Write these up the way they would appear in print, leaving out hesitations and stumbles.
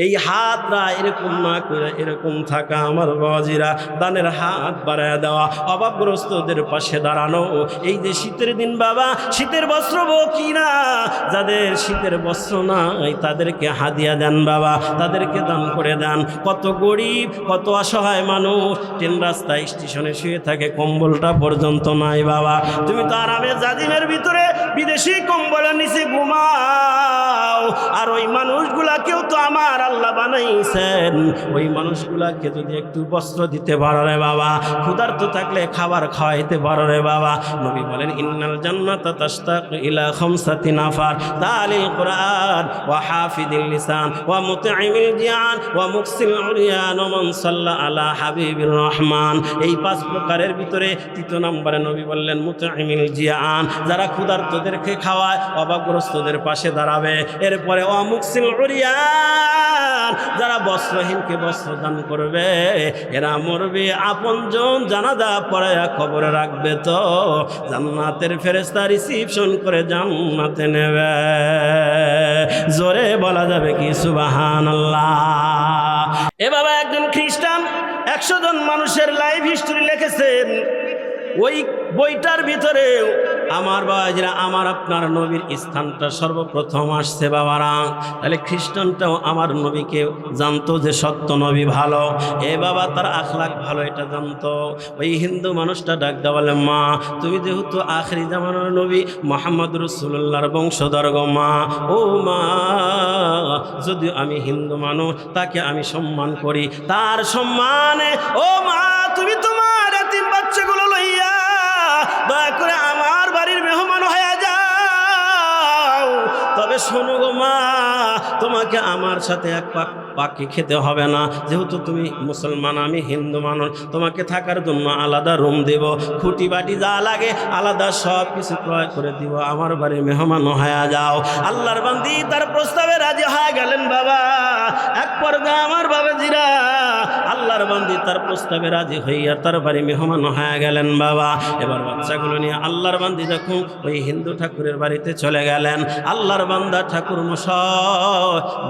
এই হাতরা এরকম না করে এরকম থাকা আমার বাবাজিরা, দানের হাত বাড়ায় দেওয়া, অভাবগ্রস্তদের পাশে দাঁড়ানো। এই যে শীতের দিন বাবা, শীতের বস্ত্র কিনা, যাদের শীতের বস্ত্র নাই তাদেরকে হাদিয়া দেন বাবা, তাদেরকে দান করে দেন। কত গরিব, কত অসহায় মানুষ ট্রেন রাস্তায় স্টেশনে শুয়ে থাকে, কম্বলটা পর্যন্ত নাই বাবা। তুমি তো আরামে জাজিমের ভিতরে বিদেশি কম্বলের নিচে ঘুমাও, আর ওই মানুষগুলাকেও তো আমার আল্লাহ বানাইছেন। ওই মানুষগুলাকে যদি একটু বস্ত্র দিতে পারো রে বাবা, ক্ষুধার্ত থাকলে খাবার খাওয়াইতে পারো রে বাবা। নবী বলেন ইন্নাল জান্নাতা তাশতাকু ইলা খামসাতি নাফার তালিল কুরআন ওয়া হাফিদিল লিসান ওয়া মুতঈমিল জিয়ান ওয়া মুকসিল উরিয়ান ওয়া মান সাল্লা আলা হাবিবির রহমান। এই 5 প্রকারের ভিতরে 3 নম্বরে নবী বললেন মুতঈমিল জিয়ান, যারা ক্ষুধার্তদেরকে খাওয়ায়, অভাবগ্রস্তদের পাশে দাঁড়াবে। এরপরে ওয়া মুকসিল উরিয়ান, যারা বস্ত্রহীনকে বস্ত্র দান করবে। এরা মরবে, আপনজন জানাজা পড়ায়া কবরে রাখবে, তো জান্নাতের ফেরেশতা রিসিপশন করে জান্নাতে নেবে। জোরে বলা যাবে কি সুবহানাল্লাহ। এ বাবা, একজন খ্রিস্টান 100 জন মানুষের লাইফ হিস্টরি লিখেছেন। ওই বইটার ভিতরে আমার বাবাজিরা, আমার আপনার নবীর স্থানটা সর্বপ্রথম আসছে বাবারা। তাহলে খ্রিস্টানটাও আমার নবীকে জানতো যে সত্য নবী ভালো, এ বাবা তার আখলাক ভালো, এটা জানতো। ওই হিন্দু মানুষটা ডাক দেওয়া বলে, মা তুমি যেহেতু আখেরি জামানার নবী মুহাম্মদ রাসূলুল্লাহর বংশধর গো মা, ও মা যদিও আমি হিন্দু মানুষ, তাকে আমি সম্মান করি, তার সম্মানে ও মা তুমি তোমার এতিম বাচ্চাগুলো লইয়া দয়া করে আমার বাড়ির মেহমান হয়ে যাও। তবে শোনো গো মা, তোমাকে আমার সাথে এক পাখি খেতে হবে না, যেহেতু তুমি মুসলমান আমি হিন্দু মানুষ, তোমাকে থাকার জন্য আলাদা রুম দেব, খুঁটি বাটি যা লাগে আলাদা সব কিছু ক্রয় করে দিব, আমার বাড়ির মেহমান হয়ে যাও। আল্লাহর বান্দি তার প্রস্তাবে রাজি হয়ে গেলেন বাবা। এক পর্যায়ে আমার বাবাজিরা, আল্লাহর বান্দি তার প্রস্তাবে রাজি হইয়া তার বাড়ি মেহমান হয়ে গেলেন বাবা। এবার বাচ্চাগুলো নিয়ে আল্লাহর বান্দি যখন ওই হিন্দু ঠাকুরের বাড়িতে চলে গেলেন, আল্লাহর বান্দা ঠাকুর মশাই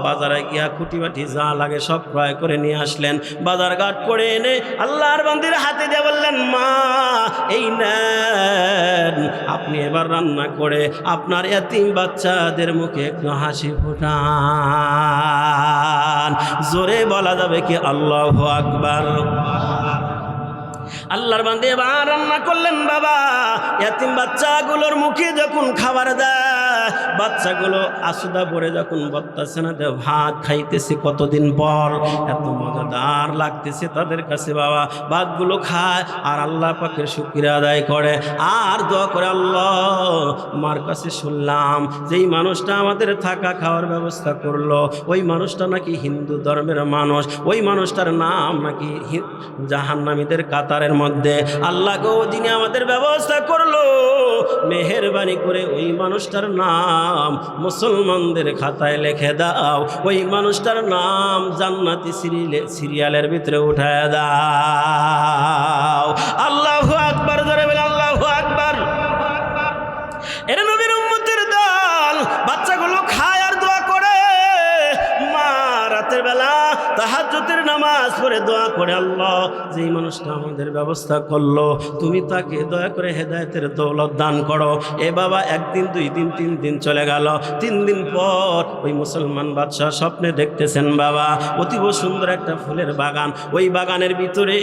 বাজারে গিয়া খুঁটি বাটি যা লাগে সব ক্রয় করে নিয়ে আসলেন। বাজার ঘাট করে এনে আল্লাহর বান্দির হাতে দিয়ে বললেন, মা এই নেন, আপনি এবার রান্না করে আপনার এতিম বাচ্চাদের মুখে একটু হাসি ফোটান। জোরে বলা যাবে কি আল্লাহু আকবার। আল্লাহর বান্দা এবার রান্না করলেন বাবা। এতিম বাচ্চাগুলোর মুখে যখন খাবার দেয়, বাচ্চাগুলো আসুদা পরে যখন বত্তাছে না, ভাত খাইতেছে কতদিন পর, এত মজাদার লাগতেছে তাদের কাছে বাবা। ভাতগুলো খায় আর আল্লাহ পাকের শুকরিয়া আদায় করে আর দোয়া করে, আল্লাহ আমার কাছে শুনলাম যেই মানুষটা আমাদের থাকা খাওয়ার ব্যবস্থা করলো, ওই মানুষটা নাকি হিন্দু ধর্মের মানুষ, ওই মানুষটার নাম নাকি জাহান্নামীদের কাতারের মধ্যে। আল্লাহ গো, যিনি আমাদের ব্যবস্থা করলো, মেহেরবানি করে ওই মানুষটার নাম মুসলমানদের খাতায় লিখে দাও, ওই মানুষটার নাম জান্নাতি সিরিয়ালের ভিতরে উঠায় দাও। আল্লাহু আকবার, জোরে বলে আল্লাহু আকবার। এরা নবীর উম্মতের দল। বাচ্চাগুলো খায় আর দোয়া করে। মা রাতের বেলা তাহাজ্জুদের নামাজ পড়ে দোয়া করে, আল্লাহ যেই মানুষটা আমাদের ব্যবস্থা করলো, তুমি তাকে দয়া করে হেদায়েতের দৌলত দান করো। এ বাবা, 1 দিন 2 দিন 3 দিন চলে গেল। 3 দিন পর ওই মুসলমান বাদশাহ স্বপ্নে দেখতেছেন বাবা, অতীব সুন্দর একটা ফুলের বাগান, ওই বাগানের ভিতরে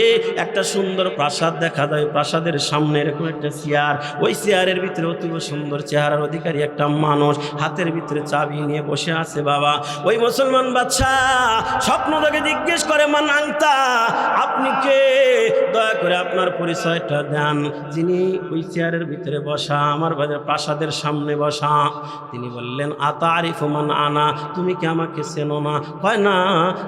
একটা সুন্দর প্রাসাদ দেখা যায়। প্রাসাদের সামনে এরকম একটা চেয়ার, ওই চেয়ারের ভিতরে অতীব সুন্দর চেহারার অধিকারী একটা মানুষ হাতের ভিতরে চাবি নিয়ে বসে আছে বাবা। ওই মুসলমান বাদশাহ স্বপ্ন দেখে জিজ্ঞেস করে, মান আনতা, আপনি কে, দয়া করে আপনার পরিচয়টা দেন। যিনি ওই চেয়ারের ভিতরে বসা, আমার প্রাসাদের সামনে বসা, তিনি বললেন, আতারিফু মান আনা, তুমি কি আমাকে চেনো না? কয় না,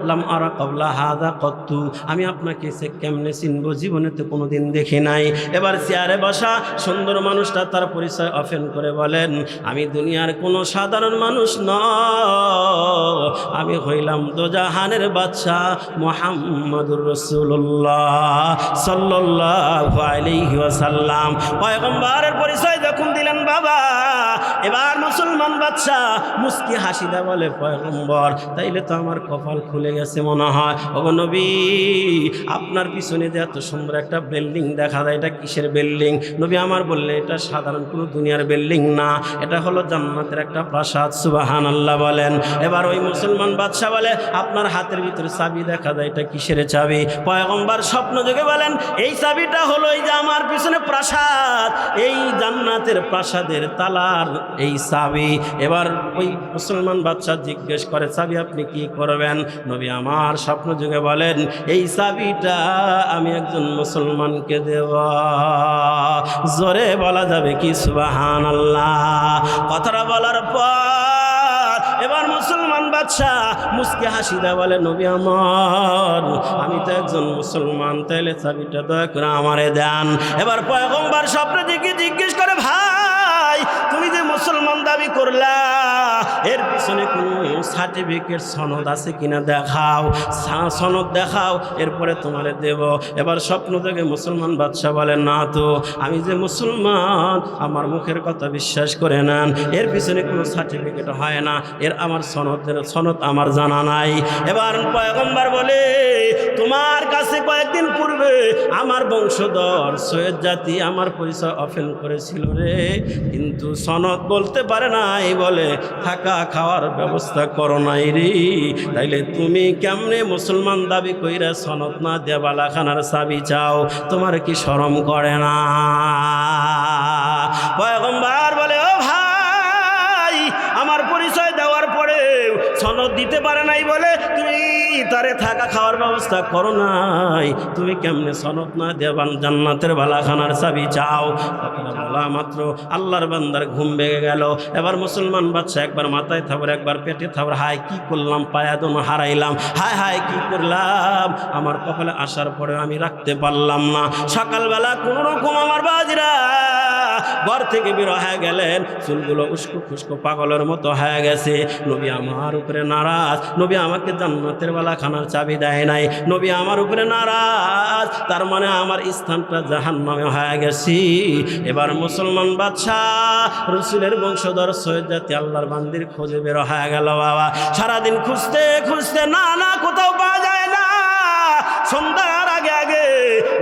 লাম আরা ক্বাবলা হাযা কত্তু, আমি আপনাকে কেমনে চিনবো, জীবনে তো কোনোদিন দেখি নাই। এবার চেয়ারে বসা সুন্দর মানুষটা তার পরিচয় ওপেন করে বলেন, আমি দুনিয়ার কোনো সাধারণ মানুষ নয়, আমি হইলাম দোজাহানের বাদশাহ মুহাম্মদুর রাসূলুল্লাহ সাল্লাল্লাহু আলাইহি ওয়াসাল্লাম। পয়গম্বরের পরিচয় যখন দিলেন বাবা, এবার মুসলমান বাদশা মুস্কি হাসি দেয় বলে পয়গম্বর তাইলে তো আমার কপাল খুলে গেছে মনে হয়। ওগো নবী আপনার পিছনে যে এত সুন্দর একটা বিল্ডিং দেখা যায় এটা কিসের বিল্ডিং? নবী আমার বললে এটা সাধারণ কোনো দুনিয়ার বিল্ডিং না, এটা হলো জান্নাতের একটা প্রাসাদ। সুবহানাল্লাহ বলেন। এবার ওই মুসলমান বাদশা বলে আপনার হাতের ভিতরে চাবি দেখা যায় এটা কিসের চাবি? পয়গম্বর স্বপ্ন যোগে বলেন এই চাবিটা হলো এই যে আমার পিছনে প্রাসাদ, এই জান্নাতের প্রাসাদের তালার এই চাবি। এবার ওই মুসলমান বাদশা জিজ্ঞেস করে চাবি আপনি কি করবেন? নবী আমার স্বপ্ন যোগে বলেন এই চাবিটা আমি একজন মুসলমানকে দেব। জোরে বলা যাবে কি সুবহানাল্লাহ? কথাটা বলার পর এবার মুসলমান বাদশা মুস্কি হাসি দেয় বলে নবী আমার আমি তো একজন মুসলমান, তাইলে চাবিটা দয়া করে আমারে দেন। এবার পয়গম্বর স্বপ্ন দিকে জিজ্ঞেস করে ভাই তুমি যে মুসলমান দাবি করলা এর পিছনে কোনো সার্টিফিকেট সনদ আছে কিনা দেখাও, সনদ দেখাও এরপরে তোমারে দেব। এবার স্বপ্ন থেকে মুসলমান বাদশা বলে না তো আমি যে মুসলমান আমার মুখের কথা বিশ্বাস করে নেন, এর পিছনে কোনো সার্টিফিকেট হয় না, এর আমার সনদ আমার জানা নাই। এবার পয়গম্বর বলে তোমার কাছে কয়েকদিন পূর্বে আমার বংশধর সৈয়দ জাতি আমার পরিচয় অফেন করেছিল রে, কিন্তু সনদ বলতে পারে নাই বলে থাকা খাওয়ার ব্যবস্থা করো নাই রে, তাইলে তুমি কেমনে মুসলমান দাবি কইরা সনদ না দিয়ে বালাখানার চাবি চাও? তোমার কি শরম করে না? পয়গম্বর বলে ও ভাই আমার পরিচয় দেওয়ার পরে সনদ দিতে পারে নাই বলে তুমি তারে থাকা খাওয়ার ব্যবস্থা করো নাই, তুমি কেমনে সনদ না দেবান জান্নাতের বালাখানার চাবি চাও? বলা মাত্র আল্লাহর বান্দার ঘুম ভেঙে গেল। এবার মুসলমান বাদশা একবার মাথায় থাবর একবার পেটে থাবর, হায় কি করলাম, পায়াদন হারাইলাম, হায় হায় কি করলাম, আমার কপালে আসার পরে আমি রাখতে পারলাম না। সকালবেলা কোন রকম আমার বাজরা ঘর থেকে বের হয়ে গেলেন, চুলগুলো উস্কো খুস্কো পাগলের মতো হয়ে গেছে। নবী আমার উপরে নারাজ, নবী আমাকে জান্নাতের বালাখানার চাবি দেয় নাই, নবী আমার উপরে নারাজ, তার মানে আমার স্থানটা জাহান্নামে হয়ে গেছি। এবার মুসলমান বাদশাহ রসুলের বংশধর সৈয়দ জাতি আল্লাহর বান্দির খোঁজে বের হয়ে গেল। বাবা সারাদিন খুঁজতে খুঁজতে না কোথাও পাওয়া যায় না। সন্ধ্যার আগে আগে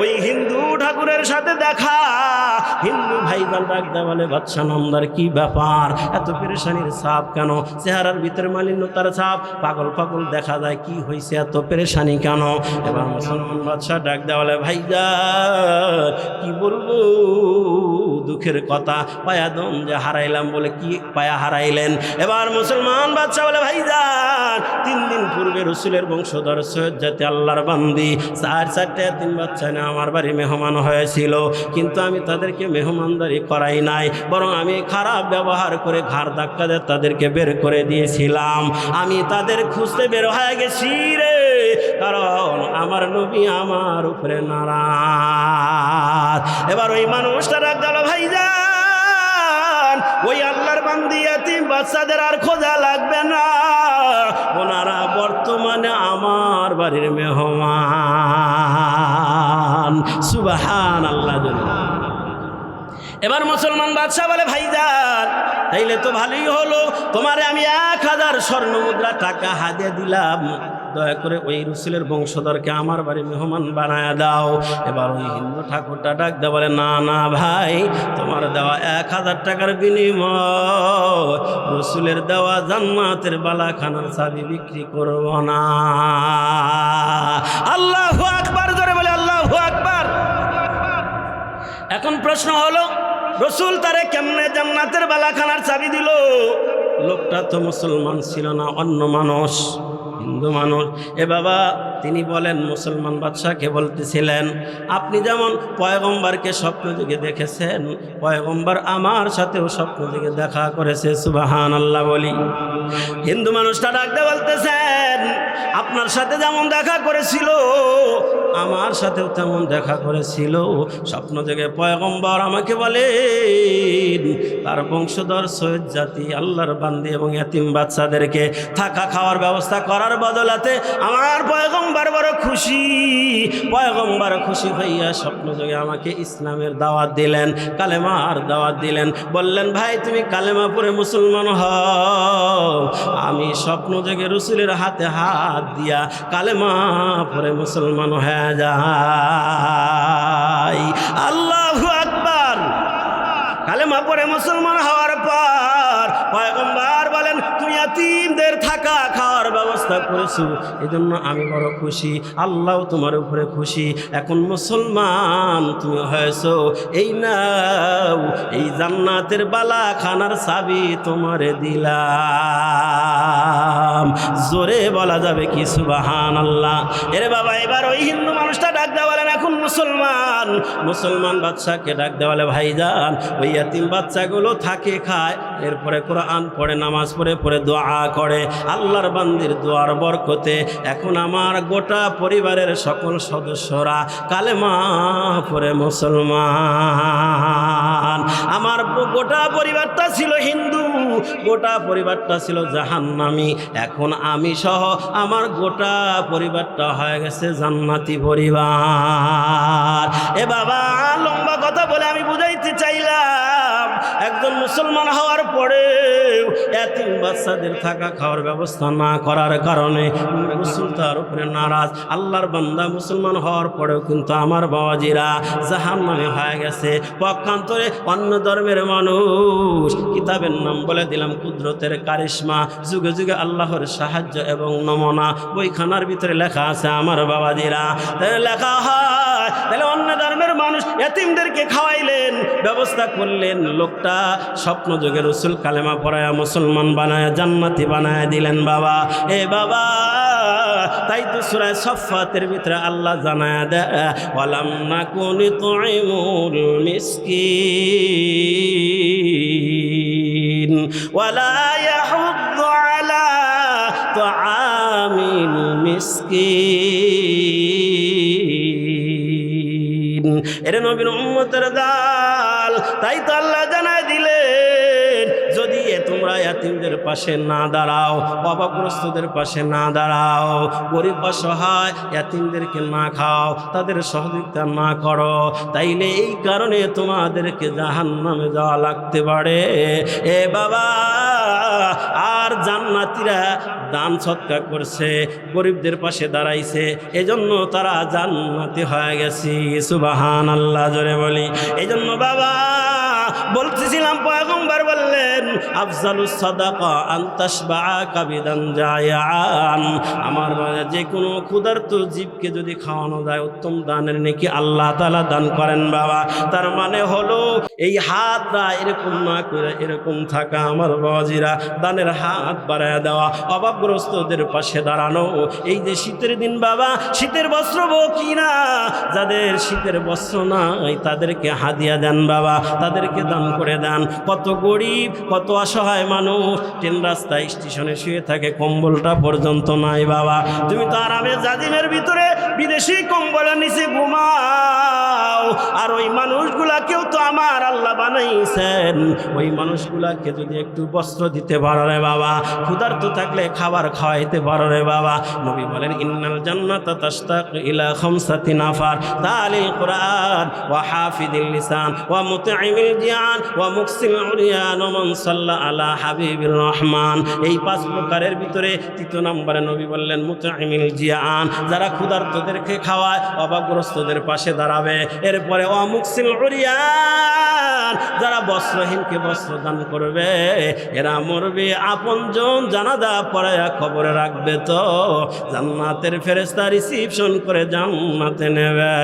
ওই হিন্দু ঠাকুরের সাথে দেখা। হিন্দু ভাইজান ডাকতে বলে বাদশা নামদার কি ব্যাপার, এত পেরেশানির ছাপ কেন? চেহারার ভিতরে মালিন্যতার ছাপ, পাগল পাগল দেখা যায়, কি হয়েছে, এত পেরেশানি কেন? এবার মুসলমান বাদশা ডাকতে বলে ভাইজান কি বলবো দুঃখের কথা, পায়াদম যে হারাইলাম। বলে কি পায়া হারাইলেন? এবার মুসলমান বাদশা বলে ভাইজান 3 দিন পূর্বে রসুলের বংশধর সৈয়দ জাতি আল্লাহর বান্দি 4-4টা তিন বাচ্চা নিয়ে আমার বাড়ি মেহমান হয়েছিল, কিন্তু আমি তাদেরকে মেহমানদারি করাই নাই, বরং আমি খারাপ ব্যবহার করে ঘাড় ধাক্কা দিয়ে তাদেরকে বের করে দিয়েছিলাম। আমি তাদের খুঁজতে বের হয়ে গেছি রে, কারণ আমার নবী আমার উপরে নারাজ। এবার ওই মানুষটা ডাক গেল ভাইজান ওই আল্লাহর বান্দি এতিম বাচ্চাদের আর খোঁজা লাগবে না, ওনারা বর্তমানে আমার বাড়ির মেহমান। সুবহানাল্লাহ। এবার মুসলমান বাদশা বলে ভাইজান তাইলে তো ভালোই হলো, তোমারে আমি 1000 স্বর্ণ মুদ্রা টাকা হাদিয়া দিলাম, দয়া করে ওই রসুলের বংশধরকে আমার বাড়ি মেহমান বানায় দাও। এবার ওই হিন্দু ঠাকুরটা ডাক দেওয়া বলে না না ভাই, তোমার দেওয়া 1000 টাকার বিনিময় রসুলের দেওয়া জান্নাতের বালাখানার চাবি বিক্রি করব না। আল্লাহু আকবার, জোরে বলে আল্লাহু আকবার। এখন প্রশ্ন হলো রসুল তারে কেমনে জান্নাতের বালাখানার চাবি দিল? লোকটা তো মুসলমান ছিল না, অন্য মানুষ, হিন্দু মানুষ। এ বাবা তিনি বলেন মুসলমান বাদশাকে বলতেছিলেন আপনি যেমন পয়গম্বরকে স্বপ্ন যুগে দেখেছেন, পয়গম্বর আমার সাথেও স্বপ্ন যুগে দেখা করেছে। সুবহানাল্লাহ বলি। হিন্দু মানুষটা ডাকতে বলতেছেন আপনি আপনার সাথে যেমন দেখা করেছিল আমার সাথেও তেমন দেখা করেছিল। স্বপ্ন থেকে পয়গম্বর আমাকে বলেন তার বংশধর সৈয়দ জাতি আল্লাহর বান্দি এবং ইয়াতিম বাচ্চাদেরকে থাকা খাওয়ার ব্যবস্থা করার বদলাতে আমার পয়গম্বর বড় খুশি। পয়গম্বর খুশি হইয়া স্বপ্ন থেকে আমাকে ইসলামের দাওয়াত দিলেন, কালেমার দাওয়াত দিলেন। বললেন ভাই তুমি কালেমা পড়ে মুসলমান হও। আমি স্বপ্ন থেকে রসুলের হাতে হাত দিয়া কালেমা পড়ে মুসলমান হয়ে যাই। আল্লাহু আকবার। কালেমা পড়ে মুসলমান হওয়ার পর পয়গম্বর বলেন তুমি ইয়াতীমদের থাকা খাওয়ার ব্যবস্থা করেছো, এজন্য আমি বড় খুশি, আল্লাহ তোমার উপরে খুশি। এখন মুসলমান তুমি হয়েছো, এই নাও এই জান্নাতের বালা খানার চাবি তোমারে দিলাম। জোরে বলা যাবে কি সুবহানাল্লাহ। এরে বাবা এবার ওই হিন্দু মানুষটা ডাক দেওয়া বলেন এখন মুসলমান মুসলমান বাদশাকে ডাক দেওয়া বলে ভাইজান ওই ইয়াতীম বাচ্চাগুলো থাকে খায়, এরপরে কোরআন পড়ে নামাজ পড়ে পড়ে দোয়া করে, আল্লাহর বান্দির দোয়ার বরকতে এখন আমার গোটা পরিবারের সকল সদস্যরা কালেমা পড়ে মুসলমান। আমার গোটা পরিবারটা ছিল হিন্দু, গোটা পরিবারটা ছিল জাহান্নামী, এখন আমি সহ আমার গোটা পরিবারটা হয়ে গেছে জান্নাতি পরিবার। এ বাবা লম্বা কথা বলে আমি বুঝাইতে চাইলাম একজন মুসলমান হওয়ার পরে ইয়াতীম বাচ্চাদের থাকা খাওয়ার ব্যবস্থা না করার কারণে রাসূল তার উপরে নারাজ। আল্লাহর বান্দা মুসলমান হওয়ার পরেও কিন্তু আমার বাবাজিরা জাহান্নামে হয়ে গেছে। পক্ষান্তরে অন্য ধর্মের মানুষ, কিতাবের নাম বলে দিলাম কুদরতের কারিশমা, যুগে যুগে আল্লাহর সাহায্য এবং নমুনা বইখানার ভিতরে লেখা আছে আমার বাবাজিরা। লেখা হয় তাহলে অন্য ধর্মের মানুষ ইয়াতীমদেরকে খাওয়াইলেন, ব্যবস্থা করলেন, লোকটা স্বপ্ন যোগে রসুল কালেমা পড়ায়া মুসলমান বানায়া জান্নাতি বানায়া দিলেন বাবা। এ বাবা তাই তো সূরা সাফফাতের ভিতরে আল্লাহ জানায়া দেয় ওয়ালাম নাকুনি তুইমুল মিসকিন ওয়ালা ইয়াহুদ্দু আলা তুআমিল মিসকিন। এর নবীর উম্মতের দাল, তাই তো আল্লাহ জানায় দিলেন যদি তোমরা ইয়াতীমদের পাশে না দাঁড়াও, অভাবগ্রস্তদের পাশে না দাঁড়াও, গরিব অসহায় ইয়াতীমদেরকে না খাও, তাদের সহযোগিতা না করো, তাইলে এই কারণে তোমাদেরকে জাহান্নামে যাওয়া লাগতে পারে। এ বাবা আর জান্নাতীরা দান সৎকার করছে, গরিবদের পাশে দাঁড়াইছে, এজন্য তারা জান্নাতি হয়ে গেছে। সুবহানাল্লাহ জোরে বলি। এজন্য বাবা বলতেছিলাম পয়গম্বর বললেন আফজালুস সাদাকা আন তাশবাআ কাবিদান জায়ান। আমার যে কোনো ক্ষুধার্ত জীবকে যদি খাওয়ানো যায় উত্তম দানের নেকি আল্লাহ তাআলা দান করেন বাবা। তার মানে হলো এই হাতটা এরকম না করে এরকম থাকা আমার বাবাজিরা, দানের হাত বাড়ায় দেওয়া, অভাবগ্রস্তদের পাশে দাঁড়ানো। এই যে শীতের দিন বাবা, শীতের বস্ত্র কিনা, যাদের শীতের বস্ত্র নাই তাদেরকে হাদিয়া দেন বাবা, তাদেরকে দান করে দেন। কত গরিব কত অসহায় মানুষ ট্রেন রাস্তায় স্টেশনে শুয়ে থাকে, কম্বলটা পর্যন্ত নাই বাবা। তুমি তো আরামে জাজিমের ভিতরে বিদেশি কম্বলের নিচে ঘুমাও, আর ওই মানুষগুলাকেও তো আমার আল্লাহ বানাইছেন। ওই মানুষগুলাকে যদি একটু বস্ত্র দিতে পারো রে বাবা, ক্ষুধার্ত থাকলে খাবার খাওয়াইতে পারো রে বাবা। নবী বলেন ইন্নাল জান্নাতা তাশতাকু ইলা খামসাতি নাফার তালিল কুরআন ওয়া হাফিদিল লিসান ওয়া মুতঈমিল জিয়ান ওয়া মুকসিল উরিয়ান ওয়া মান সাল্লা আলা হাবিবির রহমান। এই পাঁচ প্রকারের ভিতরে তৃতীয় নম্বরে নবী বললেন মুতঈমিল জিয়ান, যারা ক্ষুধার্তদেরকে খাওয়ায়, অভাবগ্রস্তদের পাশে দাঁড়াবে। এরপরে ওয়া মুকসিল উরিয়ান, যারা বস্ত্রহীনকে বস্ত্র দান করবে। এরা মরবে আপনজন জানাজা পড়ায়া কবরে রাখবে, তো জান্নাতের ফেরেশতা রিসিপশন করে জান্নাতে নেবে।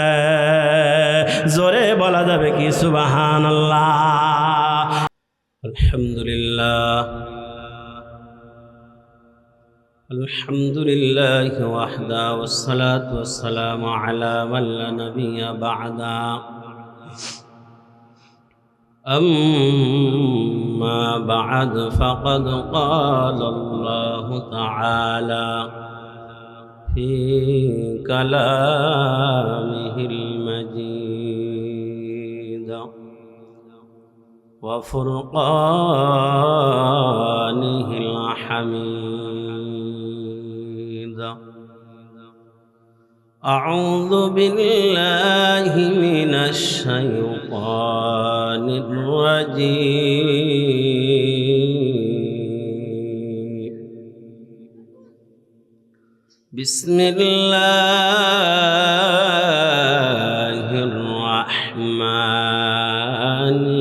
জোরে বলা যাবে কি সুবহানাল্লাহ। আলহামদুলিল্লাহ আলহামদুলিল্লাহ ওয়াহদা ওয়াসসালাতু ওয়াসসালামু আলা মান লা নাবিয়্যা বা'দা। أما بعد فقد قال الله تعالى في كلامه المجيد وفرقانه الحميد. أعوذ بالله من الشيطان الرجيم. بسم الله الرحمن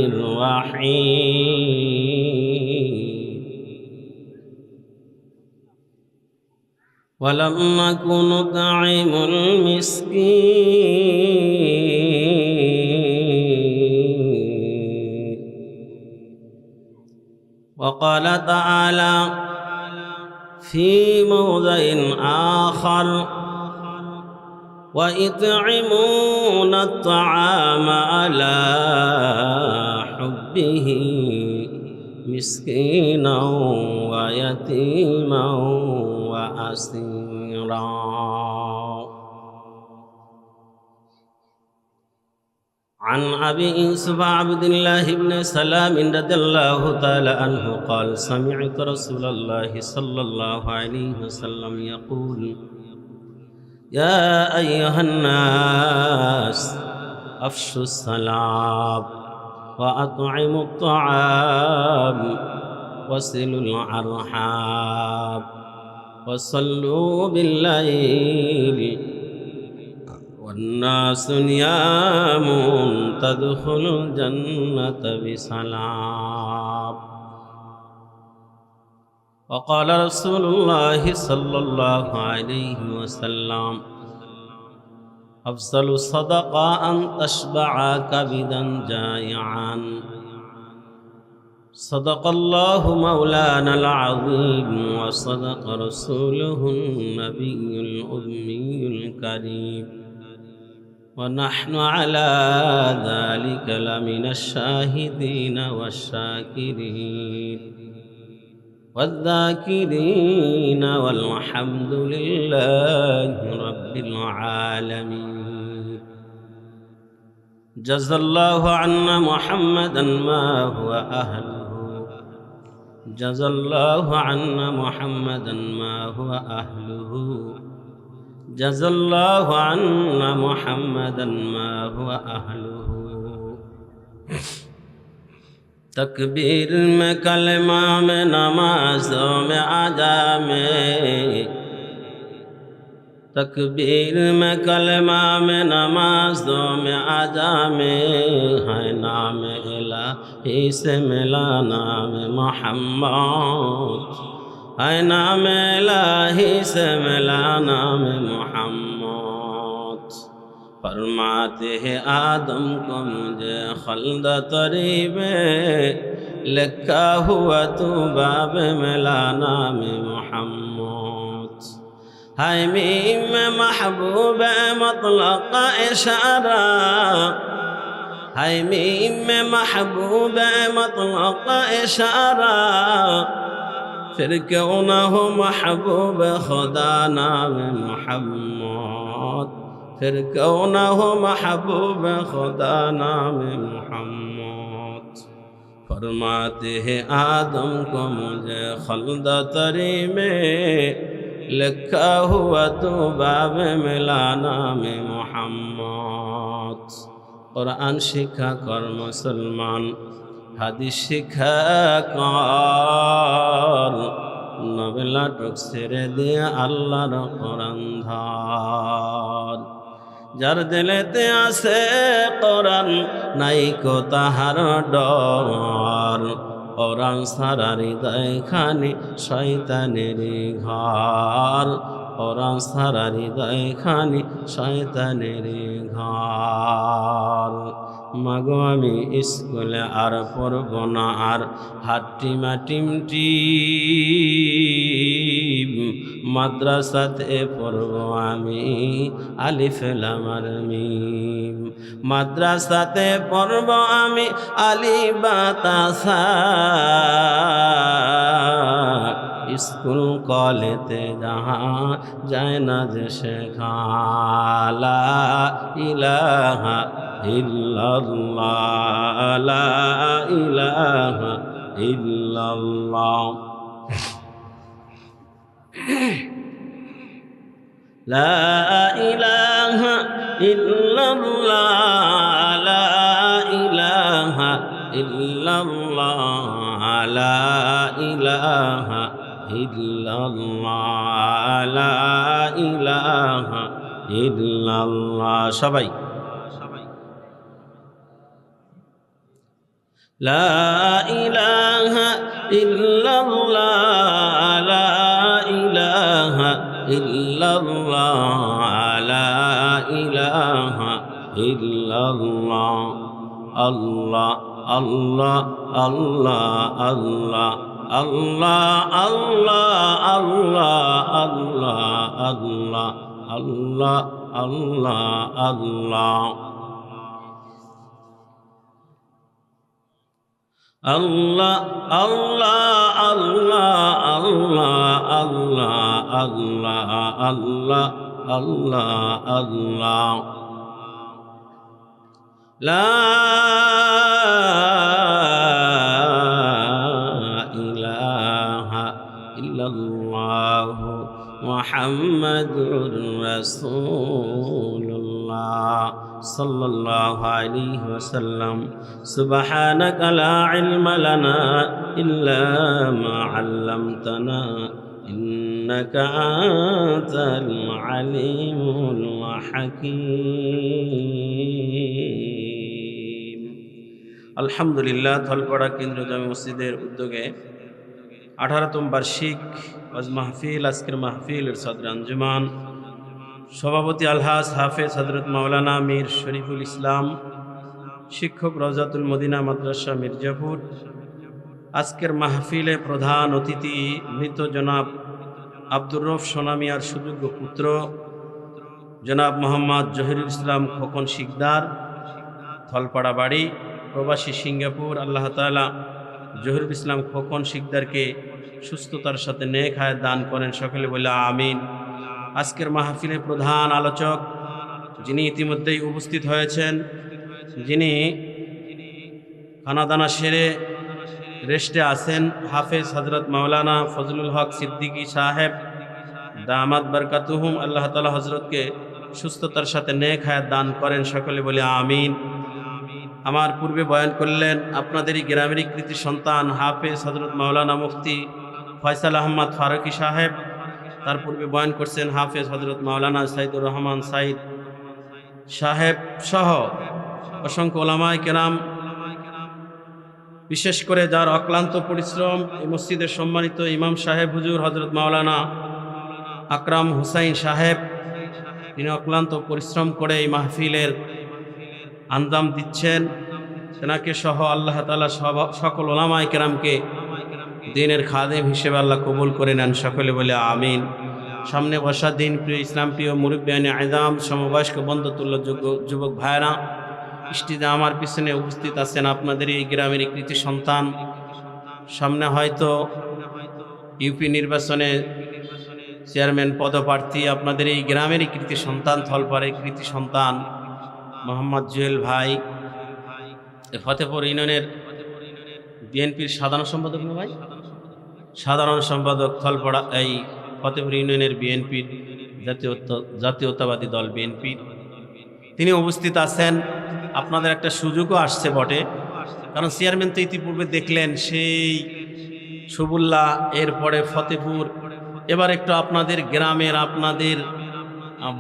الرحيم. ولم نك نطعم المسكين. وقال تعالى في موضع آخر ويطعمون الطعام على حبه مسكينا ويتيما وأسيرا. عن أبي يوسف عبد الله بن سلام رضي الله تعالى عنه قال سمعت رسول الله صلى الله عليه وسلم يقول يا أيها الناس أفشوا السلام وأطعموا الطعام وصلوا الأرحام وصلوا بالليل والناس نيام تدخلوا الجنة بسلام. وقال رسول الله صلى الله عليه وسلم أفضل الصدقة أن تشبع كبدا جائعا. صدق الله مولانا العظيم وصدق رسوله النبي الأمي الكريم ونحن على ذلك لمن الشاهدين والشاكرين والذاكرين والحمد لله رب العالمين. جزى الله عنا محمدا ما هو أهله. جزى الله عنا محمدا ما هو أهله. جزى الله عنا محمدا ما هو أهله. تکبیر میں کلمہ میں نمازوں میں ادا میں. تکبیر میں کلمہ میں نمازوں میں ادا میں ہے نام الہی سے ملا نام محمد. ہے نام الہی سے ملا نام محمد. فرماتے ہیں آدم کو مجھے خلد طری میں لکھا ہوا تو باب ملا نام محمد. ہے میم محبوب مطلق اشارہ. ہے میم محبوب مطلق اشارہ. پھر کیوں نہ ہو محبوب خدا نام محمد. پھر کیوں نہ ہو محبوب خدا نام محمد. فرماتے ہیں آدم کو مجھے خلد طری میں لکھا ہوا تو باب ملا نام محمد. قرآن শিক্ষা কর মুসলমান, হাদিস শিক্ষা কর, নবী নাটক ছেড়ে দিয়ে আল্লাহর কোরআন ধর. যার দিলেতে আছে কোরআন নাই কো তাহার ডর. কোরআন ছাড়া হৃদয় খানি শয়তানের ঘর. কোরআন ছাড়া হৃদয় খানি শয়তানের ঘর. মাগো আমি স্কুলে আর পড়ব না আর হাট্টিমা টিমটিম. মাদ্রাসাতে পড়ব আমি আলিফ লাম আর মিম. মাদ্রাসাতে পড়ব আমি আলিফ বা তা সা. স্কুল কলেতে যাহা যায় না যে শেখা লা ইলাহা ইল্লাল্লাহ লা ইলাহা ইল্লাল্লাহ লা ইলাহা ইল্লাল্লাহ লা ইলাহা ইল্লাল্লাহ লা ইলাহা ইল্লাল্লাহ লা ইলাহা ইল্লাল্লাহ সবাই লা ইলাহা ইল্লাল্লাহ লা ইলাহা ইল্লাল্লাহ লা ইলাহা ইল্লাল্লাহ আল্লাহ আল্লাহ আল্লাহ আল্লাহ আল্লাহ আল্লাহ আল্লাহ আল্লাহ আল্লাহ আল্লাহ আল্লাহ আল্লাহ আল্লাহ আল্লাহ আল্লাহ আল্লাহ আল্লাহ আল্লাহ লা ইলাহা ইল্লাল্লাহ মুহাম্মাদুর রাসূলুল্লাহ সাল্লাল্লাহু আলাইহি ওয়াসাল্লাম সুবহানাকা লা ইলমা লানা ইল্লা মা 'আল্লামতানা ইন্নাকা আনতাল আলিমুল হাকীম। আলহামদুলিল্লাহ, থলপাড়া কেন্দ্র জামে মসজিদের উদ্যোগে 18তম বার্ষিক ওয়াজ মাহফিল, আজকের মাহফিলের সদর আঞ্জুমান সভাপতি আলহাজ হাফেজ হযরত মাওলানা মীর শরীফুল ইসলাম, শিক্ষক রওজাতুল মদিনা মাদ্রাসা মির্জাপুর। আজকের মাহফিলে প্রধান অতিথি মৃত জনাব আব্দুর রউফ সোনামিয়ার সুযোগ্য পুত্র জনাব মোহাম্মদ জহিরুল ইসলাম খোকন শিকদার, থলপাড়া বাড়ি, প্রবাসী সিঙ্গাপুর। আল্লাহ তাআলা জহিরুল ইসলাম খোকন শিকদারকে সুস্থতার সাথে নেক হায়াত দান করেন, সকলে বলে আমিন। আজকের মাহফিলে প্রধান আলোচক যিনি ইতিমধ্যেই উপস্থিত হয়েছেন, যিনি খানাদানা সেরে রেস্টে আছেন, হাফেজ হযরত মাওলানা ফজলুল হক সিদ্দিকী সাহেব দামাত বরকাতুহুম। আল্লাহ তাআলা হযরতকে সুস্থতার সাথে নেক হায়াত দান করেন, সকলে বলে আমিন। আমার পূর্বে বয়ান করলেন আপনাদেরই গ্রামেরই কৃতি সন্তান হাফেজ হযরত মাওলানা মুফতি ফয়সাল আহমদ ফারুকী সাহেব। তার পূর্বে বয়ান করছেন হাফেজ হযরত মাওলানা সাইদুর রহমান সাইদ সাহেব সহ অসংখ্য ওলামায়ে কেরাম। বিশেষ করে যার অক্লান্ত পরিশ্রম, এই মসজিদের সম্মানিত ইমাম সাহেব হুজুর হযরত মাওলানা আকরাম হুসাইন সাহেব, তিনি অক্লান্ত পরিশ্রম করে এই মাহফিলের আঞ্জাম দিচ্ছেন। তেনাকে সহ আল্লাহ তাআলা সকল ওলামায়ে কেরামকে দ্বীনের খাদেম হিসেবে আল্লাহ কবুল করে নেন, সকলে বলে আমিন। সামনে বসা দিন প্রিয় ইসলাম প্রিয় মুরব্বিয়ানে আযম, সমবয়স্ক বন্ধুতুল্য যুবক ভাইরা, স্টেজে আমার পিছনে উপস্থিত আছেন আপনাদের এই গ্রামের কৃতি সন্তান। সামনে হয়তো ইউপি নির্বাচনে চেয়ারম্যান পদপ্রার্থী আপনাদের এই গ্রামেরই কৃতি সন্তান, থলপাড়ার কৃতি সন্তান মোহাম্মদ জুয়েল ভাই, ফতেপুর ইউনিয়নের বিএনপির সাধারণ সম্পাদক না ভাই, সাধারণ সম্পাদক থলপাড়া এই ফতেপুর ইউনিয়নের বিএনপির জাতীয়তাবাদী দল বিএনপির, তিনি উপস্থিত আছেন। আপনাদের একটা সুযোগও আসছে বটে, কারণ চেয়ারম্যান তো ইতিপূর্বে দেখলেন সেই সুবুল্লাহ, এরপরে ফতেপুর, এবার একটু আপনাদের গ্রামের আপনাদের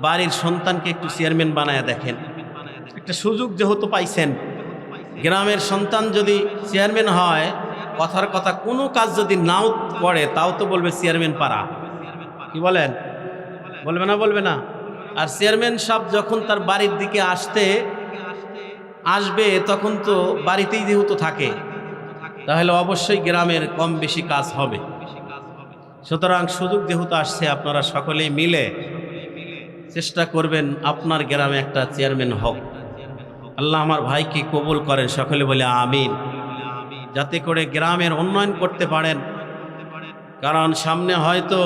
বাড়ির সন্তানকে একটু চেয়ারম্যান বানায় দেখেন। একটা সুযোগ যেহেতু পাইছেন, গ্রামের সন্তান যদি চেয়ারম্যান হয়, কথার কথা কোনো কাজ যদি নাও করে তাও তো বলবে চেয়ারম্যান পাড়া, কি বলেন? বলবে না? বলবে না? আর চেয়ারম্যান সাহেব যখন তার বাড়ির দিকে আসবে তখন তো বাড়িতেই যেহেতু থাকে, তাহলে অবশ্যই গ্রামের কম বেশি কাজ হবে। সুতরাং সুযোগ যেহেতু আসছে, আপনারা সকলেই মিলে চেষ্টা করবেন আপনার গ্রামে একটা চেয়ারম্যান হোক। আল্লাহ আমার ভাইকে কবুল করেন, সকলে বলে আমিন। যাতে করে গ্রামের উন্নয়ন করতে পারেন, কারণ সামনে হয়তো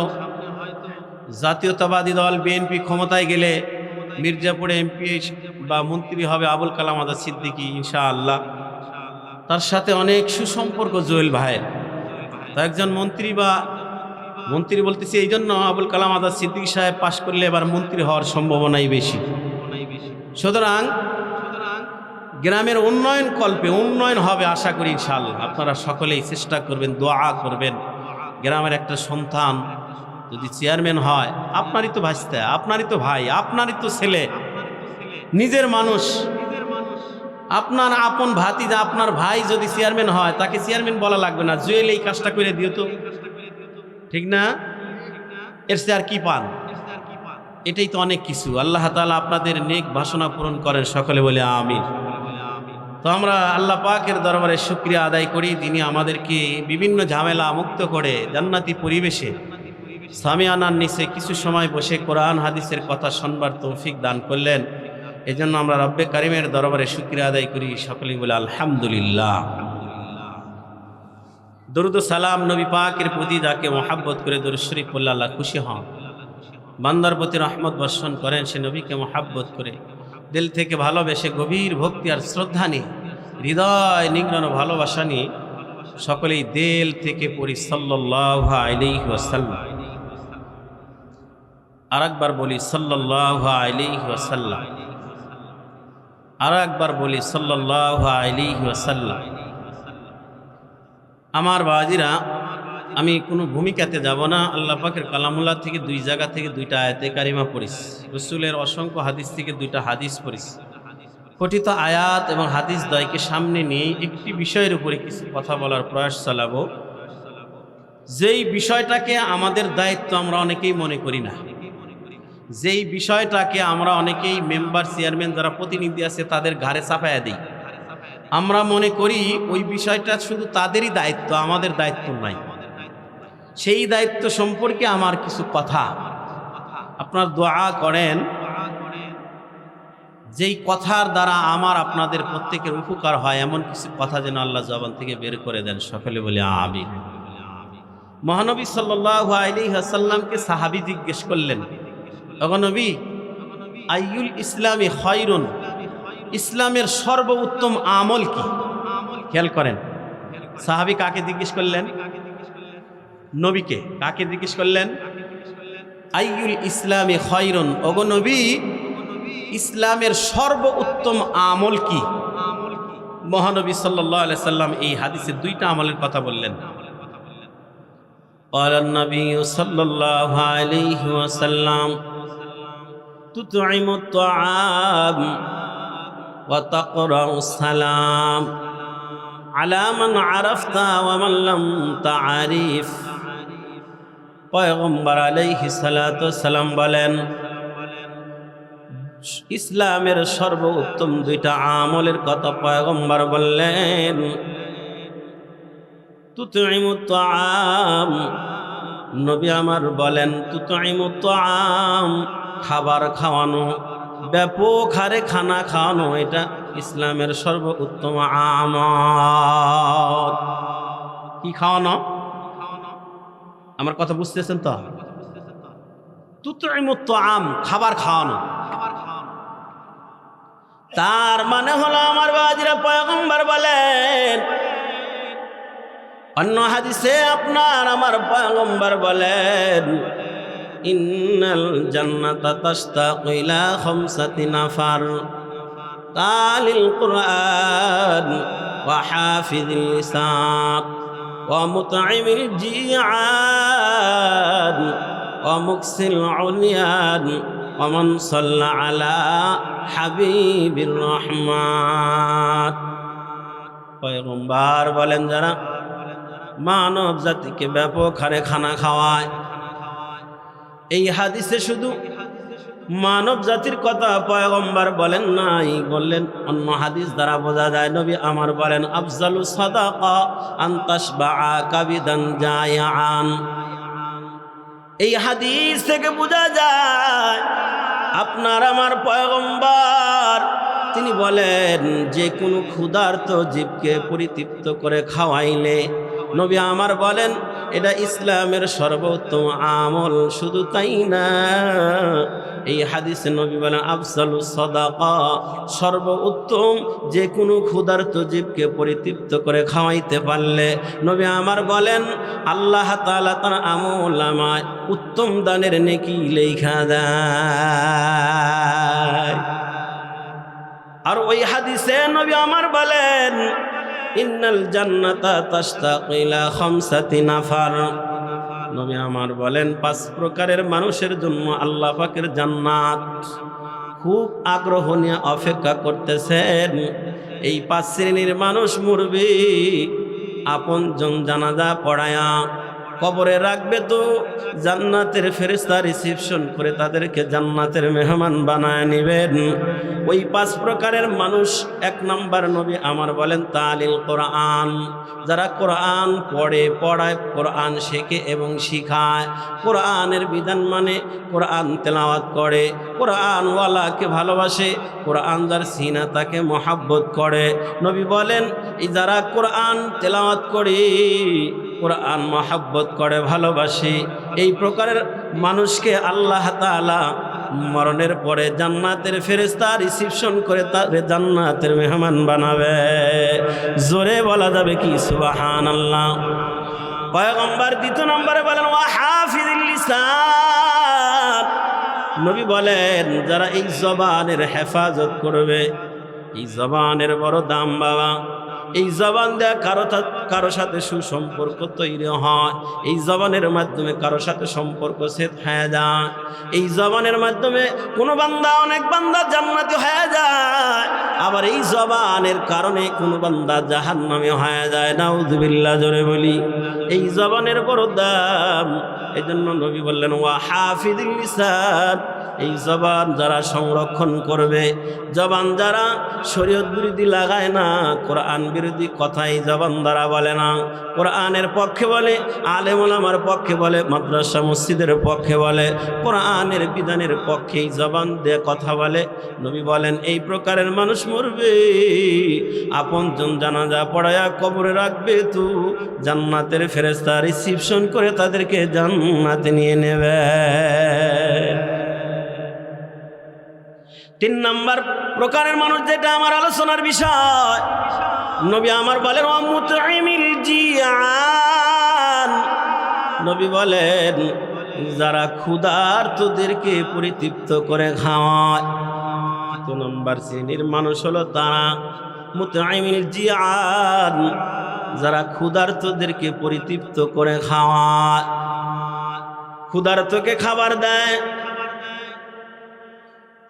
জাতীয়তাবাদী দল বিএনপি ক্ষমতায় গেলে মির্জাপুরে এমপি বা মন্ত্রী হবে আবুল কালাম আজাদ সিদ্দিকী ইনশাআল্লাহ। তার সাথে অনেক সুসম্পর্ক জুয়েল ভাইয়ের। তো একজন মন্ত্রী বলতেছি এই জন্য আবুল কালাম আজাদ সিদ্দিকী সাহেব পাশ করলে এবার মন্ত্রী হওয়ার সম্ভাবনাই বেশি। সুতরাং গ্রামের উন্নয়ন কল্পে উন্নয়ন হবে আশা করি ইনশাআল্লাহ। আপনারা সকলেই চেষ্টা করবেন, দোয়া করবেন। গ্রামের একটা সন্তান যদি চেয়ারম্যান হয়, আপনারই তো ভাসতে, আপনারই তো ভাই, আপনারই তো ছেলে, নিজের মানুষ, আপনার আপন ভাতিজা, আপনার ভাই যদি চেয়ারম্যান হয়, তাকে চেয়ারম্যান বলা লাগবে না, জুয়েল এই কাজটা করে দিও তো, ঠিক না? এর চেয়ে আর কি পান? এটাই তো অনেক কিছু। আল্লাহ তাআলা আপনাদের নেক বাসনা পূরণ করেন, সকলে বলে আমিন। তো আমরা আল্লাহ পাকের দরবারে শুকরিয়া আদায় করি, তিনি আমাদেরকে বিভিন্ন ঝামেলা মুক্ত করে জান্নাতি পরিবেশে সামিয়ানার নিচে কিছু সময় বসে কোরআন হাদিসের কথা শুনবার তৌফিক দান করলেন। এজন্য আমরা রব্বে কারিমের দরবারে শুকরিয়া আদায় করি, সকলেই বলে আলহামদুলিল্লাহ। দরুদ ও সালাম নবী পাকের প্রতি, যাকে মহাব্বত করে দরুদ শরীফ পড়লে আল্লাহ খুশি হন, বান্দার প্রতি রহমত বর্ষণ করেন। সে নবীকে মহাব্বত করে দিল থেকে ভালোবেসে গভীর ভক্তি আর শ্রদ্ধা নিয়ে, হৃদয় নিংড়ানো ভালোবাসা নিয়ে সকলেই দিল থেকে পড়ি সাল্লাল্লাহু আলাইহি ওয়াসাল্লাম। আর একবার বলি সাল্লাল্লাহু আলাইহি ওয়াসাল্লাম, আর একবার বলি সাল্লাল্লাহু আলাইহি ওয়াসাল্লাম। আমার বাজিরা, আমি কোনো ভূমিকাতে যাব না। আল্লাহ পাকের কালামুল্লাহ থেকে দুই জায়গা থেকে দুইটা আয়াতে কারিমা পড়িছি, রসুলের অসংখ্য হাদিস থেকে দুইটা হাদিস পড়িছি। পঠিত আয়াত এবং হাদিস দ্বয়কে সামনে নিয়ে একটি বিষয়ের উপরে কিছু কথা বলার প্রয়াস চালাবো, যেই বিষয়টাকে আমাদের দায়িত্ব আমরা অনেকেই মনে করি না। যেই বিষয়টাকে আমরা অনেকেই মেম্বার, চেয়ারম্যান, যারা প্রতিনিধি আছে তাদের ঘাড়ে চাপায়া দিই। আমরা মনে করি ওই বিষয়টা শুধু তাদেরই দায়িত্ব, আমাদের দায়িত্ব নাই। সেই দায়িত্ব সম্পর্কে আমার কিছু কথা আপনার দোয়া করেন, যেই কথার দ্বারা আমার আপনাদের প্রত্যেকের উপকার হয়, এমন কিছু কথা যেন আল্লাহ জবান থেকে বের করে দেন, সকলে বলে আমিন। মহানবী সাল্লাল্লাহু আলাইহি ওয়াসাল্লামকে সাহাবী জিজ্ঞেস করলেন, ওগো নবী, আইয়ুল ইসলামি খায়রুন, ইসলামের সর্বোত্তম আমল কি? খেয়াল করেন, সাহাবী কাকে জিজ্ঞেস করলেন? নবীকে। কাকে জিজ্ঞেস করলেন? আইয়ুল ইসলামি খায়রুন, ওগো নবী, ইসলামের সর্বোত্তম আমল কি? মহানবী সাল্লাল্লাহু আলাইহি সাল্লাম এই হাদিসে দুইটা আমলের কথা বললেন। قال النبي صلى الله عليه وسلم تطعم الطعام وتقرأ السلام على من عرفت ومن لم تعرف। পয়গম্বর আলাইহিস সালাতু ওয়াস সালাম বলেন, ইসলামের সর্বোত্তম দুইটা আমলের কথা পয়গম্বর বললেন। তুতইমুত তাআম, নবী আমার বলেন, তুতইমুত তাআম, খাবার খাওয়ানো, ব্যাপক হারে খানা খাওয়ানো, এটা ইসলামের সর্বোত্তম আমল। কি খাওয়ানো? আমার কথা বুঝতেছেন তো? তুতইমুত তাআম, খাবার খাওয়ানো। তার মানে হলো আমার বাজিরা, পয়গম্বর বলেন, অন্য হাদিসে আপনার আমার পয়গম্বর বলেন, ইন্নাল জান্নাতা তাশতাকু ইলা খামসাতি নাফার, তালিল কুরআন ওয়া হাফিযিল লিসান ওয়া মুতঈমিল জিআন ওয়া মুকসিল উনিয়ান ওয়া মান সাল্লা আলা হাবিবির রহমান। পয়গম্বর বলেন, যারা মানব জাতিকে ব্যাপক হারে খানা খাওয়ায়। এই হাদিসে শুধু মানব জাতির কথা পয়গম্বর বলেন নাই, বললেন অন্য হাদিস দ্বারা বোঝা যায়, নবী আমার বলেন, আফজালু সাদাকা আন তাশবাআ কাবিদান জায়াআন। এই হাদিস থেকে বোঝা যায় আপনার আমার পয়গম্বর তিনি বলেন, যে কোনো ক্ষুধার্ত জীবকে পরিতৃপ্ত করে খাওয়াইলে, নবী আমার বলেন, এটা ইসলামের সর্বোত্তম আমল। শুধু তাই না, এই হাদিসে নবী বলেন আফজালুস সাদাকা, সর্বোত্তম যে কোনো ক্ষুধার্ত জীবকে পরিতৃপ্ত করে খাওয়াইতে পারলে নবী আমার বলেন আল্লাহ তাআলা তার আমলনামায় উত্তম দানের নেকি লেখা দেয়। আর ওই হাদিসে নবী আমার বলেন ইন্নাল জান্নাতা তাশতাকু ইলা খামসাতি নাফার, নবী আমার বলেন 5 প্রকারের মানুষের জন্য আল্লাহ পাকের জান্নাত খুব আগ্রহ নিয়ে অপেক্ষা করতেছেন। এই 5 শ্রেণীর মানুষ মরবে, আপনজন জানাজা পড়ায়া কবরে রাখবে, তো জান্নাতের ফেরেশতা রিসিপশন করে তাদেরকে জান্নাতের মেহমান বানায় নেবেন। ওই 5 প্রকারের মানুষ 1 নম্বর নবী আমার বলেন তালিল কোরআন, যারা কোরআন পড়ায় কোরআন শেখে এবং শিখায়, কোরআনের বিধান মানে কোরআন তেলাওয়াত করে, কোরআনওয়ালাকে ভালোবাসে, কোরআন যার সিনা তাকে মহাব্বত করে। নবী বলেন এই যারা কোরআন তেলাওয়াত করে, কোরআন মহাব্বত করে, ভালোবাসে, এই প্রকারের মানুষকে আল্লাহ তাআলা মরণের পরে জান্নাতের ফেরেশতা রিসিপশন করে তাদের জান্নাতের মেহমান বানাবে। জোরে বলা যাবে কি সুবহানাল্লাহ। পয়গম্বর 2 নম্বরে বলেন ওয়া হাফিযিল লিসান, নবী বলেন যারা এই জবানের হেফাজত করবে, এই জবানের বড় দাম বাবা। এই জবান দেয়া কারো সাথে সুসম্পর্ক তৈরি হয়, এই জবানের মাধ্যমে কারো সাথে সম্পর্ক ছেদ হয়ে যায়, এই জবানের মাধ্যমে কোনো বান্দা অনেক বান্দা জান্নাতি হয়ে যায়, আবার এই জবানের কারণে কোনো বান্দা জাহান্নামী হয়ে যায়। নাউযুবিল্লাহ, জোরে বলি। এই জবানের বড় দাম। এই জন্য নবী বললেন ওয়া হাফিযিল লিসান, এই জবান যারা সংরক্ষণ করবে, জবান যারা শরীয়ত বিরোধী লাগায় না, কোরআন বিরোধী কথা এই জবান দ্বারা বলে না, কোরআনের পক্ষে বলে, আলেম ওলামার পক্ষে বলে, মাদ্রাসা মসজিদের পক্ষে বলে, কোরআনের বিধানের পক্ষে এই জবান দিয়ে কথা বলে, নবী বলেন এই প্রকারের মানুষ মরবে, আপনজন জানাজা পড়ায়া কবরে রাখবে, তো জান্নাতের ফেরেশতা রিসিপশন করে তাদেরকে জান্নাতে নিয়ে নেবে। 3 নম্বর প্রকারের মানুষ, যেটা আমার আলোচনার বিষয়, নবী আমার বলেন ওয়া মুতঈমিল জিয়ান, নবী বলেন যারা ক্ষুধার্তদেরকে পরিতৃপ্ত করে খাওয়ায়। 2 নম্বর শ্রেণীর মানুষ হলো তারা মুতঈমিল জিয়ান, যারা ক্ষুধার্তদেরকে পরিতৃপ্ত করে খাওয়ায়, ক্ষুধার্তকে খাবার দেয়।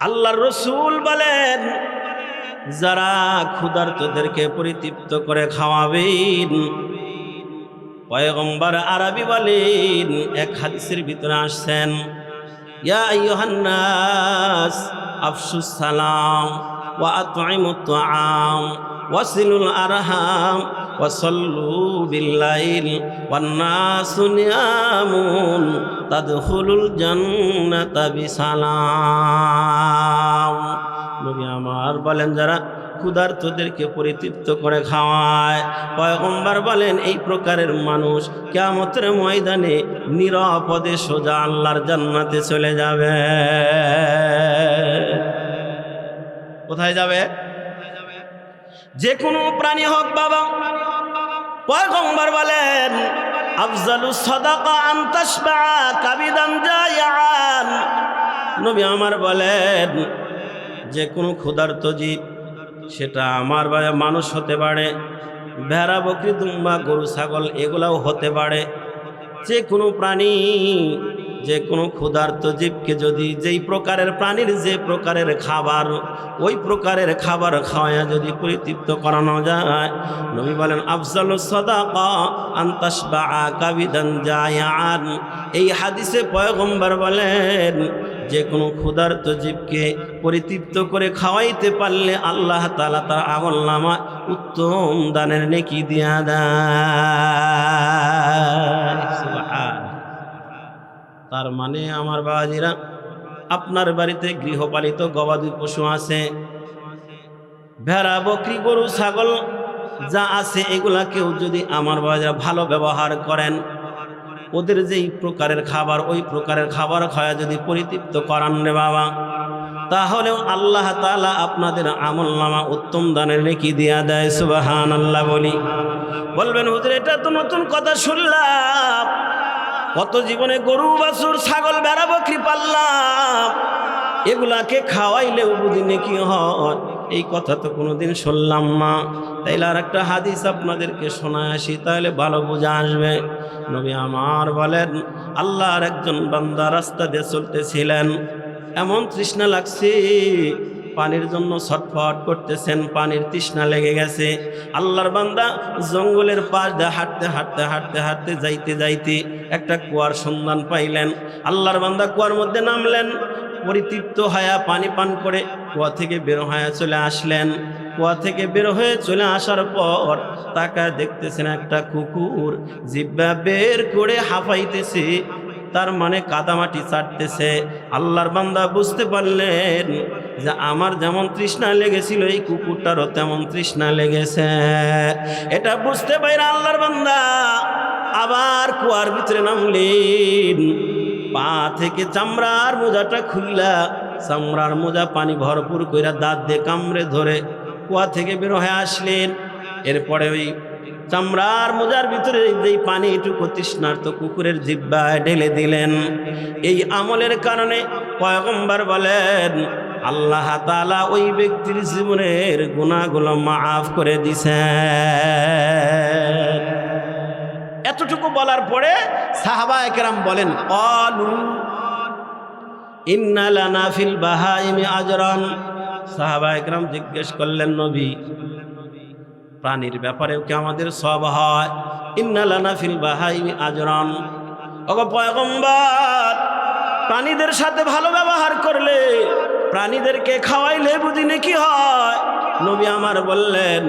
আল্লাহর রাসূল বলেন যারা ক্ষুধার্তদেরকে পরিতৃপ্ত করে খাওয়াবেন, পয়গম্বর আরবি বলেন, এক হাদিসের ভিতরে আসছেন ইয়া আইয়ুহান নাস আফশুস সালাম ওয়া আতঈমুত তুআম ওয়াসিলুল আরহাম ওয়াসাল্লু বিল্লাইল ওয়ান নাসু নিয়ামুন তাদখুলুল জান্নাতা বিসালাম। নবী আমার বলেন যারা ক্ষুধার্তদেরকে পরিতৃপ্ত করে খাওয়ায়, পয়গম্বর বলেন এই প্রকারের মানুষ কিয়ামতের ময়দানে নিরাপদে সোজা আল্লাহর জান্নাতে চলে যাবে। কোথায় যাবে? যে কোনো প্রাণী হোক বাবা, পয়গম্বর বলেন আফজালুস সাদাকা আন তাশবা কাবিদান জায়ান, নবী আমার বলেন যে কোনো ক্ষুধার্ত জীব, সেটা আমার ভাইয়া মানুষ হতে পারে, ভেড়া বকরি দুম্বা গরু ছাগল এগুলাও হতে পারে, যে কোনো প্রাণী, যে কোনো ক্ষুধার্ত জীবকে যদি যেই প্রকারের প্রাণীর যে প্রকারের খাবার, ওই প্রকারের খাবার খাওয়ায়া যদি পরিতৃপ্ত করানো যায়, নবী বলেন আফজালুস সাদাকা আন তাশবা কাবিদান জায়ান। এই হাদিসে পয়গম্বর বলেন যে কোনো ক্ষুধার্ত জীবকে পরিতৃপ্ত করে খাওয়াইতে পারলে আল্লাহ তাআলা তার আমলনামায় উত্তম দানের নেকি দিয়া দেয়। সুবহানাল্লাহ। তার মানে আমার বাবাজিরা, আপনার বাড়িতে গৃহপালিত গবাদি পশু আছে, ভেড়া বকরি গরু ছাগল যা আছে, এগুলাকেও যদি আমার বাবাজিরা ভালো ব্যবহার করেন, ওদের যেই প্রকারের খাবার ওই প্রকারের খাবার খাওয়া যদি পরিতৃপ্ত করান রে বাবা, তাহলেও আল্লাহ তাআলা আপনাদের আমলনামা উত্তম দানের নেকি দিয়া দেয়। সুবহানাল্লাহ বলি। বলবেন হুজুর এটা তো নতুন কথা শুনলাম, কত জীবনে গরু বাছুর ছাগল ভেড়া বকরি পাললাম, এগুলাকে খাওয়াইলেও বুঝি নেকি হয়, এই কথা তো কোনোদিন শুনলাম না। তাইলে আর একটা হাদিস আপনাদেরকে শোনায় আসি, তাহলে ভালো বোঝা আসবে। নবী আমার বলেন, আল্লাহর একজন বান্দা রাস্তা দিয়ে চলতেছিলেন, এমন তৃষ্ণা লাগছে, পানির জন্য ছটফট করতেছেন, পানির তৃষ্ণা লেগে গেছে। আল্লাহর বান্দা জঙ্গলের পাশ দিয়ে হাঁটতে হাঁটতে হাঁটতে হাঁটতে যাইতে যাইতে একটা কুয়ার সন্ধান পাইলেন। আল্লাহর বান্দা কুয়ার মধ্যে নামলেন, পরিতৃপ্ত হয়ে পানি পান করে কুয়া থেকে বের হয়ে চলে আসলেন। কুয়া থেকে বের হয়ে চলে আসার পর তাকায় দেখতেছেন একটা কুকুর জিহ্বা বের করে হাঁপাইতেছে, তার মানে কাদামাটি চাটতেছে। আল্লাহর বান্দা বুঝতে পারলেন যে আমার যেমন তৃষ্ণা লেগেছিল এই কুকুরটারও তেমন তৃষ্ণা লেগেছে। এটা বুঝতে পারে আল্লাহর বান্দা আবার কুয়ার ভিতরে নামলেন, পা থেকে চামড়ার মোজাটা খুললা, চামড়ার মোজা পানি ভরপুর কইরা দাঁত দিয়ে কামড়ে ধরে কুয়া থেকে বের হয়ে আসলেন। এরপরে ওই চামড়ার মোজার ভিতরে যেই পানিটুকু তৃষ্ণার্ত কুকুরের জিহ্বায় ঢেলে দিলেন। এই আমলের কারণে পয়গম্বর বলেন আল্লাহ তাআলা ওই ব্যক্তির জীবনের গুনাহগুলো মাফ করে দিয়েছেন। এতটুকু বলার পরে সাহাবায়ে কেরাম বলেন, ক্বালু ইন্না লানা ফিল বাহাইমি আজরান। সাহাবায়ে কেরাম জিজ্ঞেস করলেন, নবী প্রাণীর ব্যাপারেও কি আমাদের সওয়াব হয়? ইন্না লানা ফিল বাহাইমি আজরান। ওগো পয়গম্বর, প্রাণীদের সাথে ভালো ব্যবহার করলে, প্রাণীদেরকে খাওয়াইলে বুঝি নেকি হয়? নবী আমার বললেন,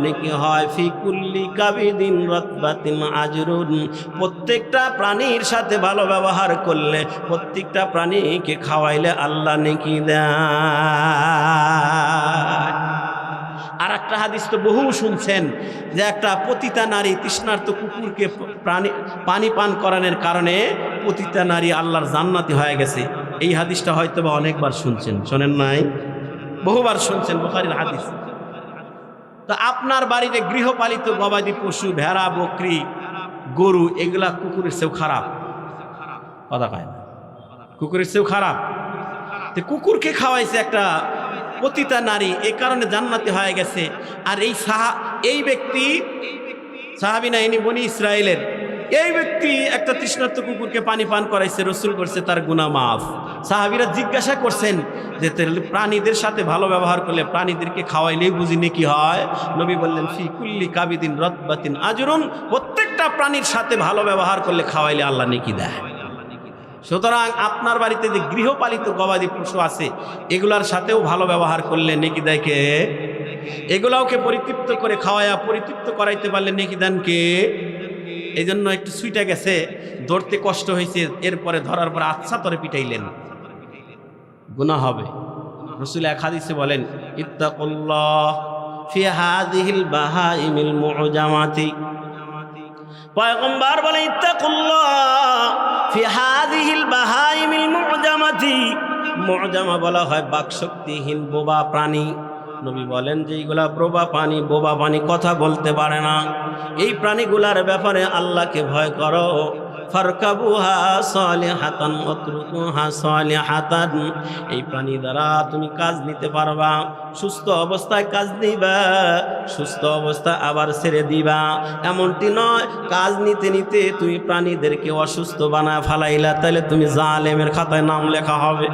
নেকি হয়। ফি কুল্লি কাবিদিন রাতবাতিন আজরুন। প্রত্যেকটা প্রাণীর সাথে ভালো ব্যবহার করলে, প্রত্যেকটা প্রাণীকে খাওয়াইলে আল্লাহ নেকি দেয়। আর একটা হাদিস তো বহু শুনছেন যে একটা পতিতা নারী তৃষ্ণার্ত কুকুরকে পানি পান করানোর কারণে পতিতা নারী আল্লাহর জান্নাতি হয়ে গেছে। এই হাদিসটা হয়তো বা অনেকবার শুনছেন, শোনেন নাই? বহুবার শুনছেন, বুখারীর হাদিস। তো আপনার বাড়িতে গৃহপালিত গবাদি পশু ভেড়া বকরি গরু এগুলা কুকুরের চেয়েও খারাপ, কথা কয় না, কুকুরের চেয়েও খারাপ। তো কুকুরকে খাওয়াইছে একটা পতিতা নারী, এ কারণে জান্নাতি হয়ে গেছে। আর এই ব্যক্তি সাহাবী না, ইনি বনি ইসরায়েলের, এই ব্যক্তি একটা তৃষ্ণার্ত কুকুরকে পানি পান করাইছে, রসুল করছে তার গুনাহ মাফ। সাহাবীরা জিজ্ঞাসা করছেন যে প্রাণীদের সাথে ভালো ব্যবহার করলে, প্রাণীদেরকে খাওয়াইলেই বুঝি নেকি হয়? নবী বললেন, ফি কুল্লি কাবিদিন রাতবাতিন আজরুন। প্রত্যেকটা প্রাণীর সাথে ভালো ব্যবহার করলে, খাওয়াইলে আল্লাহ নেকি দেয়। সুতরাং আপনার বাড়িতে যে গৃহপালিত গবাদি পশু আছে এগুলার সাথেও ভালো ব্যবহার করলে নেকি দেয় কে? এগুলাওকে পরিতৃপ্ত করে খাওয়ায়া পরিতৃপ্ত করাইতে পারলে নেকি দেন কে? এই জন্য একটু সুইটা গেছে, ধরতে কষ্ট হয়েছে, এরপরে ধরার পর আচ্ছা তরে পিটাইলেন, গুনাহ হবে। রাসূল এক হাদিসে বলেন, ইত্তাকুল্লাহ ফি হাযিহিল বাহাইমিল মু'জামাতি। পয়গম্বর বলেন, ইত্তাকুল্লাহ ফি হাযিহিল বাহাইমিল মু'জামাতি। মু'জামা বলা হয় বাকশক্তিহীন বোবা প্রাণী। নবী বলেন যে এইগুলা বোবা প্রাণী কথা বলতে পারে না, এই প্রাণীগুলার ব্যাপারে আল্লাহকে ভয় করো। ফারকাবুহা সালিহাতান ওয়াতরুকুহা সালিহাতান। এই প্রাণী দ্বারা তুমি কাজ নিতে পারবা, সুস্থ অবস্থায় কাজ নিবা, সুস্থ অবস্থা আবার ছেড়ে দিবা। এমনটি নয় কাজ নিতে নিতে তুমি প্রাণীদেরকে অসুস্থ বানায় ফালাইলা, তাহলে তুমি জালেমের খাতায় নাম লেখা হবে।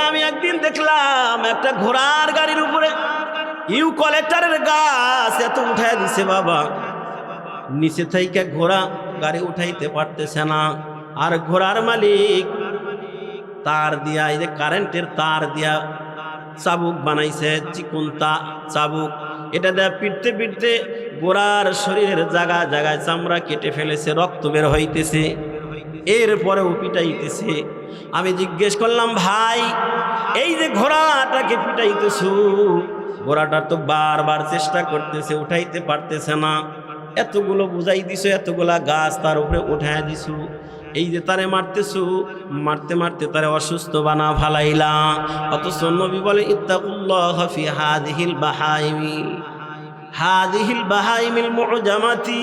আমি একদিন দেখলাম একটা ঘোড়ার গাড়ির উপরে ইউক্যালিপটাসের গাছ এত উঠাই দিছে বাবা, নিচে থেকে ঘোড়া গাড়ি উঠাইতে পারতেছে না। আর ঘোড়ার মালিক তার দিয়া, এই যে কারেন্টের তার দিয়া চাবুক বানাইছে, চিকন চাবুক, এটা দেয়া পিটতে পিটতে ঘোড়ার শরীরের জায়গায় জায়গায় চামড়া কেটে ফেলেছে, রক্ত বের হইতেছে, এরপরেও পিটাইতেছে। আমি জিজ্ঞেস করলাম, ভাই এই যে ঘোড়াটাকে পিটাইতেছ, ঘোড়াটার তো বারবার চেষ্টা করতেছে, উঠাইতে পারতেছে না, এতগুলো বুঝাই দিছো, এতগুলা গাছ তার উপরে উঠায় দিছো, এই যে তারে মারতেছো, মারতে মারতে তারে অসুস্থ বানা ফালাইলা। অথচ নবী বলে ইত্তাকুল্লাহ ফি হাদিহিল বাহাইমি, হাদিহিল বাহাইমিল মুজামাতি,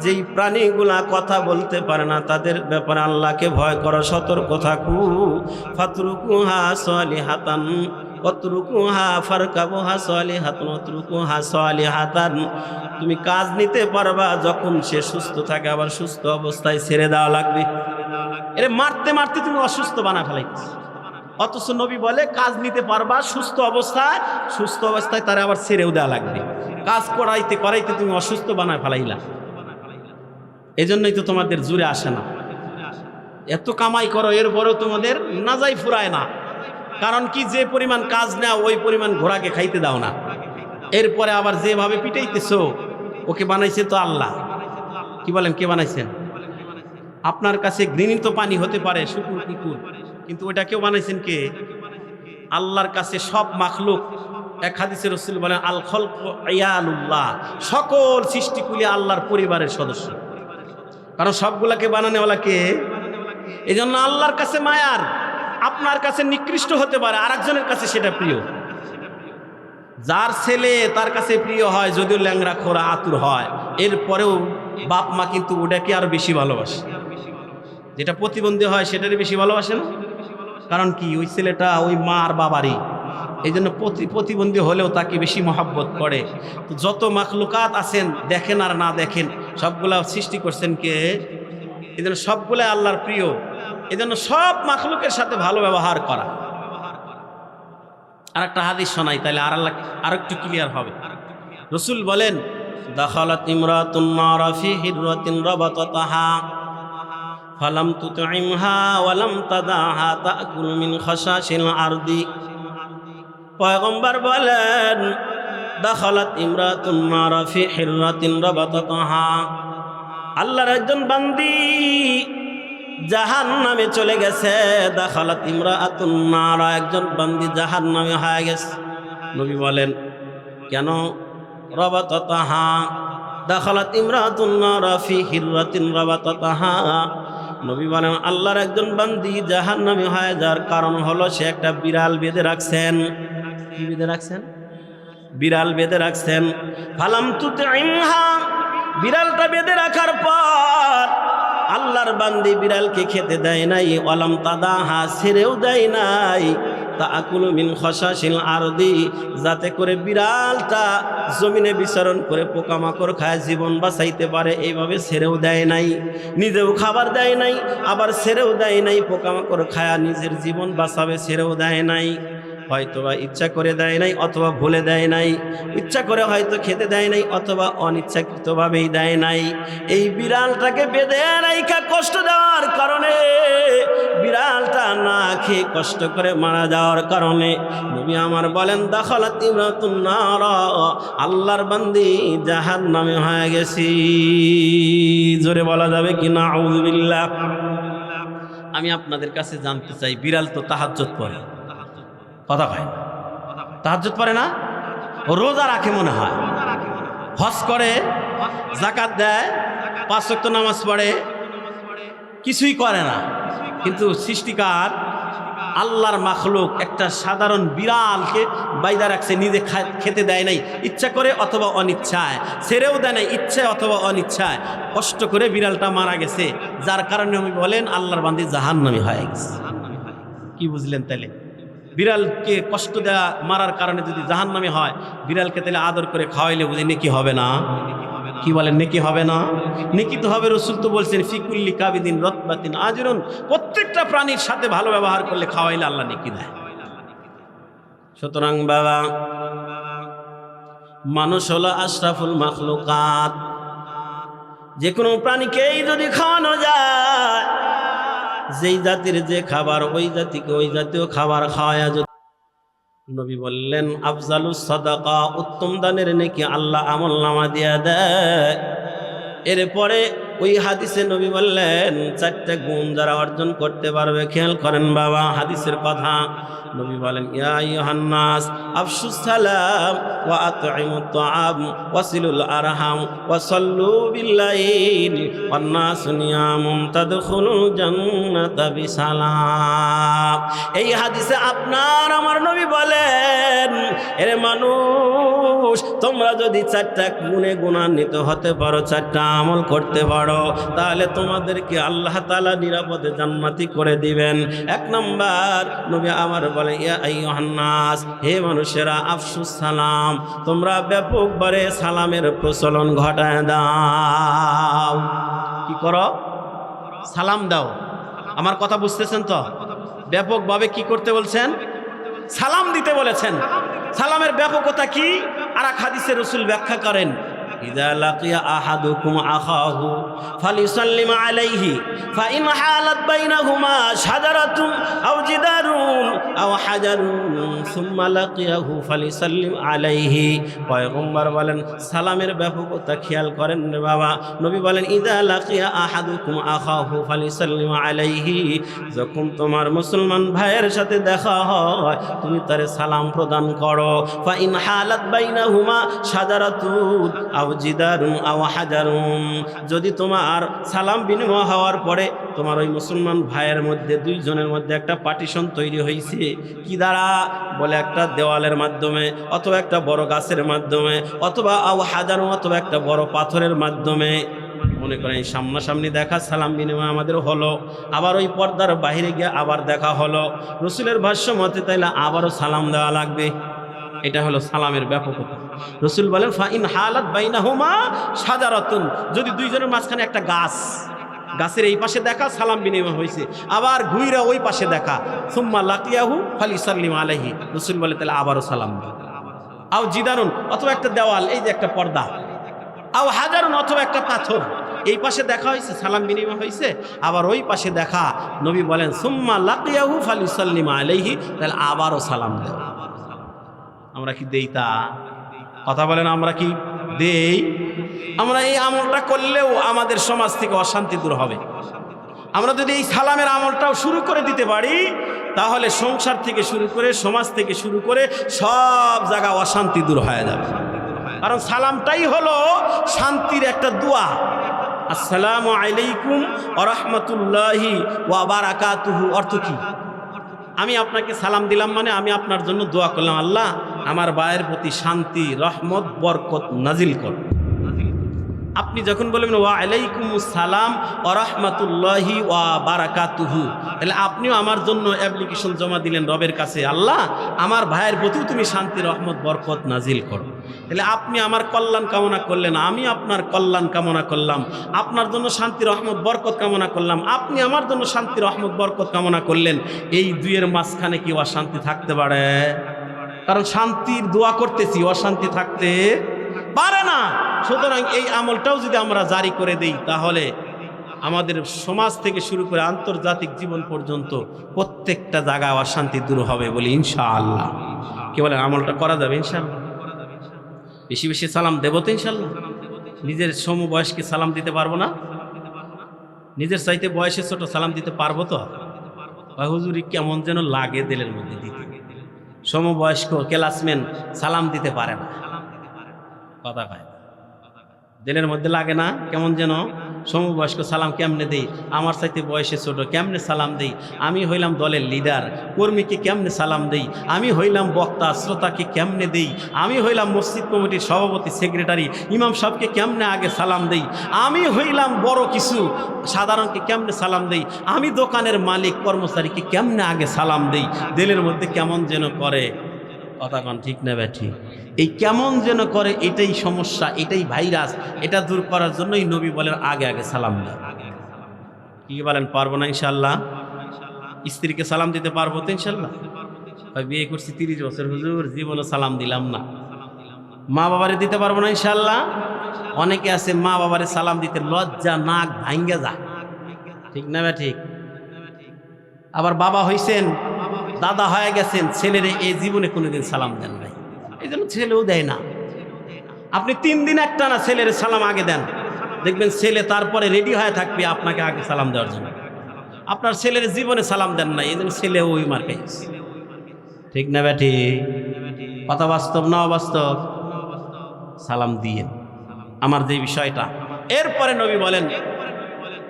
যেই প্রাণীগুলা কথা বলতে পারে না তাদের ব্যাপারে আল্লাহকে ভয় করো, সতর্ক থাকু। ফাতরুকুহা সালিহাতান ওয়াতরুকুহা ফারকাবুহা সালিহাতান ওয়াতরুকুহা সালিহাতান, তুমি কাজ নিতে পারবা যখন সে সুস্থ থাকে, আবার সুস্থ অবস্থায় ছেড়ে দেওয়া লাগবে। এরে মারতে মারতে তুমি অসুস্থ বানা ফেলাইছ। অথচ নবী বলে কাজ নিতে পারবা সুস্থ অবস্থায়, সুস্থ অবস্থায় তারা আবার ছেড়েও দেওয়া লাগবে। কাজ করাইতে করাইতে তুমি অসুস্থ বানায় ফেলাইলা। এই জন্যই তো তোমাদের জুড়ে আসে না, এত কামাই করো এরপরেও তোমাদের নাজাই ফুরায় না। কারণ কি, যে পরিমাণ কাজ নেও ওই পরিমাণ ঘোড়াকে খাইতে দাও না। এরপরে আবার যেভাবে পিটাইতেছো, ওকে বানাইছে তো আল্লাহ। কি বলেন, কে বানাইছেন? আপনার কাছে ঘৃণিত পানি হতে পারে শুকুর কুকুর, কিন্তু ওটা কেউ বানাইছেন কে? আল্লাহর কাছে সব মাখলুক। এক হাদিসে রাসূল বলেন আল খলকু ইয়ালুল্লাহ, সকল সৃষ্টিকুলি আল্লাহর পরিবারের সদস্য। কারণ সবগুলাকে বানানোওয়ালা কে? এই জন্য আল্লাহর কাছে মায়ার, আপনার কাছে নিকৃষ্ট হতে পারে, আরেকজনের কাছে সেটা প্রিয়। যার ছেলে তার কাছে প্রিয় হয়, যদিও ল্যাংড়া খোরা আতুর হয়, এরপরেও বাপ মা কিন্তু ওটাকে আরো বেশি ভালোবাসে। যেটা প্রতিবন্ধী হয় সেটারই বেশি ভালোবাসে না? কারণ কি, ওই ছেলেটা ওই মা আর বাবারই, এই জন্য প্রতিবন্ধী হলেও তাকে বেশি মহাব্বত করে। তো যত মাখলুকাত আছেন, দেখেন আর না দেখেন, সবগুলা সৃষ্টি করছেন কে? এই জন্য সবগুলা আল্লাহর প্রিয়। এই জন্য সব মাখলুকের সাথে ভালো ব্যবহার করা। আর একটা হাদিস শোনাই, তাহলে আর একটু ক্লিয়ার হবে। রাসূল বলেন দাখালাত ইমরাতুন নারা ফি হিররাতিন রাবাতাহা ফালাম তুতইমহা ওয়ালাম তাদাহা তাকুল মিন খাশাশিল আরদি। পয়গম্বর বলেন দাখালাত ইমরাতুন নারা ফি হিররাতিন রাবাতাহা, আল্লাহর একজন বান্দি জাহান্নামে চলে গেছে। দাখালাত ইমরাতুন নারা, একজন বান্দি জাহান্নামে হয়ে গেছে। নবী বলেন কেন? রাবাতাহা, দাখালাত ইমরাতুন নারা ফি হিররাতিন রাবাতাহা। নবী বলেন আল্লাহর একজন বান্দি জাহান্নামে হয়ে যাওয়ার কারণ হলো সে একটা বিড়াল বেঁধে রাখছেন। কি বেঁধে রাখছেন? বিড়াল বেঁধে রাখছেন। ফালাম তুতইমহা, বিড়ালটা বেঁধে রাখার পর আল্লাহর বান্দি বিড়ালকে খেতে দেয় নাই। ওয়ালাম তাদাহা, ছেড়েও দেয় নাই। তাকুলু মিন খাশাশিল আরদি, যাতে করে বিড়ালটা জমিনে বিচরণ করে পোকামাকড় খায়, জীবন বাঁচাইতে পারে, এইভাবে ছেড়েও দেয় নাই। নিজেও খাবার দেয় নাই, আবার ছেড়েও দেয় নাই। পোকামাকড় খায়া নিজের জীবন বাঁচাবে, ছেড়েও দেয় নাই। হয়তোবা ইচ্ছা করে দেয় নাই, অথবা ভুলে দেয় নাই। ইচ্ছা করে হয়তো খেতে দেয় নাই, অথবা অনিচ্ছাকৃতভাবেই দেয় নাই। এই বিড়ালটাকে বেঁধে রাইখা কষ্ট দেওয়ার কারণে, বিড়ালটা না খেয়ে কষ্ট করে মারা যাওয়ার কারণে নবী আমার বলেন দাখালাত ইমরাতুন নারা, আল্লাহর বান্দি জাহান্নামে হয়ে গেছি। জোরে বলা যাবে কি না আউযুবিল্লাহ? আমি আপনাদের কাছে জানতে চাই, বিড়াল তো তাহাজ্জুদ পড়ে, কথা কয় না? তাহাজ্জুদ পড়ে না? রোজা রাখে মনে হয়, হজ করে, যাকাত দেয়, 5 ওয়াক্ত নামাজ পড়ে, কিছুই করে না। কিন্তু সৃষ্টিকার আল্লাহর মাখলুক একটা সাধারণ বিড়ালকে বাইদা রাখছে, নিজে খেতে দেয় নাই, ইচ্ছা করে অথবা অনিচ্ছায়, ছেড়েও দেয় নাই, ইচ্ছায় অথবা অনিচ্ছায়। কষ্ট করে বিড়ালটা মারা গেছে, যার কারণে আমি বলেন আল্লাহর বান্দি জাহান্নামী হয়ে গেছে। কি বুঝলেন তাহলে? বিড়ালকে কষ্ট দেওয়া, মারার কারণে যদি জাহান্নামী হয়, বিড়ালকে তাহলে আদর করে খাওয়াইলে বুঝে নেকি হবে না? কি বলেন, নেকি হবে না? নেকি তো হবে। রাসূল তো বলছেন ফিকুল্লি কাবিদিন রতবাতিন আজরুন, প্রত্যেকটা প্রাণীর সাথে ভালো ব্যবহার করলে, খাওয়াইলে আল্লাহ নেকি দেয়। সুতরাং বাবা, মানুষ হলো আশরাফুল মাখলুকাত। যে কোনো প্রাণীকেই যদি খাওয়ানো যায়, যেই জাতির যে খাবার, ওই জাতিকে ওই জাতীয় খাবার খাওয়ায়া, নবী বললেন আফজালুস সাদাকা, উত্তম দানের নেকি আল্লাহ আমলনামা দিয়া দেয়। এরপরে ওই হাদিসে নবী বললেন চারটা গুণ যারা অর্জন করতে পারবে, খেয়াল করেন বাবা হাদিসের কথা। নবী বলেন ইয়া আইয়ুহান নাস আফশুস সালাম ওয়া আতঈমুত তাআম ওয়াসিলুল আরহাম ওয়া সাল্লু বিল্লাইল ওয়ান নাসু নিয়ামুন তাদখুলুল জান্নাতা বিসালাম। এই হাদিসে আপনার আমার নবী বলেন, এরে মানুষ, তোমরা যদি চারটা গুণে গুণান্বিত হতে পারো, চারটা আমল করতে পারো, তাহলে তোমাদেরকে আল্লাহ তাআলা নিরাপদে জান্নাতি করে দিবেন। এক নাম্বার নবী আমার বলে ইয়া আইয়ুহান নাস, হে মানুষেরা, আফশুস সালাম, তোমরা ব্যাপকভাবে সালামের প্রচলন ঘটায় দাও। কি করো? সালাম দাও। আমার কথা বুঝতেছেন তো? ব্যাপকভাবে কি করতে বলছেন? সালাম দিতে বলেছেন। সালামের ব্যাপকতা কি? আর এক হাদিসে রাসূল ব্যাখ্যা করেন, ইযা লাকিয়া আহাদুকুম আখাহু ফালিসাল্লিম আলাইহি ফাইন হালাত বাইনাহুমা শাজারাতুন আও জিদারুন আও হাজারুন সুম্মা লাকিয়াহু ফালিসাল্লিম আলাইহি। পয়গম্বর বলেন সালামের ব্যাপকতা খেয়াল করেন রে বাবা। নবী বলেন ইযা লাকিয়া আহাদুকুম আখাহু ফালিসাল্লিম আলাইহি, যখন তোমার মুসলমান ভাইয়ের সাথে দেখা হয় তুমি তারে সালাম প্রদান করো। ফাইন হালাত বাইনাহুমা শাজারাতুন আও জিদারুন আও হাজারুন, যদি তোমার সালাম বিনিময় হওয়ার পরে তোমার ওই মুসলমান ভাইয়ের মধ্যে দুইজনের মধ্যে একটা পার্টিশন তৈরি হয়েছে, কি দ্বারা? বলে একটা দেওয়ালের মাধ্যমে, অথবা একটা বড় গাছের মাধ্যমে, অথবা আও হাজারুন, অথবা একটা বড় পাথরের মাধ্যমে। মনে করেন সামনাসামনি দেখা সালাম বিনিময় আমাদের হলো, আবার ওই পর্দার বাইরে গিয়ে আবার দেখা হলো। রাসূলের ভাষ্য মতে তাইলে আবারও সালাম দেওয়া লাগবে। এটা হলো সালামের ব্যাপকতা। রাসূল বলেন ফাইন হালাত বাইনাহুমা শাজারাতুন, যদি দুইজনের মাঝখানে একটা গাছের এই পাশে দেখা সালাম বিনিময় হয়েছে, আবার ঘুইরা ওই পাশে দেখা, সুম্মা লাকিয়াহু ফালিসাল্লিম আলাইহি, রাসূল বলে তাহলে আবারও সালাম দাও। আও জিদারুন, অথবা একটা দেওয়াল, এই যে একটা পর্দা, আও হাজারুন, অথবা একটা পাথর, এই পাশে দেখা হয়েছে সালাম বিনিময় হয়েছে, আবার ওই পাশে দেখা। নবী বলেন সুম্মা লাকিয়াহু ফালিসাল্লিম আলাইহি, তাহলে আবারও সালাম দাও। আমরা কি দেই? তা কথা বলেন, আমরা কি দেই? আমরা এই আমলটা করলেও আমাদের সমাজ থেকে অশান্তি দূর হবে। আমরা যদি এই সালামের আমলটাও শুরু করে দিতে পারি, তাহলে সংসার থেকে শুরু করে, সমাজ থেকে শুরু করে সব জায়গা অশান্তি দূর হয়ে যাবে। কারণ সালামটাই হলো শান্তির একটা দোয়া। আসসালামু আলাইকুম ওয়া রাহমাতুল্লাহি ওয়া বারাকাতুহু অর্থ কি? আমি আপনাকে সালাম দিলাম মানে আমি আপনার জন্য দোয়া করলাম, আল্লাহ আমার ভাইয়ের প্রতি শান্তি, রহমত, বরকত নাজিল কর। আপনি যখন বলবেন ওয়া আলাইকুমুস সালাম ওয়া রাহমাতুল্লাহি ওয়া বারাকাতুহু, তাহলে আপনিও আমার জন্য অ্যাপ্লিকেশন জমা দিলেন রবের কাছে, আল্লাহ আমার ভাইয়ের প্রতিও তুমি শান্তি, রহমত, বরকত নাজিল করো। তাহলে আপনি আমার কল্যাণ কামনা করলেন, আমি আপনার কল্যাণ কামনা করলাম, আপনার জন্য শান্তি, রহমত, বরকত কামনা করলাম, আপনি আমার জন্য শান্তি, রহমত, বরকত কামনা করলেন। এই দুইয়ের মাঝখানে কি অশান্তি থাকতে পারে? কারণ শান্তির দোয়া করতেছি, অশান্তি থাকতে পারে না। সুতরাং এই আমলটাও যদি আমরা জারি করে দেই, তাহলে আমাদের সমাজ থেকে শুরু করে আন্তর্জাতিক জীবন পর্যন্ত প্রত্যেকটা জায়গায় অশান্তি দূর হবে বলি ইনশাআল্লাহ। কি বলেন, আমলটা করা যাবে ইনশাআল্লাহ? বেশি বেশি সালাম দেবো তো ইনশাআল্লাহ? নিজের সমবয়স্কে সালাম দিতে পারবো না? নিজের চাইতে বয়সে ছোট সালাম দিতে পারবো তো? হুজুরি কেমন যেন লাগে দিলের মধ্যে দিতে। সমবয়স্ক ক্লাসমেন সালাম দিতে পারে না, কথা পায়, দিলের মধ্যে লাগে না, কেমন যেন। সমবয়স্ক সালাম কেমনে দেই? আমার চাইতে বয়সে ছোট কেমনে সালাম দেই? আমি হইলাম দলের লিডার, কর্মীকে কেমনে সালাম দেই? আমি হইলাম বক্তা, শ্রোতাকে কেমনে দেই? আমি হইলাম মসজিদ কমিটির সভাপতি, সেক্রেটারি, ইমাম সাহেবকে কেমনে আগে সালাম দেই? আমি হইলাম বড় কিছু সাধারণকে কেমনে সালাম দেই? আমি দোকানের মালিক, কর্মচারীকে কেমনে আগে সালাম দেই? দিলের মধ্যে কেমন যেন করে, কথা কন ঠিক না ব্যাঠি? এই কেমন যেন করে, এটাই সমস্যা, এটাই ভাইরাস। এটা দূর করার জন্যই নবী বলেন আগে আগে সালাম দেয়। কি বলেন, পারবো না ইনশাল্লাহ? স্ত্রীকে সালাম দিতে পারবো তো ইনশাল্লাহ? বিয়ে করছি 30 বছর, হুজুর জীবনে সালাম দিলাম না। মা বাবারে দিতে পারবো না ইনশাল্লাহ? অনেকে আছে মা বাবারে সালাম দিতে লজ্জা, নাক ভাঙ্গে যায়, ঠিক না ব্যাঠি? আবার বাবা হইছেন, দাদা হয়ে গেছেন, ছেলেরে এই জীবনে কোনোদিন সালাম দেন নাই, এই জন্য ছেলেও দেয় না। আপনি 3 দিন একটা না ছেলের সালাম আগে দেন, দেখবেন ছেলে তারপরে রেডি হয়ে থাকবে আপনাকে আগে সালাম দেওয়ার জন্য। আপনার ছেলের জীবনে সালাম দেন না, এই জন্য ছেলে ওই মার খাইছে। ঠিক না ব্যাটি? কথা বাস্তব না অবাস্তব? সালাম দিয়ে আমার যে বিষয়টা। এরপরে নবী বলেন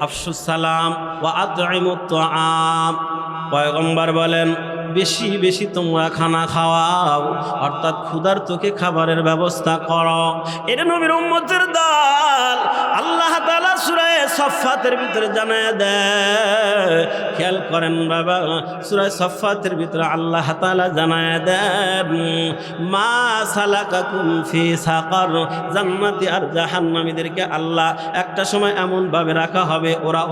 আফসুস সালাম ওয়া আতইমুত তাআম। পয়গম্বর বলেন বেশি বেশি তোমরা খানা খাওয়াও, অর্থাৎ ক্ষুধার্তকে খাবারের ব্যবস্থা করো। এটা নবীর উম্মতের দল আল্লাহ তাআলা সূরা সফফাতের ভিতরে জানায় দেয়। খেয়াল করেন বাবা, সূরা সফফাতের ভিতরে আল্লাহ তাআলা জানায় দেন মা সালাকাকুম ফি সাকার। জান্নাতি আর জাহান্নামীদেরকে আল্লাহ একটা সময় এমন ভাবে রাখা হবে, ওরা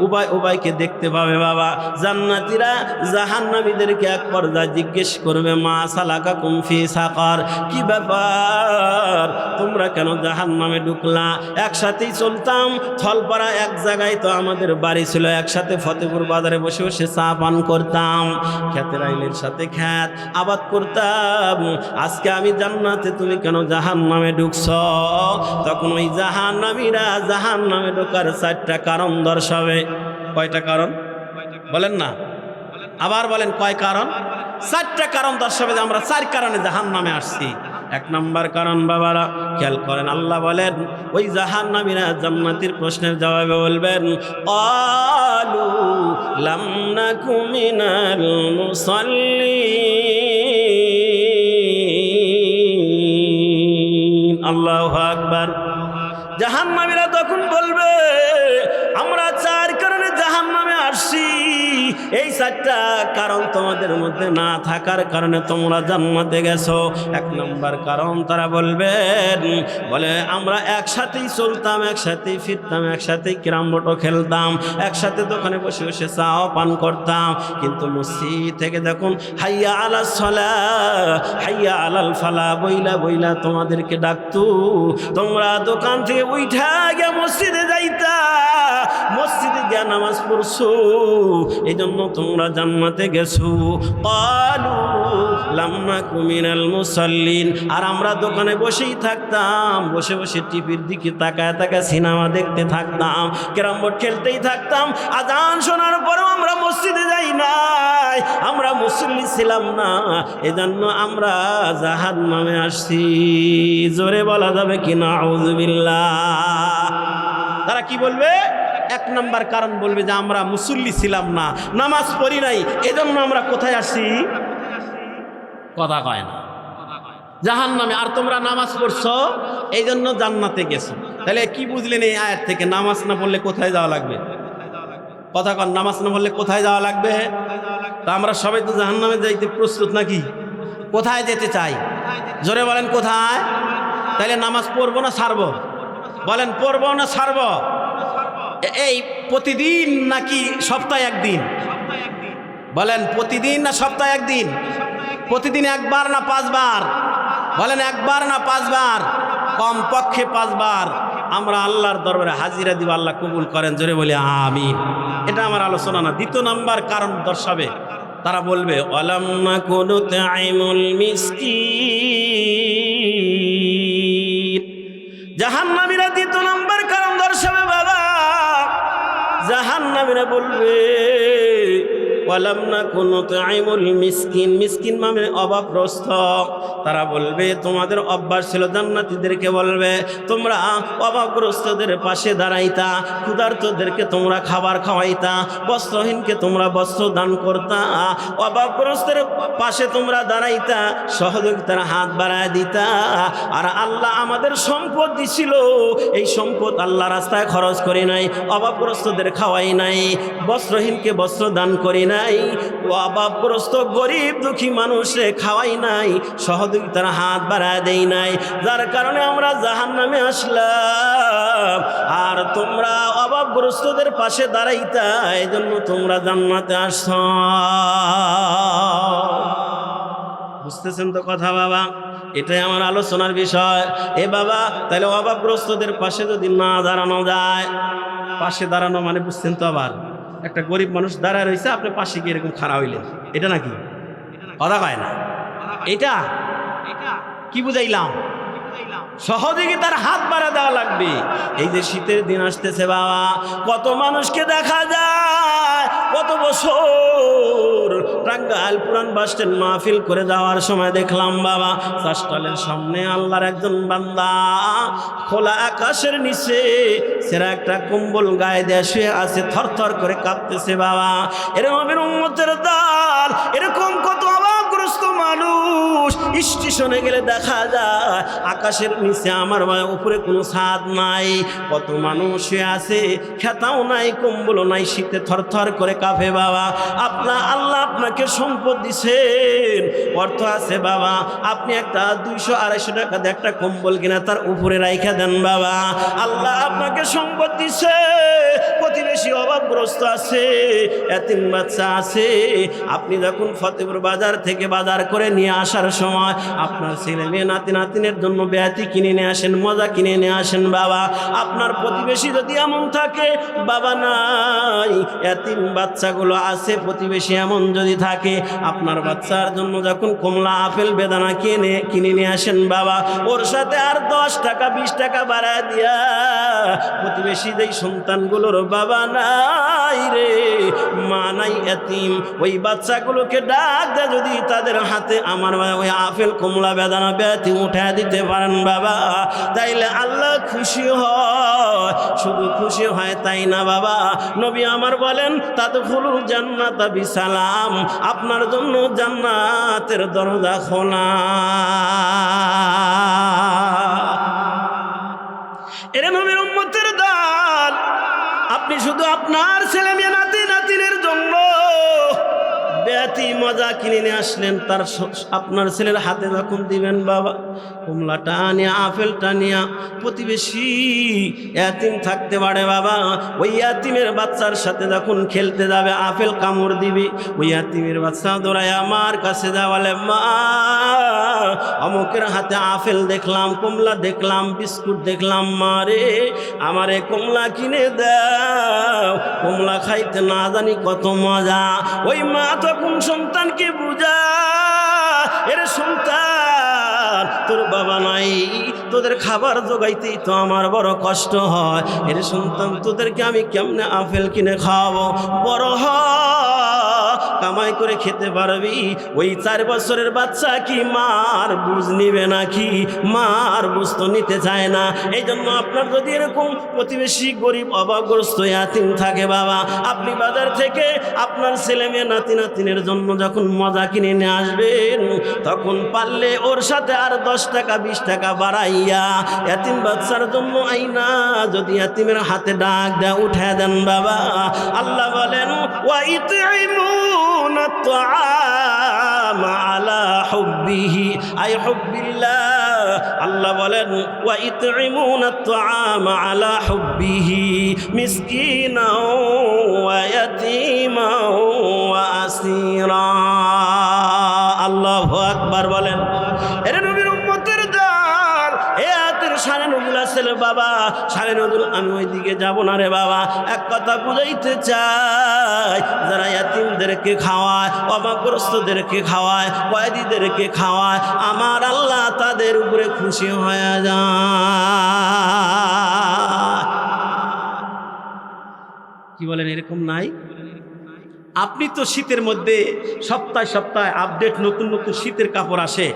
উভয় উভয়কে দেখতে পাবে বাবা। জান্নাতীরা জাহান্নামীদের এক পর্যায়ে জিজ্ঞেস করবে মা সালাকাকুম ফি সাকার, কি ব্যাপার তোমরা কেন জাহান্নামে ঢুকলা? একসাথেই চলতাম, থলপাড়া এক জায়গায় তো আমাদের বাড়ি ছিল, একসাথে ফতেপুর বাজারে বসে বসে চা পান করতাম, খেতের আইলের সাথে খ্যাত আবাদ করতাম। আজকে আমি জান্নাতে, তুমি কেন জাহান্নামে ঢুকছ? তখন ওই জাহান্নামীরা জাহান্নামে ঢোকার 4টা কারণ দর্শাবে। কয়টা কারণ বলেন না? আবার বলেন কয় কারণ? 4টা কারণ দর্শাবে যে আমরা 4 কারণে জাহান্নামে আসছি। 1 নম্বর কারণ বাবারা খেয়াল করেন, আল্লাহ বলেন ওই জাহান্নামীরা জান্নাতীর প্রশ্নের জবাবে বলবেন ক্বালু লাম নাকু মিনাল মুসাল্লিন। আল্লাহু আকবার। জাহান্নামীরা তখন বলবে আমরা 4 কারণে জাহান্নামে আসছি, এই 4টা কারণ তোমাদের মধ্যে না থাকার কারণে তোমরা জান্নাতে গেছো। 1 নম্বর কারণ তারা বলবেন, বলে আমরা একসাথেই চলতাম, একসাথেই ফিরতাম, একসাথেই ক্যারাম বোর্ডও খেলতাম, একসাথে দোকানে বসে বসে চাও পান করতাম, কিন্তু মসজিদ থেকে দেখুন হাইয়া আলাস সালাহ হাইয়া আলাল ফালাহ বইলা বইলা তোমাদেরকে ডাকতু, তোমরা দোকান থেকে উঠা গিয়া মসজিদে যাইতা, মসজিদে গিয়া নামাজ পড়ছো, এই জন্য তোমরা জান্নাতে গেছো। ক্বালু লাম নাকু মিনাল মুসাল্লিন। আর আমরা দোকানে বসেই থাকতাম, বসে বসে টিভির দিকে তাকায় তাকায় সিনেমা দেখতে থাকতাম, ক্যারাম বোর্ড খেলতেই থাকতাম। আজান শোনার পরেও আমরা মসজিদে যাই নাই, আমরা মুসল্লি ছিলাম না, এজন্য আমরা জাহান্নামে আসছি। জোরে বলা যাবে কি নাউযুবিল্লাহ? তারা কি বলবে? 1 নম্বর কারণ বলবে যে আমরা মুসল্লি ছিলাম না, নামাজ পড়ি নাই, এজন্য আমরা কোথায় আসি? কথা কয় না, জাহান্নামে। আর তোমরা নামাজ পড়ছো এই জন্য জান্নাতে গেছো। তাহলে কি বুঝলেন এই আয়াত থেকে? নামাজ না পড়লে কোথায় যাওয়া লাগবে? কথা কন, নামাজ না পড়লে কোথায় যাওয়া লাগবে? তা আমরা সবাই তো জাহান্নামে যাইতে প্রস্তুত নাকি? কোথায় যেতে চাই? জোরে বলেন কোথায়? তাহলে নামাজ পড়বো না ছাড়বো? বলেন পড়বো না ছাড়বো? এই প্রতিদিন নাকি সপ্তাহে 1 দিন? বলেন প্রতিদিন না সপ্তাহে 1 দিন? প্রতিদিন 1 বার না 5 বার? বলেন 1 বার না 5 বার? কমপক্ষে 5 বার আমরা আল্লাহর দরবারে হাজিরা দিব, আল্লাহ কবুল করেন। জোরে বলি আমিন। এটা আমার আলোচনা না। 2 নম্বর কারণ দর্শাবে, তারা বলবে ওয়ালাম নাকুনু তাইমুল মিসকিন। জাহান্নামীরা 2 নম্বর কারণ দর্শাবে বাবা। জাহান্নামীরা বলবে ওয়ালাম নাকুনু তাইমুল মিসকিন। মিসকিন মানে অভাবগ্রস্ত। তারা বলবে তোমাদের অভ্যাস ছিল, জান্নাতীদেরকে বলবে তোমরা অভাবগ্রস্তদের পাশে দাঁড়াইতা, ক্ষুধার্তদেরকে তোমরা খাবার খাওয়াইতা, বস্ত্রহীনকে তোমরা বস্ত্র দান করতা, অভাবগ্রস্তের পাশে তোমরা দাঁড়াইতা, সহযোগিতার হাত বাড়ায় দিতা। আর আল্লাহ আমাদের সম্পদ দিছিল, এই সম্পদ আল্লাহ রাস্তায় খরচ করি নাই, অভাবগ্রস্তদের খাওয়াই নাই, বস্ত্রহীনকে বস্ত্র দান করি নাই, অভাবগ্রস্ত গরিব দুঃখী মানুষে খাওয়াই নাই, সহযোগিতার হাত বাড়ায় দেই নাই, যার কারণে আমরা জাহান্নামে আসলাম। আর তোমরা অভাবগ্রস্তদের পাশে দাঁড়াইতা, এই জন্য তোমরা জান্নাতে আসছ। বুঝতেছেন তো কথা বাবা? এটাই আমার আলোচনার বিষয়। এ বাবা, তাহলে অভাবগ্রস্তদের পাশে যদি না দাঁড়ানো যায়, পাশে দাঁড়ানো মানে বুঝছেন তো? আবার একটা গরিব মানুষ দাঁড়ায় রয়েছে, আপনি পাশে গিয়ে এরকম খাড়া হইলেন, এটা নাকি? কথা কয় না। এটা কি বুঝাইলাম? সহযোগিতার হাত বাড়া দেওয়া লাগবে। এই যে শীতের দিন আসতেছে বাবা, কত মানুষকে দেখা যায়, কত বছর টাঙ্গাইল পুরান বাস স্ট্যান্ড মাহফিল করে যাওয়ার সময় দেখলাম বাবা, চাষটালের সামনে আল্লাহর একজন বান্দা খোলা আকাশের নিচে সেরা একটা কম্বল গায়ে দিয়ে শুয়ে আছে, থরথর করে কাঁপতেছে বাবা। এরকম উম্মতের দল, এরকম কত অভাবগ্রস্ত মানুষ স্টেশনে গেলে দেখা যায় আকাশের নিচে আমার উপরে কোনো ছাদ নাই, কত মানুষ শুয়ে আছে, খেতাও নাই, কম্বলও নাই, শীতে থরথর করে কাঁপে বাবা। আল্লাহ আপনাকে সম্পদ দিছেন, অর্থ আছে বাবা, আপনি একটা 200-250 টাকা দিয়ে একটা কম্বল কিনা তার উপরে রাইখা দেন বাবা। আল্লাহ আপনাকে সম্পদ দিছে, প্রতিবেশী অভাবগ্রস্ত আছে, এতিম বাচ্চা আছে, আপনি যখন ফতেপুর বাজার থেকে বাজার করে নিয়ে আসার সময় আপনার ছেলে মেয়ে নাতি নাতিনের জন্য ব্যাতি কিনে নিয়ে আসেন, মজা কিনে নিয়ে আসেন বাবা। আপনার প্রতিবেশী যদি এমন থাকে বাবা, নাই এতিম বাচ্চাগুলো আছে, প্রতিবেশী এমন যদি থাকে, আপনার বাচ্চার জন্য যখন কমলা আপেল বেদানা কিনে নিয়ে আসেন বাবা, ওর সাথে আর 10 টাকা 20 টাকা বাড়ায় দিয়া প্রতিবেশী যেই সন্তানগুলোর বাবা নাই রে, মা নাই, এতিম, ওই বাচ্চাগুলোকে ডাক দেয়, যদি তাদের হাতে আমার ওই আপেল কমলা বেদানা ব্যাতি উঠা দিতে পারেন বাবা, তাইলে আল্লাহ খুশি হয়। শুধু খুশি হয় তাই না বাবা, নবী আমার বলেন তাদখুলুল জান্নাতা বিসালাম, আপনার জন্য জান্নাতের দরজা খোলা। এরে নবীর উম্মতের দল, আপনি শুধু আপনার ছেলে মেয়ে নাতি নাতিনের জন্য ব্যাতি মজা কিনে নিয়ে আসলেন, তার আপনার ছেলের হাতে যখন দিবেন বাবা, কমলাটা নিয়ে আপেলটা নিয়ে প্রতিবেশী এতিম থাকতে পারে বাবা, ওই এতিমের বাচ্চার সাথে যখন খেলতে যাবে আপেল কামড় দিবে, ওই এতিমের বাচ্চা দৌড়ায় আমার কাছে যাওয়ালে, মা অমুকের হাতে আপেল দেখলাম, কমলা দেখলাম, বিস্কুট দেখলাম, মা রে আমারে কমলা কিনে দাও, কমলা খাইতে না জানি কত মজা। ওই মা তখন সন্তানকে বুঝা, এর সন্তান তোর বাবা নাই, তোদের খাবার জোগাইতেই তো আমার বড় কষ্ট হয়, এর সন্তান তোদেরকে আমি কেমনে আপেল কিনে খাওয়াবো, বড় হ কামাই করে খেতে পারবি। ওই 4 বছরের বাচ্চা কি মার বুঝ নিবে নাকি? মার বুঝ তো নিতে চায় না। এই জন্য আপনার যদি এরকম প্রতিবেশী গরিব অভাবগ্রস্ত ইয়াতিম থাকে বাবা, আপনি বাজার থেকে আপনার ছেলে মেয়ে নাতি নাতিনের জন্য যখন মজা কিনে নিয়ে আসবেন, তখন পারলে ওর সাথে আর 10 টাকা 20 টাকা বাড়াইয়া ইয়াতিম বাচ্চার জন্য আইনা যদি ইয়াতিমের হাতে ডাক দেয়া উঠে দেন বাবা, আল্লাহ বলেন ওয়া ইতইমুনা الطعام على حبه أي حب الله। আল্লাহ বলেন ওয়া ইতইমুনা الطعام على حبه مسكينا ويتيما وأسيرا। আল্লাহু আকবার বলেন। এর নবীর উম্মতের দল, এ আতের সাড়ে নজুল আসলে বাবা, সাড়ে নজুল আমি ওই দিকে যাবো না রে বাবা। এক কথা বুঝাইতে চাই, যারা ইয়াতিমদেরকে খাওয়ায়, অভাবগ্রস্তদেরকে খাওয়ায়, কয়েদিদেরকে খাওয়ায়, আমার আল্লাহ তাদের উপরে খুশি হয়ে যায়। কি বলেন, এরকম নাই? আপনি তো শীতের মধ্যে সপ্তাহে সপ্তাহে আপডেট নতুন নতুন শীতের কাপড় আসে,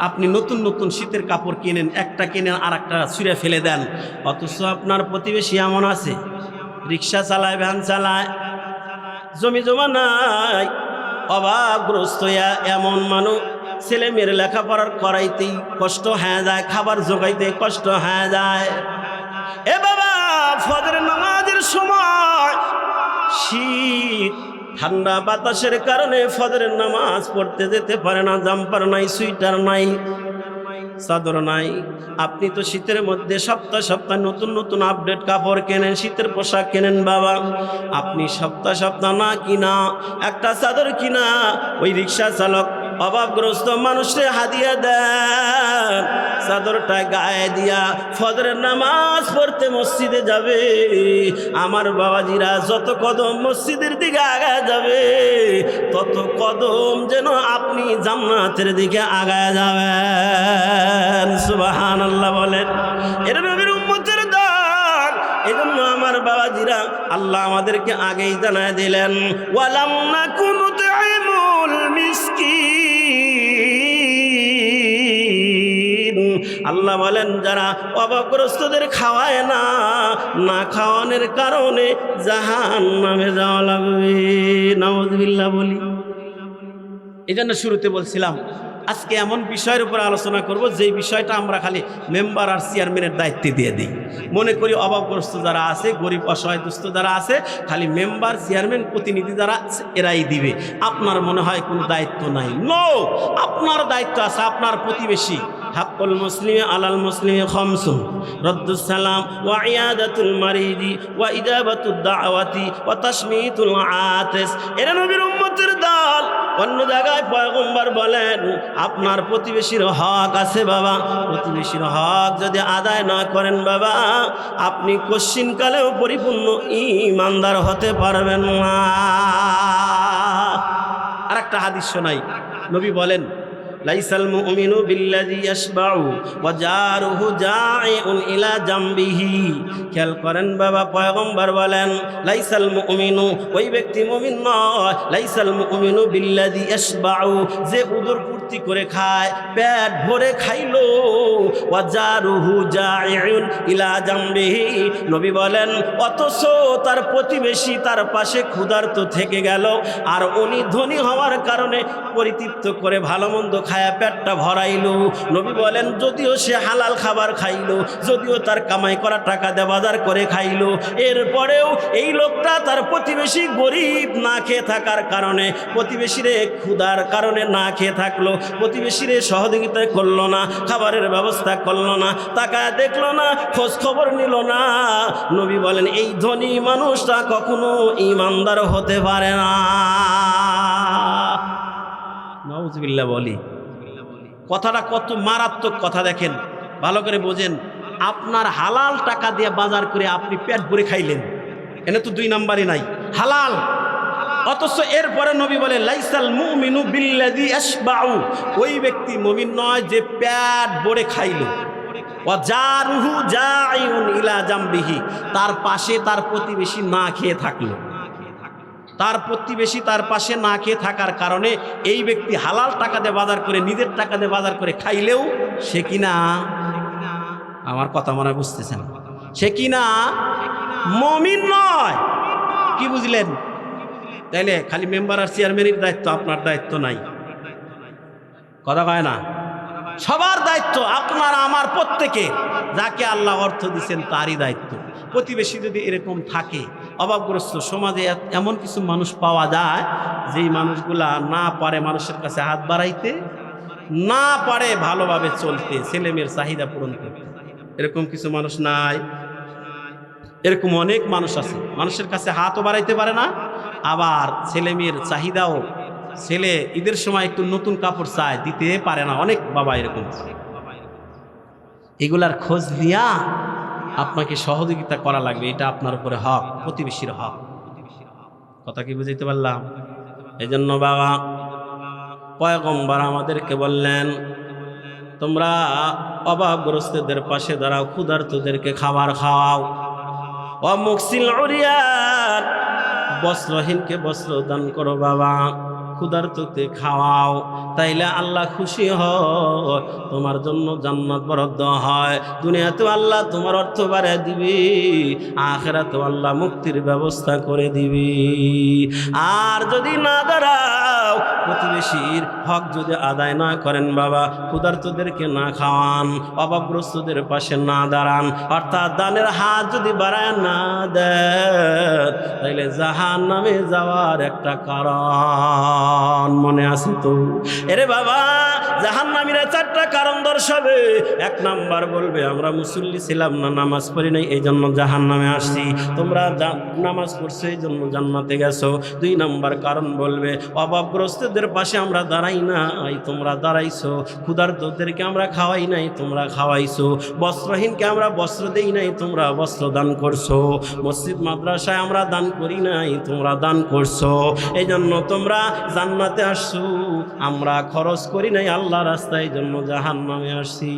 আপনি নতুন নতুন শীতের কাপড় কিনেন, একটা কিনেন আর একটা ছুঁড়ে ফেলে দেন। অথচ আপনার প্রতিবেশী এমন আছে, রিক্সা চালায়, ভ্যান চালায়, জমি জমা নাই, অভাবগ্রস্ত এমন মানুষ, ছেলে মেয়ের লেখাপড়ার করাইতেই কষ্ট হয়ে যায়, খাবার জোগাইতে কষ্ট হয়ে যায়। এ বাবা, ফজরের নামাজের সময় শীত ঠান্ডা বাতাসের কারণে ফজরের নামাজ পড়তে যেতে পারে না, জাম্পার নাই, সুইটার নাই, চাদর নাই। আপনি তো শীতের মধ্যে সপ্তাহ সপ্তাহ নতুন নতুন আপডেট কাপড় কেনেন, শীতের পোশাক কেনেন বাবা। আপনি সপ্তাহ সপ্তাহ না কিনা একটা চাদর কিনা ওই রিক্সা চালক অভাবগ্রস্ত মানুষকে হাদিয়া দেন, চাদরটা গায়ে দিয়া ফজরের নামাজ পড়তে মসজিদে যাবে। আমার বাবাজিরা যত কদম মসজিদের দিকে আগায় যাবে, তত কদম যেন আপনি জান্নাতের দিকে আগায় যাবেন। সুবহানাল্লাহ বলেন। এর নবীর উম্মতের দল। এজন্য আমার বাবাজিরা আল্লাহ আমাদেরকে আগেই জানায় দিলেন, ওয়ালাম নাকুনু তু'ইমুল মিসকিন। আল্লাহ বলেন যারা অভাবগ্রস্তদের খাওয়ায় না, না খাওয়ানোর কারণে জাহান্নামে যাওয়া লাগবে। নাউযুবিল্লাহ বলি। এই জন্য শুরুতে বলছিলাম আজকে এমন বিষয়ের উপর আলোচনা করব যেই বিষয়টা আমরা খালি মেম্বার আর চেয়ারম্যানের দায়িত্বে দিয়ে দিই। মনে করি অভাবগ্রস্ত যারা আছে, গরিব অসহায় দুস্থ যারা আছে, খালি মেম্বার চেয়ারম্যান প্রতিনিধি যারা এরাই দিবে। আপনার মনে হয় কোনো দায়িত্ব নাই? নো, আপনার দায়িত্ব আছে। আপনার প্রতিবেশী হাক্কুল মুসলিমি আলাল মুসলিমি খামসুন, রদ্দুস সালাম ওয়া ইয়াদাতুল মারিদি ওয়া ইজাবাতুদ দাওয়াতি ওয়া তাশমিতুল আতিস। এরা নবীর উম্মতের দল। অন্য জায়গায় পয়গম্বর বলেন আপনার প্রতিবেশীর হক আছে বাবা, প্রতিবেশীর হক যদি আদায় না করেন বাবা, আপনি কশ্চিনকালেও পরিপূর্ণ ঈমানদার হতে পারবেন না। আর একটা হাদিস শোনাই। নবী বলেন লাইসাল মুমিনু বিল্লাযী ইয়াশবাউ ওয়া জারুহু জাইউন ইলা জামবিহি। খেয়াল করেন বাবা, পয়গম্বর বলেন লাইসাল মুমিনু, ওই ব্যক্তি মুমিন নয়। লাইসাল মুমিনু বিল্লাযী ইয়াশবাউ, যে উদর পূর্তি করে খায়, পেট ভরে খাইলো, ওয়া জারুহু জাইউন ইলা জামবিহি। নবী বলেন অথচ তার প্রতিবেশী তার পাশে ক্ষুধার্ত থেকে গেল, আর উনি ধনী হওয়ার কারণে পরিতৃপ্ত করে ভালো মন্দ খায়া পেটটা ভরাইলো। নবী বলেন যদিও সে হালাল খাবার খাইলো, যদিও তার কামাই করা টাকা দিয়ে বাজার করে খাইলো, এরপরেও এই লোকটা তার প্রতিবেশী গরিব না খেয়ে থাকার কারণে, প্রতিবেশীরে ক্ষুধার কারণে না খেয়ে থাকলো, প্রতিবেশীরে সহযোগিতা করলো না, খাবারের ব্যবস্থা করলো না, তাকায় দেখলো না, খোঁজ খবর নিল না। নবী বলেন এই ধনী মানুষটা কখনো ঈমানদার হতে পারে না। নাউযুবিল্লাহ বলি। কথাটা কত মারাত্মক কথা দেখেন, ভালো করে বোঝেন। আপনার হালাল টাকা দিয়ে বাজার করে আপনি পেট ভরে খাইলেন, এনে তো দুই নাম্বারই নাই, হালাল। অথচ এরপরে নবী বলে লাইসাল মুমিনু বিল্লাযী ইয়াশবাউ, ওই ব্যক্তি মুমিন নয় যে পেট ভরে খাইলো। ওয়া জারুহু জাইউন ইলা জামবিহি, তার পাশে তার প্রতিবেশী না খেয়ে থাকলো। তার প্রতিবেশী তার পাশে না খেয়ে থাকার কারণে এই ব্যক্তি হালাল টাকা দিয়ে বাজার করে, নিজের টাকা দিয়ে বাজার করে খাইলেও সে কিনা, আমার কথা মনে বুঝতেছেন, সে কিনা মুমিন নয়। কি বুঝলেন? তাইলে খালি মেম্বার আর চেয়ারম্যানের দায়িত্ব, আপনার দায়িত্ব নাই? কথা কয় না? সবার দায়িত্ব, আপনার আমার প্রত্যেকের। যাকে আল্লাহ অর্থ দিচ্ছেন তারই দায়িত্ব। প্রতিবেশী যদি এরকম থাকে, অভাবগ্রস্ত সমাজে এমন কিছু মানুষ পাওয়া যায় যেই মানুষগুলা না পারে মানুষের কাছে হাত বাড়াইতে, না পারে ভালোভাবে চলতে, ছেলেমেয়ের চাহিদা পূরণ করতে। এরকম কিছু মানুষ নাই? এরকম অনেক মানুষ আছে, মানুষের কাছে হাতও বাড়াইতে পারে না, আবার ছেলেমেয়ের চাহিদাও, ছেলে ঈদের সময় একটু নতুন কাপড় চায়, দিতে পারে না। অনেক বাবা এরকম। এগুলার খোঁজ দিয়া আপনাকে সহযোগিতা করা লাগবে, এটা আপনার উপরে হক, প্রতিবেশীর হক। কথা কি বুঝাইতে পারলাম? এই জন্য বাবা পয়গম্বর আমাদেরকে বললেন তোমরা অভাবগ্রস্তদের পাশে দাঁড়াও, ক্ষুধার্তদেরকে খাবার খাওয়াও। অমুকসিল উরিয়ান, বস্ত্রহীনকে বস্ত্র দান করো বাবা, ক্ষুধার্তকে খাওয়াও, তাইলে আল্লাহ খুশি হয়, তোমার জন্য জান্নাত বরাদ্দ হয়। দুনিয়াতেও আল্লাহ তোমার অর্থ বাড়ায় দিবি, আখিরাতেও আল্লাহ মুক্তির ব্যবস্থা করে দিবি। আর যদি না দাঁড়াও, প্রতিবেশীর হক যদি আদায় না করেন বাবা, ক্ষুধার্তদেরকে না খাওয়ান, অভাবগ্রস্তদের পাশে না দাঁড়ান, অর্থাৎ দানের হাত যদি বাড়ায় না দেন, তাইলে জাহান্নামে যাওয়ার একটা কারণ। কারণ মনে আছে তো? এরে বাবা, জাহান্নামীরা 4টা কারণ দর্শাবে। 1 নাম্বার বলবে আমরা মুসল্লি ছিলাম না, নামাজ পড়ি নাই, এই জন্য জাহান্নামে আসছি। তোমরা নামাজ পড়ছো এই জন্য জান্নাতে গেছো। 2 নাম্বার কারণ বলবে অভাবগ্রস্তদের পাশে আমরা দাঁড়াই নাই, তোমরা দাঁড়াইছো। ক্ষুধার্তদেরকে আমরা খাওয়াই নাই, তোমরা খাওয়াইছো। বস্ত্রহীনকে আমরা বস্ত্র দেই নাই, তোমরা বস্ত্র দান করছো। মসজিদ মাদ্রাসায় আমরা দান করি নাই, তোমরা দান করছো। এই জন্য তোমরা জান্নাতে আসছো, আমরা খরচ করি নাই আল্লাহ রাস্তায়, এই জন্য জাহান্নামে আসছি।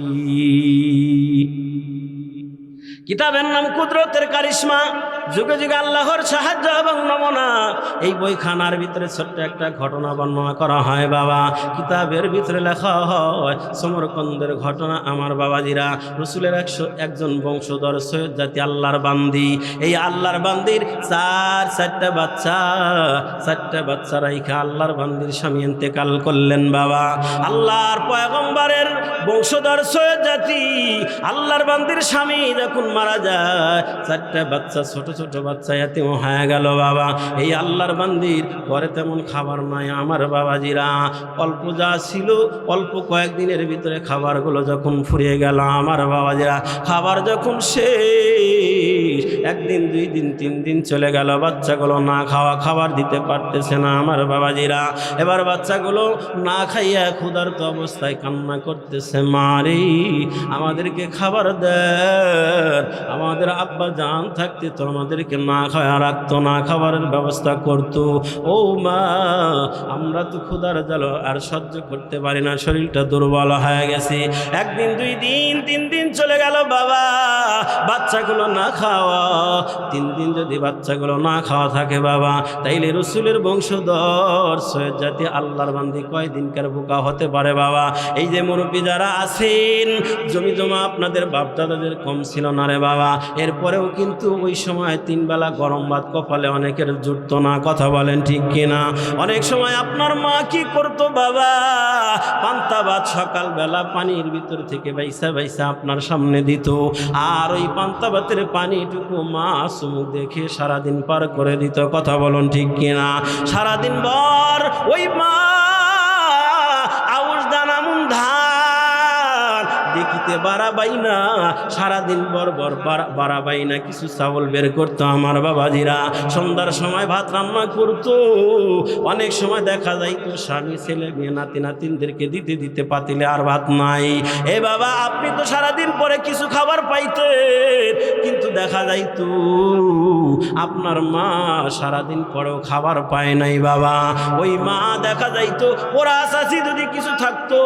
কিতাবের নাম কুদরতের কারিশমা, যুগে যুগে আল্লাহর সাহায্য এবং নমুনা। এই বইখানার ভিতরে ছোট্ট একটা ঘটনা বর্ণনা করা হয় বাবা। কিতাবের ভিতরে লেখা হয় সমরকন্দের ঘটনা। আমার বাবাজিরা, রসুলের একজন বংশধর সৈয়দ জাতি আল্লাহর বান্দি। এই আল্লাহর বান্দির চারটা বাচ্চা রাইখা আল্লাহর বান্দির স্বামী ইন্তেকাল করলেন বাবা। আল্লাহর পয়গম্বরের বংশধর সৈয়দ জাতি আল্লাহর বান্দির স্বামী যখন মারা যায়, 4টা বাচ্চা, ছোট ছোট বাচ্চা এতিম হয়ে গেল বাবা। এই আল্লাহর বান্দির ঘরে তেমন খাবার নাই। আমার বাবাজিরা, অল্প যা ছিল, অল্প কয়েকদিনের ভিতরে খাবারগুলো যখন ফুরিয়ে গেল, আমার বাবাজিরা, খাবার যখন শেষ, 1 দিন 2 দিন 3 দিন চলে গেল, বাচ্চাগুলো না খাওয়া, খাবার দিতে পারতেছে না আমার বাবাজিরা। এবার বাচ্চাগুলো না খাইয়া ক্ষুধার্ত অবস্থায় কান্না করতেছে, মারে আমাদেরকে খাবার দেন, আমাদের আব্বা জান থাকতে তো আমাদেরকে না খাওয়া রাখতো, না খাবারের ব্যবস্থা করতো। ও মা, আমরা তো ক্ষুধার জ্বালা আর সহ্য করতে পারি না, শরীরটা দুর্বল হয়ে গেছে। 1 দিন 2 দিন 3 দিন চলে গেল বাবা, বাচ্চাগুলো না খাওয়া। 3 দিন যদি বাচ্চাগুলো না খাওয়া থাকে বাবা, তাইলে রসুলের বংশধর সৈয়দ জাতি আল্লাহর বান্দি কয়দিনকার বোকা হতে পারে বাবা? এই যে মুরব্বী যারা আছেন, জমি জমা আপনাদের বাপদাদাদের কম ছিল না রে বাবা। এরপরেও কিন্তু ওই সময় 3 বেলা গরম ভাত কপালে অনেকের জুটতো না, কথা বলেন ঠিক কিনা? অনেক সময় আপনার মা কি করতো বাবা, পান্তা ভাত সকালবেলা পানির ভিতর থেকে বাইসা আপনার সামনে দিত, আর ওই পান্তা ভাতের পানিটুকু মা চুমুক দেখে সারাদিন পার করে দিত, কথা বলুন ঠিক কিনা? সারাদিন ভর ওই মা আউশ দান আমন ধান দেখিতে বাড়াবাই না, সারাদিন বর বাড়াবাই না, কিছু চাউল বের করতো আমার বাবাজিরা। সন্ধ্যার সময় ভাত রান্না করতো। অনেক সময় দেখা যাইতো স্বামী, ছেলে মেয়ে, নাতি নাতিনদেরকে দিতে দিতে পাতিলে আর ভাত নাই। এ বাবা, আপনি তো সারাদিন পরে কিছু খাবার পাইতেন, কিন্তু দেখা যাইতো আপনার মা সারাদিন পরেও খাবার পায় নাই বাবা। ওই মা দেখা যাইতো ওরা আসাসি যদি কিছু থাকতো,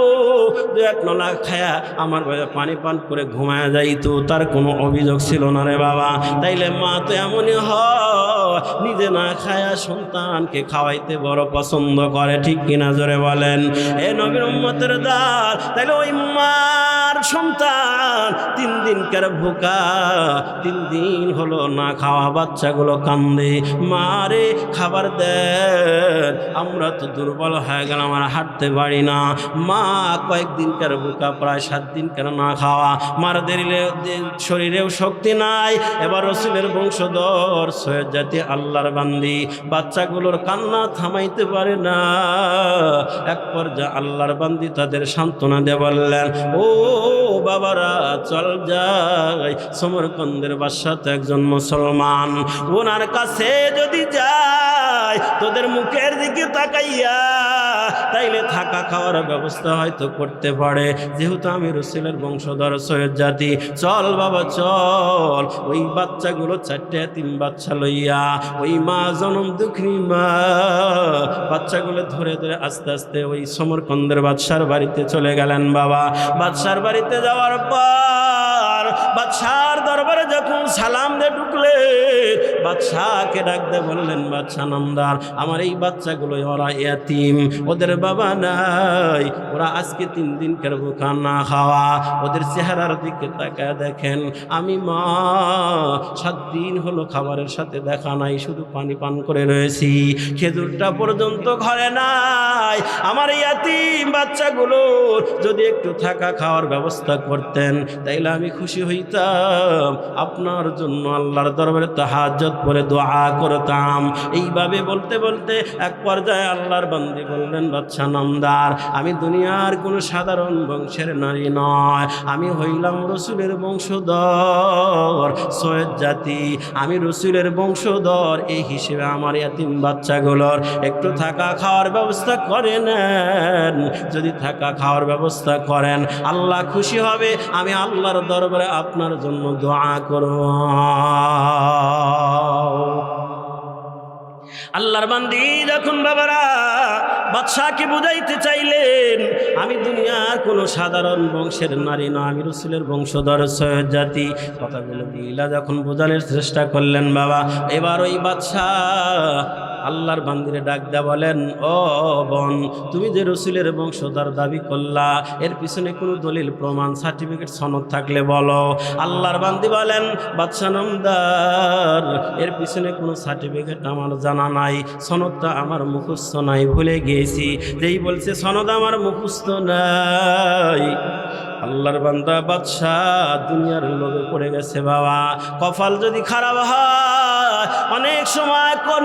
2-1 নলা খায়া আমার পানি পান করে ঘুমায় যাইতো, তার কোনো অভিযোগ ছিল না রে বাবা। তাইলে মা তো এমনই হয়, নিজে না খায়া সন্তানকে খাওয়াইতে বড় পছন্দ করে, ঠিক কিনা জোরে বলেন? এ নবীর উম্মতের দাল, তাইলে ওই মার সন্তান 3 দিনকার ভোকা, 3 দিন হলো না খাওয়া, বাচ্চাগুলো কান্দে, মারে খাবার দেন, আমরা তো দুর্বল হয়ে গেলাম, আমরা হাঁটতে পারি না। মা কয়েকদিনকার ভোকা, প্রায় 7 দিনকার না খাওয়া, মার দেরিলে শরীরেও শক্তি নাই। এবার রসুলের বংশধর সৈয়দ জাতি আল্লাহর বান্দি বাচ্চাগুলোর কান্না থামাইতে পারে না। এক পর্যায়ে আল্লাহর বান্দি তাদের সান্ত্বনা দিয়ে বললেন, ও বাবারা, চল যাই, সমরকন্দের বাদশা তো একজন মুসলমান, ওনার কাছে যদি যাই, তোদের মুখের দিকে তাকাইয়া তাইলে থাকা খাওয়ার ব্যবস্থা হয়তো করতে পারে। যেহেতু আমি রসুলের বংশধর সৈয়দ জাতি, চল বাবা চল। ওই বাচ্চাগুলো 4টে এতিম বাচ্চা লইয়া ওই মা, জনম দুঃখিনী মা, বাচ্চাগুলো ধরে ধরে আস্তে আস্তে ওই সমরকন্দের বাদশার বাড়িতে চলে গেলেন বাবা। বাদশার বাড়িতে যাওয়ার পর বাদশার দরবারে যখন সালাম দিয়ে ঢুকলে, বাদশাকে ডাক দিয়ে বললেন, বাদশা নামদার, আমার এই বাচ্চাগুলো ওরা এতিম, ওদের বাবা নাই, ওরা আজকে 3 দিনকার ভোকা না খাওয়া, ওদের চেহারার দিকে তাকায় দেখেন, আমি মা 7 দিন হলো খাবারের সাথে দেখা নাই, শুধু পানি পান করে রয়েছি, খেজুরটা পর্যন্ত ঘরে নাই। আমার এই এতিম বাচ্চাগুলোর যদি একটু থাকা খাওয়ার ব্যবস্থা করতেন, তাইলে আমি খুশি হইতাম আপনার জন্য আল্লাহর দরবারে তাহাজ্জুদ পড়ে দোয়া করতাম। এইভাবে বলতে বলতে এক পর্যায়ে আল্লাহর বান্দি বললেন, বাদশা নামদার, আমি দুনিয়ার কোনো সাধারণ বংশের নারী নয়, আমি হইলাম রসুলের বংশধর, সৈয়দ জাতি, আমি রসুলের বংশধর। এই হিসেবে আমার ইয়াতিম বাচ্চাগুলোর একটু থাকা খাওয়ার ব্যবস্থা করে নেন। যদি থাকা খাওয়ার ব্যবস্থা করেন আল্লাহ খুশি হবে, আমি আল্লাহর দরবারে আপনার জন্য দোয়া করব। আল্লাহর বান্দি যখন বাবারা বাদশাকে বুঝাইতে চাইলেন, আমি দুনিয়ার কোনো সাধারণ বংশের নারী না, আমি রসুলের বংশধর, সৈয়দ জাতি, কথাগুলো দিলা যখন বোঝানোর চেষ্টা করলেন বাবা, এবার ওই বাদশাহ আল্লাহর বান্দিরে ডাক দেয়া বলেন, ও বোন, তুমি যে রসুলের বংশধর দাবি করলা, এর পিছনে কোনো দলিল প্রমাণ সার্টিফিকেট সনদ থাকলে বলো। আল্লাহর বান্দি বলেন, বাদশা নামদার, এর পিছনে কোনো সার্টিফিকেট আমার জানা নাই, সনদটা আমার মুখস্থ নাই, ভুলে গিয়েছি। যেই বলছে সনদ আমার মুখস্থ নাই, আল্লাহর বান্দা বাদশাহ দুনিয়ার লোভে পড়ে গেছে বাবা। কপাল যদি খারাপ হয়, অনেক সময়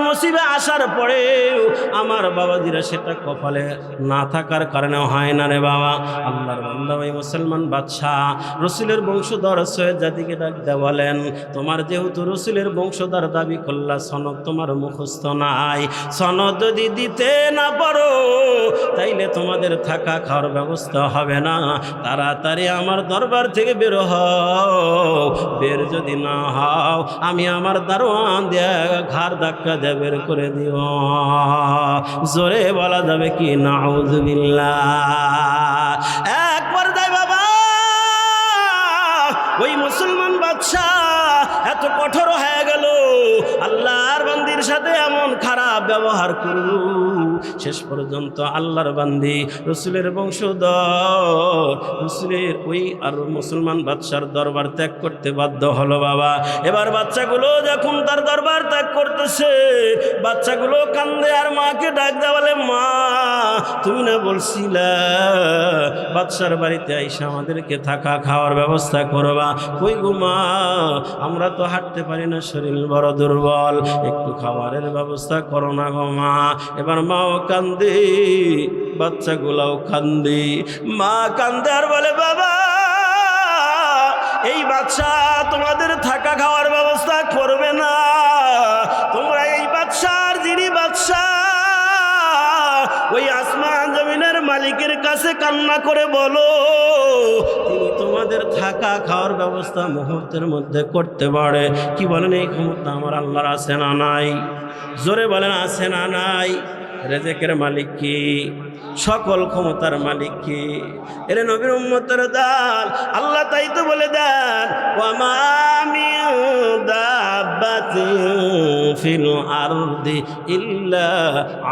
নসিবে আসার পরেও আমার বাবাজিরা সেটা কপালে না থাকার কারণে হয় না রে বাবা। আল্লাহর বান্দা ওই মুসলমান বাদশাহ রসুলের বংশধর সৈয়দ জাতিকে ডাক দেয়া বলেন, তোমার যেহেতু রসুলের বংশধর দাবি করলা, সনদ তোমার মুখস্থ নাই, সনদ যদি দিতে না পারো তাইলে তোমাদের থাকা খাওয়ার ব্যবস্থা হবে না। তাড়াতাড়ি আমার দরবার থেকে বের হও, বের যদি না হও আমি আমার দারোয়ান দিয়ে ঘাড় ধাক্কা দিয়ে বের করে দিও। জোরে বলা যাবে কি নাউযুবিল্লাহ। এক পর্যায়ে বাবা ওই মুসলমান বাদশাহ এত কঠোর হয়ে গেল, আল্লাহর বান্দির সাথে এমন খারাপ ব্যবহার করল, শেষ পর্যন্ত আল্লাহর বান্দি রসুলের বংশধর রসুলের ওই আর মুসলমান বাদশার দরবার ত্যাগ করতে বাধ্য হলো বাবা। এবার বাচ্চাগুলো যখন তার দরবার ত্যাগ করতেছে, বাচ্চাগুলো কান্দে আর মাকে ডাক দেয়া বলে, মা তুমি না বলছিলা বাদশার বাড়িতে আইসা আমাদেরকে থাকা খাওয়ার ব্যবস্থা করবা, কই গো মা, আমরা তো হাঁটতে পারি না, শরীর বড় দুর্বল, একটু খাবারের ব্যবস্থা করো না গো মা। এবার মাও কান্দে, বাচ্চাগুলাও কান্দে, মা কান্দে আর বলে, বাবা এই বাদশা তোমাদের থাকা খাওয়ার ব্যবস্থা করবে না, তোমরা এই বাদশার যিনি বাদশা ওই আসমান জমিনের মালিকের কাছে কান্না করে বলো, তিনি তোমাদের থাকা খাওয়ার ব্যবস্থা মুহূর্তের মধ্যে করতে পারে। কি বলেন, এই ক্ষমতা আমার আল্লাহর আছে না নাই? জোরে বলেন, আছে না নাই? রেজেকের মালিক কি? সকল ক্ষমতার মালিক কি? এরে নবীর উম্মতের দান আল্লাহ তাই তো বলে দেন, ওয়া মা মিন দাব্বাতিন ফিল আরদি ইল্লা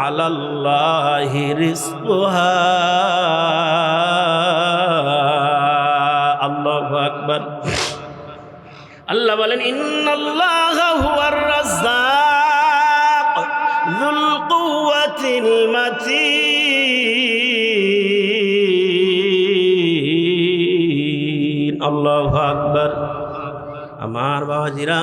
আলাল্লাহি রিজকুহা। আল্লাহু আকবার। আল্লাহ বলেন, ইন্নাল্লাহা হুয়ার রাজ্জাক যুল কুওয়াতিল মাতিন। আল্লাহু আকবার। আমার বাবাজিরা,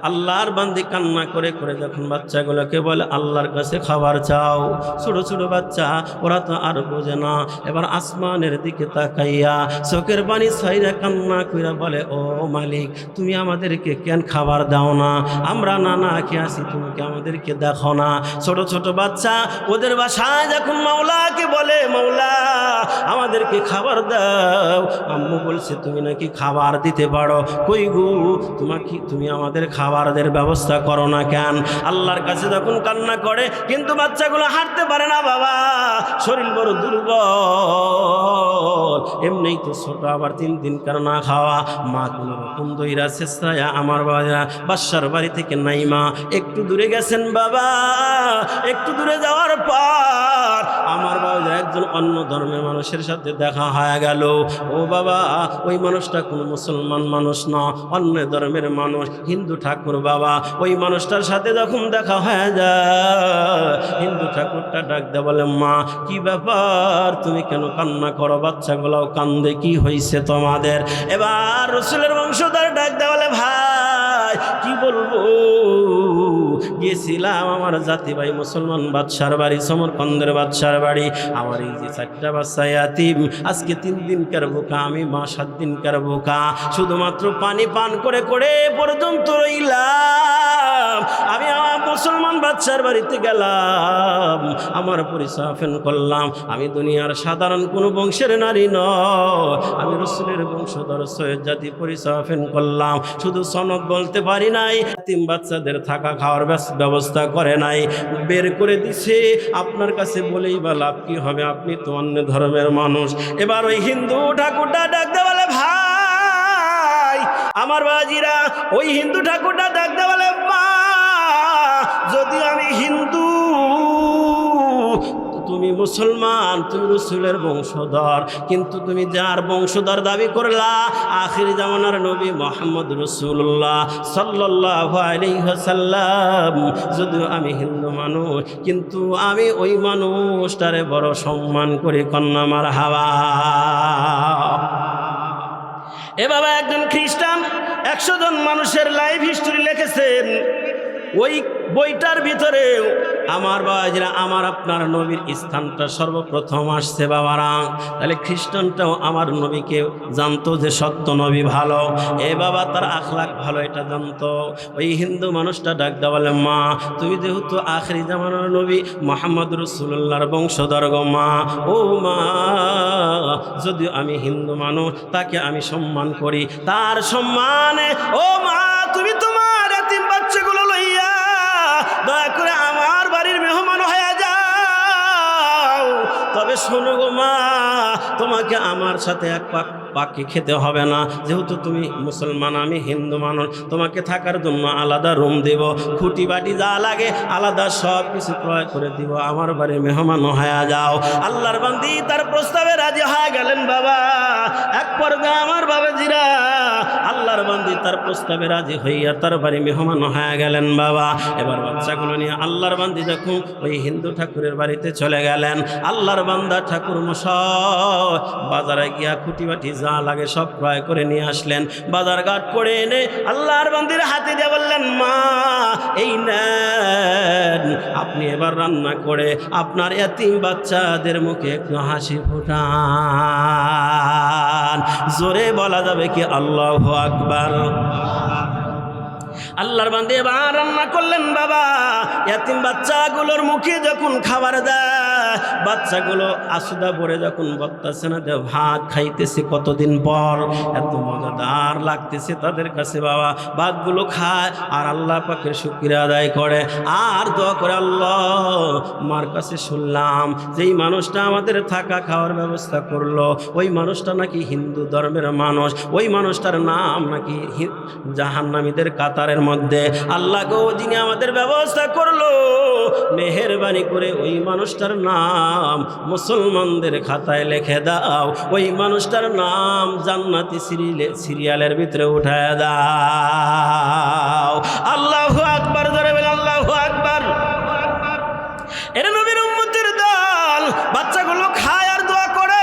আল্লাহর বান্দি কান্না করে করে যখন বাচ্চাগুলোকে বলে আল্লাহর কাছে খাবার চাও, ছোট ছোট বাচ্চা ওরা তো আর বোঝে না, এবার আসমানের দিকে তাকাইয়া চোখের পানি ছাইরা কান্না কইরা বলে, ও মালিক তুমি আমাদেরকে কেন খাবার দাও না? আমরা না না খেয়ে আসি, তুমি কি আমাদেরকে দেখো না? ছোট ছোট বাচ্চা ওদের বাসায় যখন মাওলাকে বলে, মাওলা আমাদেরকে খাবার দাও, আম্মু বলছে তুমি নাকি খাবার দিতে পারো, কই গো তুমি আমাদের খাবারের ব্যবস্থা করো না কেন? আল্লাহর কাছে যখন কান্না করে, কিন্তু বাচ্চাগুলো হাঁটতে পারে না বাবা, শরীর বড় দুর্বল, এমনিই তো ছোট, আবার 3 দিন কেন না খাওয়া, মা কোনো রকম দইরা শেষরায়া আমার বাবা বাদশার বাড়ি থেকে নাইমা একটু দূরে গেছেন বাবা। একটু দূরে যাওয়ার পর আমার বাবা একজন অন্য ধর্মের মানুষের সাথে দেখা হয়ে গেল। ও বাবা, ওই মানুষটা কোনো মুসলমান মানুষ না, অন্য ধর্মের মানুষ, হিন্দু ঠাকুর বাবা। ওই মানুষটার সাথে যখন দেখা হয়ে যায়, হিন্দু ঠাকুরটা ডাক দেয়া বলে, মা কি ব্যাপার, তুমি কেন কান্না করো? বাচ্চাগুলাও কান্দে, কি হয়েছে তোমাদের? এবার রাসূলের বংশধর ডাক দেওয়া বলে, ভাই কি বলবো, গিয়েছিলাম আমার জাতি ভাই মুসলমান বাদশার বাড়ি, সমরকন্দের বাদশার বাড়ি। আমার এই যে 4টা বাচ্চা ইয়াতিম, আজকে 3 দিনকার বোকা, আমি মা 7 দিনকার বোকা, শুধুমাত্র পানি পান করে করে পর্যন্ত রইলাম। আমি আমার মুসলমান বাদশার বাড়িতে গেলাম, আমার পরিচয় ওপেন করলাম, আমি দুনিয়ার সাধারণ কোনো বংশের নারী নয়, আমি রাসূলের বংশধর সৈয়দ জাতি পরিচয় ওপেন করলাম। শুধু সনদ বলতে পারি নাই, তিন বাচ্চাদের থাকা খাওয়ার ব্যবস্থা করে নাই, বের করে দিছে। আপনার কাছে বলেই বা লাভ কি হবে, আপনি তো অন্য ধর্মের মানুষ। এবার ওই হিন্দু ঠাকুরটা ডাকতে বলে, ভাই আমার বাজিরা, ওই হিন্দু ঠাকুরটা ডাকতে বলে, মা যদি আমি হিন্দু, তুমি মুসলমান, তুমি রাসূলের বংশধর, কিন্তু তুমি যার বংশধর দাবি করলা আখির জামানার নবী মুহাম্মদ রাসূলুল্লাহ সাল্লাল্লাহু আলাইহি ওয়াসাল্লাম, যদিও আমি হিন্দু মানুষ, কিন্তু আমি ওই মানুষটারে বড় সম্মান করি। কন্যা মারহাবা। এ বাবা, একজন খ্রিস্টান 100 জন মানুষের লাইফ হিস্টোরি লিখেছেন, ওই বইটার ভিতরে আমার বাবাজিরা, আমার আপনার নবীর স্থানটা সর্বপ্রথম আসছে বাবারা। তাহলে খ্রিস্টানটাও আমার নবীকে জানতো যে সত্য নবী ভালো, এ বাবা তার আখলাক ভালো, এটা জানতো। ওই হিন্দু মানুষটা ডাক দেওয়া বলে, মা তুমি যেহেতু আখেরি জামানার নবী মুহাম্মদ রাসূলুল্লাহর বংশধর গো মা, ও মা যদিও আমি হিন্দু মানুষ, তাকে আমি সম্মান করি, তার সম্মানে ও মা তুমি তোমার এতিম বাচ্চাগুলো লইয়া দয়া করে আমার বাড়ির মেহমান হয়ে যাও। তবে শোনো গো মা, তোমাকে আমার সাথে এক পাখি খেতে হবে না, যেহেতু তুমি মুসলমান আমি হিন্দু মানুষ, তোমাকে থাকার জন্য আলাদা রুম দেব, খুঁটি বাটি যা লাগে আলাদা সব কিছু ক্রয় করে দিব, আমার বাড়ির মেহমান হয়ে যাও। আল্লাহর বান্দি তার প্রস্তাবে রাজি হয়ে গেলেন বাবা। এক পর্যায়ে আমার বাবাজিরা, আল্লাহর বান্দি তার প্রস্তাবে রাজি হইয়া তার বাড়ি মেহমান হয়ে গেলেন বাবা। এবার বাচ্চাগুলো নিয়ে আল্লাহর বান্দি যখন ওই হিন্দু ঠাকুরের বাড়িতে চলে গেলেন, আল্লাহর বান্দা ঠাকুর মশাই বাজারে গিয়া খুঁটি বাটি যা লাগে সব ক্রয় করে নিয়ে আসলেন, বাজার ঘাট করে এনে আল্লাহর বান্দির হাতে দিয়ে বললেন, মা এই নেন, আপনি এবার রান্না করে আপনার এতিম বাচ্চাদের মুখে একটু হাসি ফোটান। জোরে বলা যাবে কি আল্লাহু আকবার। আল্লাহর বান্দে এবার রান্না করলেন বাবা। এতিম বাচ্চাগুলোর মুখে যখন খাবার দেয়, বাচ্চাগুলো আসুদা পড়ে যখন বক্তাছে না, ভাত খাইতেছে কতদিন পর, এত মজাদার লাগতেছে তাদের কাছে বাবা। ভাতগুলো খায় আর আল্লাহ পাকের শুকরিয়া আদায় করে আর দোয়া করে, আল্লাহ মার কাছে শুনলাম যেই মানুষটা আমাদের থাকা খাওয়ার ব্যবস্থা করলো, ওই মানুষটা নাকি হিন্দু ধর্মের মানুষ, ওই মানুষটার নাম নাকি জাহান্নামীদের কাতারের মধ্যে। আল্লাহ গো, যিনি আমাদের ব্যবস্থা করলো, মেহেরবানি করে ওই মানুষটার নাম মুসলমানদের খাতায় লিখে দাও, ওই মানুষটার নাম জান্নাতি সিরিয়ালের ভিতরে উঠায় দাও। আল্লাহু আকবার, জোরে বলেন আল্লাহু আকবার। এর নবীর উম্মতের দল বাচ্চাগুলো খায় আর দোয়া করে।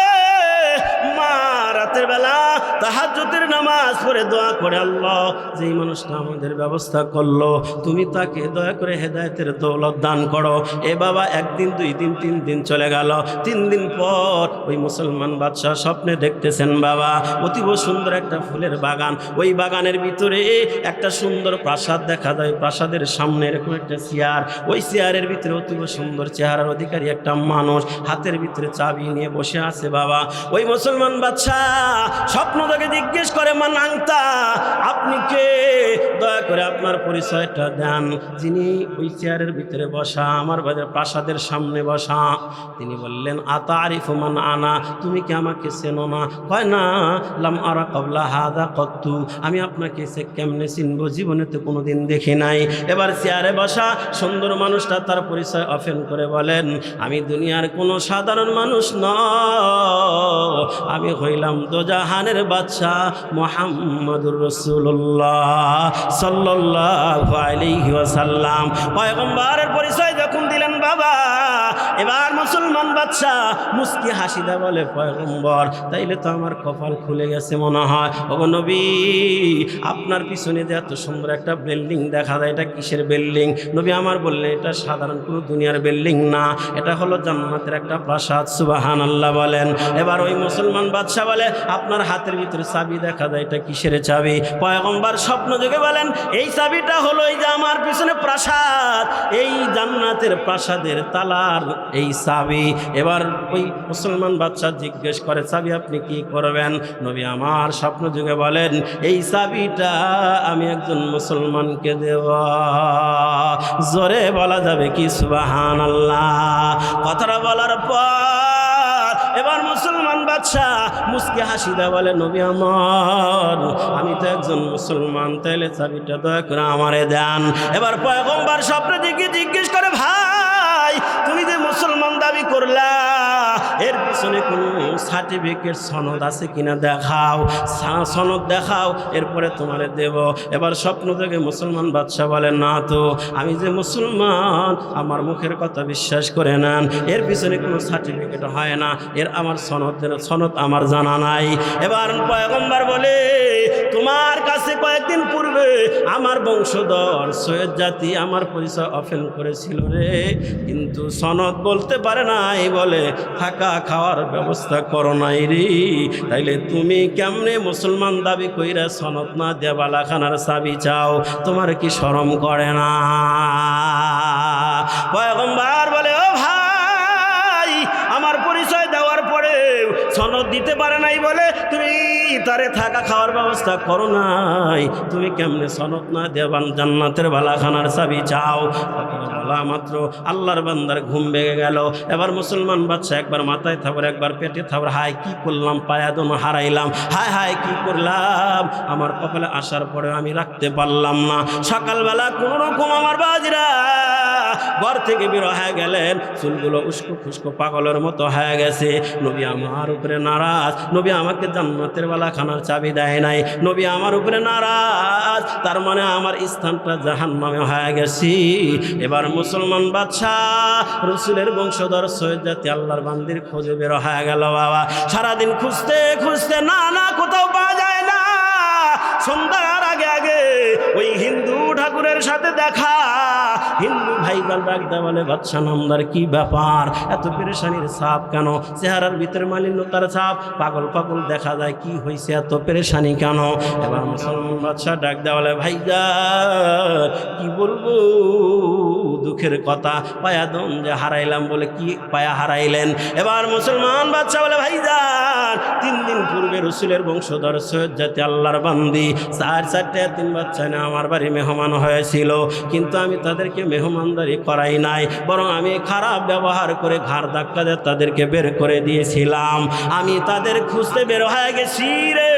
মা রাতের বেলা তাহাজ্জুদের নামাজ পড়ে দোয়া করে, আল্লাহ যেই মানুষটা আমাদের ব্যবস্থা করলো, তুমি তাকে দয়া করে হেদায়েতের দৌলত দান করো। এ বাবা, একদিন 2 দিন 3 দিন চলে গেল। 3 দিন পর ওই মুসলমান বাদশাহ স্বপ্নে দেখতেছেন বাবা, অতীব সুন্দর একটা ফুলের বাগান, ওই বাগানের ভিতরে একটা সুন্দর প্রাসাদ দেখা যায়। প্রাসাদের সামনে এরকম একটা চেয়ার, ওই চেয়ারের ভিতরে অতীব সুন্দর চেহারার অধিকারী একটা মানুষ হাতের ভিতরে চাবি নিয়ে বসে আছে বাবা। ওই মুসলমান বাদশাহ স্বপ্ন তাকে জিজ্ঞেস করে, মান আংতা, আপনি কে, দয়া করে আপনার পরিচয়টা দেন। যিনি ওই চেয়ারের ভিতরে বসা, আমার প্রাসাদের সামনে বসা, তিনি বললেন, আতারিফু মান আনা, তুমি কি আমাকে চেনো না? কয় না, লাম আরা ক্বাবলা হাযা কত্তু, আমি আপনাকে কেমনে চিনবো, জীবনে তো কোনোদিন দেখি নাই। এবার চেয়ারে বসা সুন্দর মানুষটা তার পরিচয় ওপেন করে বলেন, আমি দুনিয়ার কোনো সাধারণ মানুষ নয়, আমি হইলাম দোজাহানের বাদশা মুহাম্মদুর রাসূলুল্লাহ সাল্লাল্লাহু আলাইহি ওয়াসাল্লাম। পয়গম্বরের পরিচয় যখন দিলেন বাবা, এবার মুসলমান বাদশা মুস্কি হাসি দেয়, বলে পয়গম্বর তাইলে তো আমার কপাল খুলে গেছে মনে হয়। ওগো নবী, আপনার পিছনে যে এত সুন্দর একটা বিল্ডিং দেখা যায়, এটা কিসের বিল্ডিং? নবী আমার বললেন এটা সাধারণ কোনো দুনিয়ার বিল্ডিং না, এটা হলো জান্নাতের একটা প্রাসাদ। সুবহানাল্লাহ বলেন। এবার ওই মুসলমান বাদশা বলে আপনার হাতের ভিতরে চাবি দেখা যায়, এটা কিসের চাবি? পয়গম্বর স্বপ্ন যোগে বলেন এই চাবিটা হলো এই যে আমার পিছনে প্রাসাদ, এই জান্নাতের প্রাসাদের তালার এই চাবি। এবার ওই মুসলমান বাদশা জিজ্ঞেস করে চাবি আপনি কি করবেন? নবী আমার স্বপ্ন যুগে বলেন এই চাবিটা আমি একজন মুসলমানকে দেব। জোরে বলা যাবে কি সুবহানাল্লাহ? কথাটা বলার পর এবার মুসলমান বাদশা মুস্কি হাসি দেয়, বলে নবী আমার আমি তো একজন মুসলমান, তাইলে চাবিটা দয়া করে আমারে দেন। এবার পয়গম্বর স্বপ্ন দিকে জিজ্ঞেস করে ভাই তুমি যে মুসলমান দাবি করলা, এর পিছনে কোনো সার্টিফিকেট সনদ আছে কিনা দেখাও, সনদ দেখাও, এরপরে তোমারে দেব। এবার স্বপ্ন থেকে মুসলমান বাদশা বলে না তো, আমি যে মুসলমান আমার মুখের কথা বিশ্বাস করে নেন, এর পিছনে কোনো সার্টিফিকেট হয় না, এর আমার সনদ আমার জানা নাই। এবার পয়গম্বর বলে তোমার কাছে কয়েকদিন পূর্বে আমার বংশধর সৈয়দ জাতি আমার পরিচয় অফেন করেছিল রে, কিন্তু সনদ বলতে পারে নাই বলে থাকা খাওয়ার ব্যবস্থা করো নাই রে, তাইলে তুমি কেমনে মুসলমান দাবি কইরা সনদ না দিয়ে বালাখানার চাবি চাও? তোমার কি শরম করে না? পয়গম্বর বলে ও ভাই আমার পরিচয় দেওয়ার পরে সনদ দিতে পারে নাই বলে তুমি তারে থাকা খাওয়ার ব্যবস্থা করো নাই, তুমি কেমনে সনদ না দেবান জান্নাতের বালাখানার চাবি চাও? বলা মাত্র আল্লাহর বান্দার ঘুম ভেঙে গেল। এবার মুসলমান বাদশা একবার মাথায় থাপড় একবার পেটে থাপড়, হায় কি করলাম, পায়াদন হারাইলাম, হায় হায় কি করলাম, আমার কপালে আসার পরে আমি রাখতে পারলাম না। সকালবেলা কোনো রকম আমার বাজিরা ঘর থেকে বের হয়ে গেলেন, চুলগুলো উস্কো খুস্কো পাগলের মতো হয়ে গেছে। নবী আমার উপরে নারাজ, নবী আমাকে জান্নাতের বালাখানার চাবি দেয় নাই, নবী আমার উপরে নারাজ, তার মানে আমার স্থানটা জাহান্নামে হয়ে গেছি। এবার মুসলমান বাদশাহ রসুলের বংশধর সৈয়দ জাতি আল্লাহর বান্দির খোঁজে বের হয়ে গেল বাবা। সারাদিন খুঁজতে খুঁজতে না কোথাও পাওয়া যায় না। সন্ধ্যার আগে আগে ওই হিন্দু ঠাকুরের সাথে দেখা। হিন্দু ভাইগাল ডাকদা বলে বাদশা নামদার কি ব্যাপার, এত পেরেশানির ছাপ কেন? চেহারার ভিতরে মালিন্যতার ছাপ, পাগল পাগল দেখা যায়, কি হয়েছে, এত পেরেশানি কেন? এবার মুসলমান বাদশা ডাকদা বলে ভাইজান কি বলবো দুঃখের কথা, পায়াদম যে হারাইলাম। বলে কি পায়া হারাইলেন? এবার মুসলমান বাদশা বলে ভাইজান 3 দিন পূর্বে রসুলের বংশধর সৈয়দ জাতি আল্লাহর বান্দি 4 দিন বাচ্চা না আমার বাড়ি মেহমান হয়েছিল, কিন্তু আমি তাদেরকে মেহমানদারি করাই নাই, বরং আমি খারাপ ব্যবহার করে ঘাড় ধাক্কা দিয়ে তাদেরকে বের করে দিয়েছিলাম। আমি তাদের খুঁজতে বের হয়ে গেছি রে,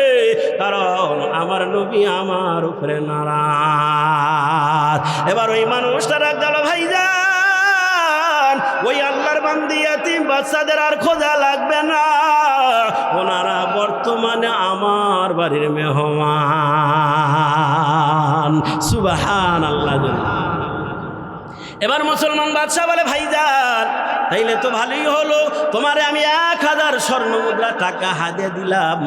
কারণ আমার নবী আমার উপরে নারাজ। এবার ওই মানুষটা রাখ গেল ভাইজান ওই আল্লাহর বান্দি ইয়াতীম বাচ্চাদের আর খোঁজা লাগবে না, ওনারা বর্তমানে আমার বাড়ির মেহমান। সুবহানাল্লাহ। এবার মুসলমান বাদশা বলে ভাইজান তাইলে তো ভালোই হলো, তোমারে আমি 1000 স্বর্ণ মুদ্রা টাকা হাদিয়া দিলাম,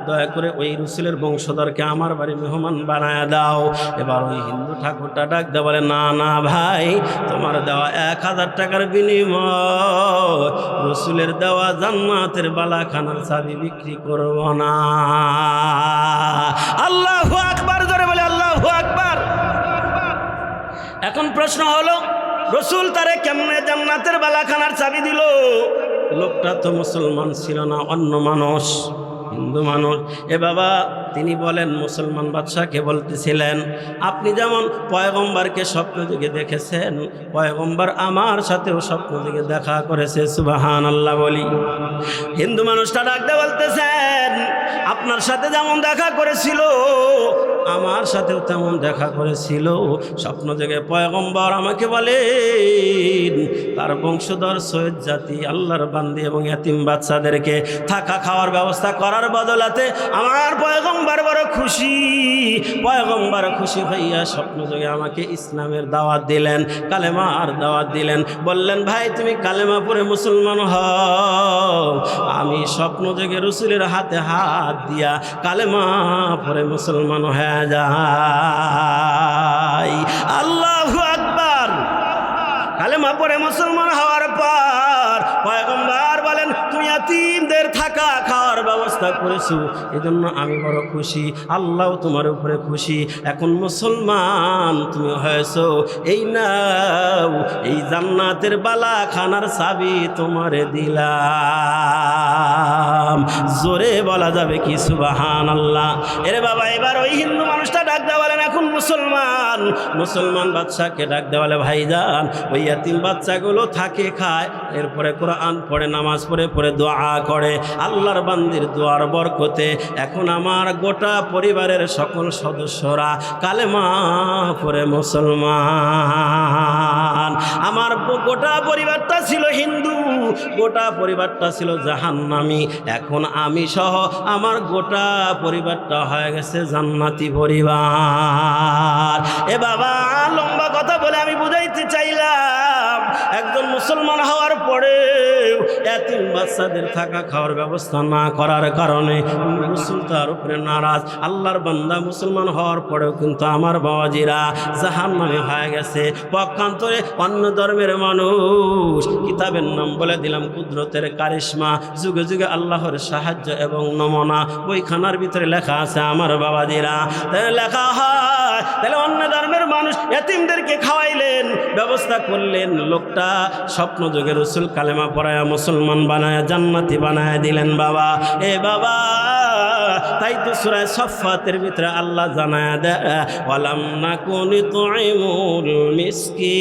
দয়া করে ওই রসুলের বংশধরকে আমার বাড়ি মেহমান বানায় দাও। এবার ওই হিন্দু ঠাকুরটা ডাক দেওয়া বলে না না ভাই, তোমার দেওয়া 1000 টাকার বিনিময় রসুলের দেওয়া জান্নাতের বালাখানার চাবি বিক্রি করব না। আল্লাহু আকবার, জোরে বলে আল্লাহু আকবার। এখন প্রশ্ন হলো রসুল তারে কেমনে জান্নাতের বালাখানার চাবি দিল? লোকটা তো মুসলমান ছিল না, অন্য মানুষ, হিন্দু মানুষ। এ বাবা তিনি বলেন মুসলমান বাদশাহকে বলতেছিলেন, আপনি যেমন পয়গম্বরকে স্বপ্ন যুগে দেখেছেন, পয়গম্বর আমার সাথেও স্বপ্ন যুগে দেখা করেছে। সুবহানাল্লাহ বলি। হিন্দু মানুষটা ডাকতে বলতেছেন, আপনার সাথে যেমন দেখা করেছিল আমার সাথেও তেমন দেখা করেছিল। স্বপ্ন যুগে পয়গম্বর আমাকে বলেন তার বংশধর সৈয়দ জাতি আল্লাহর বান্দি এবং ইয়াতিম বাচ্চাদেরকে থাকা খাওয়ার ব্যবস্থা করার বদলাতে আমার পয়গম্বর বড় খুশি। পয়গম্বর খুশি হইয়া স্বপ্ন যুগে আমাকে ইসলামের দাওয়াত দিলেন, কালেমার দাওয়াত দিলেন। বললেন, ভাই তুমি কালেমা পড়ে মুসলমান হও। আমি স্বপ্ন যুগে রসুলের হাতে হাত দিয়া কালেমা পড়ে মুসলমান হয়ে যাই। আল্লাহু আকবার। কালেমা পড়ে মুসলমান হওয়ার পর পয়গম্বর বলেন, তুমি ইয়াতীমদের থাকা খাওয়ার ব্যবস্থা করেছো, এজন্য আমি বড় খুশি, আল্লাহ তোমার উপরে খুশি। এখন মুসলমান তুমি হয়েছো, এই নাও এই জান্নাতের বালা খানার চাবি তোমারে দিলাম। জোরে বলা যাবে কি সুবহানাল্লাহ? এরে বাবা, এবার ওই হিন্দু মানুষটা ডাক দেওয়া বলেন, এখন মুসলমান বাদশাকে ডাক দেওয়া বলে, ভাইজান ওই ইয়াতীম বাচ্চাগুলো থাকে খায়, এরপরে কোরআন পড়ে, নামাজ পড়ে দোয়া করে, আল্লাহর বান্দির দোয়ার বরকতে এখন আমার গোটা পরিবারের সকল সদস্যরা কালেমা পড়ে মুসলমান। আমার গোটা পরিবারটা ছিল হিন্দু, গোটা পরিবারটা ছিল জাহান্নামী, এখন আমি সহ আমার গোটা পরিবারটা হয়ে গেছে জান্নাতি পরিবার। এ বাবা, লম্বা কথা বলে আমি বুঝাইতে চাইলাম, একজন মুসলমান হওয়ার পরে ইয়াতীম বাচ্চাদের থাকা খাওয়ার ব্যবস্থা না করার কারণে রাসূল তার উপরে নারাজ। আল্লাহর বান্দা মুসলমান হওয়ার পরেও কিন্তু আমার বাবাজিরা জাহান্নামে হয়ে গেছে। পক্ষান্তরে অন্য ধর্মের মানুষ, কিতাবের নাম বলে দিলাম কুদরতের কারিশমা, যুগে যুগে আল্লাহর সাহায্য এবং নমুনা বইখানার ভিতরে লেখা আছে আমার বাবাজিরা। তাই লেখা হয়, তাহলে অন্য ধর্মের মানুষ ইয়াতীমদেরকে খাওয়াইলেন, ব্যবস্থা করলেন, লোকটা স্বপ্ন যুগে রসুল কালেমা পড়ায়া মুসলমান বানায়া জান্নাতি বানায়া দিলেন বাবা। এ বাবা, তাই তো সূরা সাফফাতের ভিতরে আল্লাহ জানায়া দেয়, ওয়ালাম নাকুনি তুইমুল মিসকিন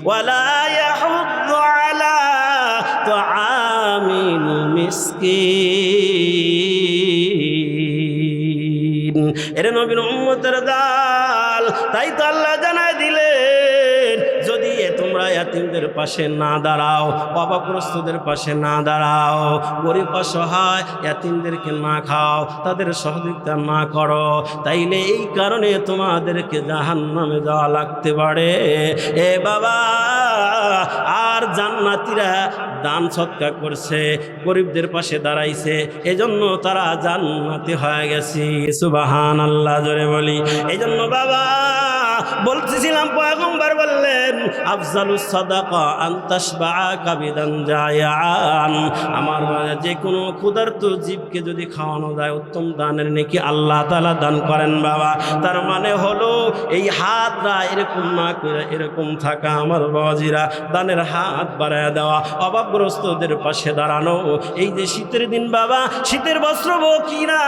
ওয়ালা ইয়াহুদ্দু আলা তুআমিল মিসকিন। এর নবীর উম্মতের দল, তাই তো আল্লাহ জানায় দিলেন, যদি তোমরা ইয়াতীমদের পাশে না দাঁড়াও, অভাবগ্রস্তদের পাশে না দাঁড়াও, গরিব অসহায় ইয়াতীমদেরকে না খাও, তাদের সহযোগিতা না করো, তাইলে এই কারণে তোমাদেরকে জাহান্নামে যাওয়া লাগতে পারে। এ বাবা, আর জান্নাতীরা দান সৎকার করছে, গরিবদের পাশে দাঁড়াইছে, এজন্য তারা জান্নাতি হয়ে গেছে। সুবহানাল্লাহ জোরে বলি। এজন্য বাবা বলতেছিলাম, পয়গম্বর বললেন, আফজালুস সাদাকা আন তাশবাআ কাবিদান জায়ান। আমার যে কোনো ক্ষুধার্ত জীবকে যদি খাওয়ানো যায়, উত্তম দানের নেকি আল্লাহ তাআলা দান করেন বাবা। তার মানে হলো এই হাতটা এরকম না করে এরকম থাকা আমার বাবাজিরা, দানের হাত বাড়ায় দেওয়া, অভাবগ্রস্তদের পাশে দাঁড়ানো। এই যে শীতের দিন বাবা, শীতের বস্ত্র কিনা,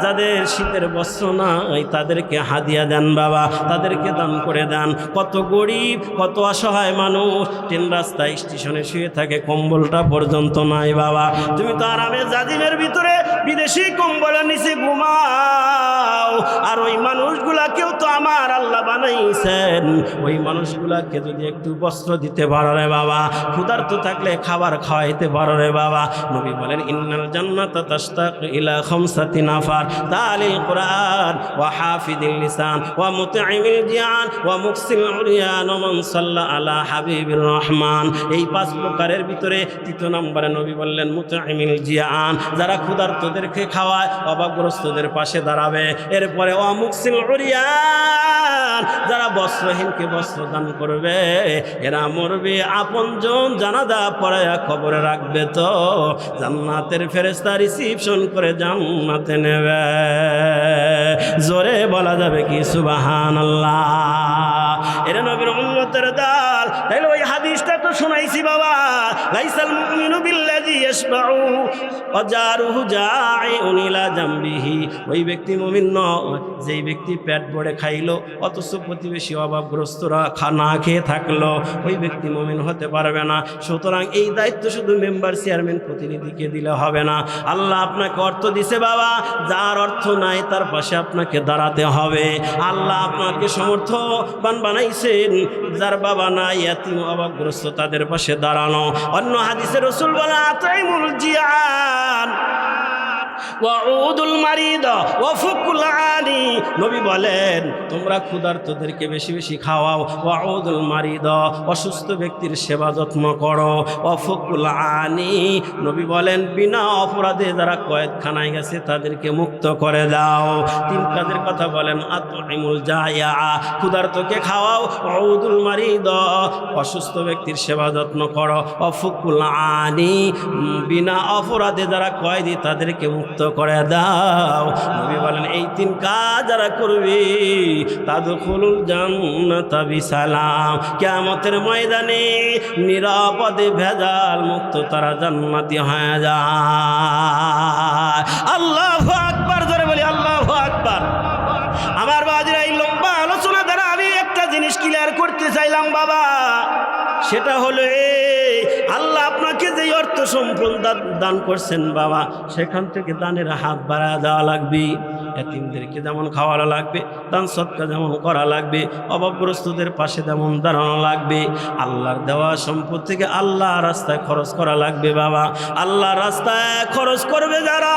যাদের শীতের বস্ত্র নাই তাদেরকে হাদিয়া দেন বাবা, তাদেরকে দান করে দেন। কত গরিব, কত অসহায় মানুষ ট্রেন রাস্তায় স্টেশনে শুয়ে থাকে, কম্বলটা পর্যন্ত নাই বাবা। তুমি তো আরামে জাজিমের ভিতরে বিদেশি কম্বলের নিচে ঘুমাও, আর ওই মানুষগুলাকেও তো আমার আল্লাহ বানাইছেন। ওই মানুষগুলাকে যদি একটু বস্ত্র দিতে পারো রে বাবা, ক্ষুধার্ত থাকলে খাবার খাওয়াইতে পারো রে বাবা। নবী বলেন, ইন্নাল জান্নাতা তাশতাকু ইলা খামসাতি নাফার, তালিল কুরআন ওয়া হাফিদিল লিসান ওয়া মুতঈমিল জিয়ান ওয়া মুকসিল উরিয়ান ওয়া মান সাল্লা আলা হাবিবির রহমান। এই পাঁচ প্রকারের ভিতরে তৃতীয় নম্বরে নবী বললেন মুতঈমিল জিয়ান, যারা ক্ষুধার্তদেরকে খাওয়ায়, অভাবগ্রস্তদের পাশে দাঁড়াবে। এরপরে ওয়া মুকসিল উরিয়ান, যারা বস্ত্রহীনকে বস্ত্র দান করবে। এরা মরবে, আপনজন জানাজা পড়ায়া কবরে রাখবে, তো জান্নাতের ফেরেশতা রিসিপশন করে জান্নাতে নেবে। জোরে বলা যাবে কি সুবহানাল্লাহ? এরা নবীর উম্মতের দল। তাইলে ওই হাদিসটা তো শোনাইছি বাবা, লাইসাল মুমিনু বিল্লাযী ইয়াশবাউ ওয়া জারুহু জাইউন ইলা জামবিহি, ওই ব্যক্তি মুমিন নয় যেই ব্যক্তি পেট ভরে খাইলো অথচ প্রতিবেশী অভাবগ্রস্তরা না খেয়ে থাকলো, ওই ব্যক্তি মুমিন হতে পারবে না। সুতরাং এই দায়িত্ব শুধু মেম্বার চেয়ারম্যান প্রতিনিধিকে দিলে হবে না। আল্লাহ আপনাকে অর্থ দিছে বাবা, যার অর্থ নাই তার পাশে আপনাকে দাঁড়াতে হবে। আল্লাহ আপনাকে সমর্থবান বানাইছেন, যার বাবা নাই এতিম অভাবগ্রস্ত তাদের পাশে দাঁড়ানো। অন্য হাদিসে রাসূল বলেন আতাইমুল জিয়ান ওয়াউদুল মারিদ ওয়াফুকুল আনি, নবী বলেন তোমরা ক্ষুধার্তদেরকে বেশি বেশি খাওয়াও, ওয়াউদুল মারিদ অসুস্থ ব্যক্তির সেবা যত্ন করো, ওয়াফুকুল আনি নবী বলেন বিনা অপরাধে যারা কয়েদখানায় গেছে তাদেরকে মুক্ত করে দাও। তিন কাজের কথা বলেন আতইমুল জায়া, ক্ষুধার্তকে খাওয়াও, ওয়াউদুল মারিদ অসুস্থ ব্যক্তির সেবা যত্ন করো, ওয়াফুকুল আনি বিনা অপরাধে যারা কয়েদি তাদেরকে মুক্ত করে দাও। নবী বলেন এই তিন কাজ যারা করবে তাদখুলুল জান্নাতা বিসালাম, কিয়ামতের ময়দানে নিরাপদে ভেজাল মুক্ত তারা জান্নাতি হয়ে যায়। আল্লাহু আকবার, জোরে বলি আল্লাহু আকবার। আমার বাজিরা এই লম্বা আলোচনা দ্বারা আমি একটা জিনিস ক্লিয়ার করতে চাইলাম বাবা, সেটা হলো আল্লাহ আপনাকে যে অর্থ সম্পদ দান করছেন বাবা, সেখান থেকে দানের হাত বাড়া দেওয়া লাগবে। এতিমদেরকে যেমন খাওয়ানো লাগবে, দান সদকা যেমন করা লাগবে, অভাবগ্রস্তদের পাশে যেমন দাঁড়ানো লাগবে। আল্লাহর দেওয়া সম্পদ থেকে আল্লাহ রাস্তায় খরচ করা লাগবে বাবা। আল্লাহ রাস্তায় খরচ করবে যারা,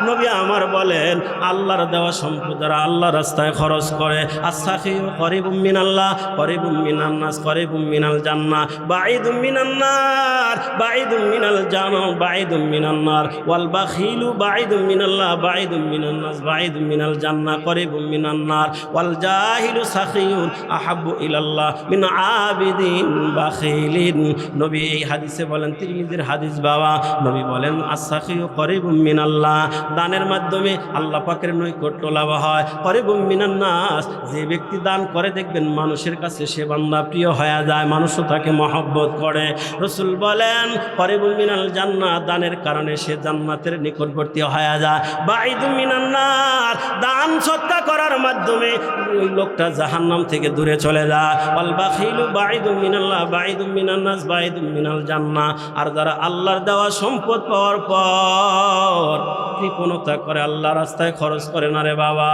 নবী আমার বলেন আল্লাহর দেওয়া সম্পদ যারা আল্লাহ রাস্তায় খরচ করে, আস-সাখিউ করিবুম মিনাল্লাহ করিবুম মিনান নাস করিবুম মিনাল জান্নাহ বাঈদুম মিনান নার বাঈদুম মিনাল জান্নাহ বাঈদুম মিনান নার ওয়াল বাখিলু বাঈদুম মিনাল্লাহ বাঈদুম মিনান নাস বাঈদুম মিনাল জান্নাহ করিবুম মিনান নার ওয়াল জাহিলু সাখিয়ুন আহাব্বু ইলাল্লাহ মিন আবিদিন বাখিলিন। নবী এই হাদিসে বলেন, তিরমিজির হাদিস বাবা, নবী বলেন আস-সাখিউ করিবুম মিনাল্লাহ, দানের মাধ্যমে আল্লাহ পাকের নৈকট্য লাভ হয়। করিবুম মিনান নাস, যে ব্যক্তি দান করে দেখবেন মানুষের কাছে সে বান্দা প্রিয় হয়ে যায়, মানুষও তাকে মহব্বত করে। রাসূল বলেন করিবুম মিনাল জান্নাহ, দানের কারণে সে জান্নাতের নিকটবর্তী হয়ে যায়। বাঈদুম মিনান নার, দান সদকা করার মাধ্যমে ওই লোকটা জাহান্নাম থেকে দূরে চলে যায়। ওয়াল বাখিলু বাঈদুম মিনাল্লাহ বাঈদুম মিনান নাস বাঈদুম মিনাল জান্নাহ, আর যারা আল্লাহর দেওয়া সম্পদ পাওয়ার পর কৃপণতা করে আল্লাহ রাস্তায় খরচ করে না রে বাবা,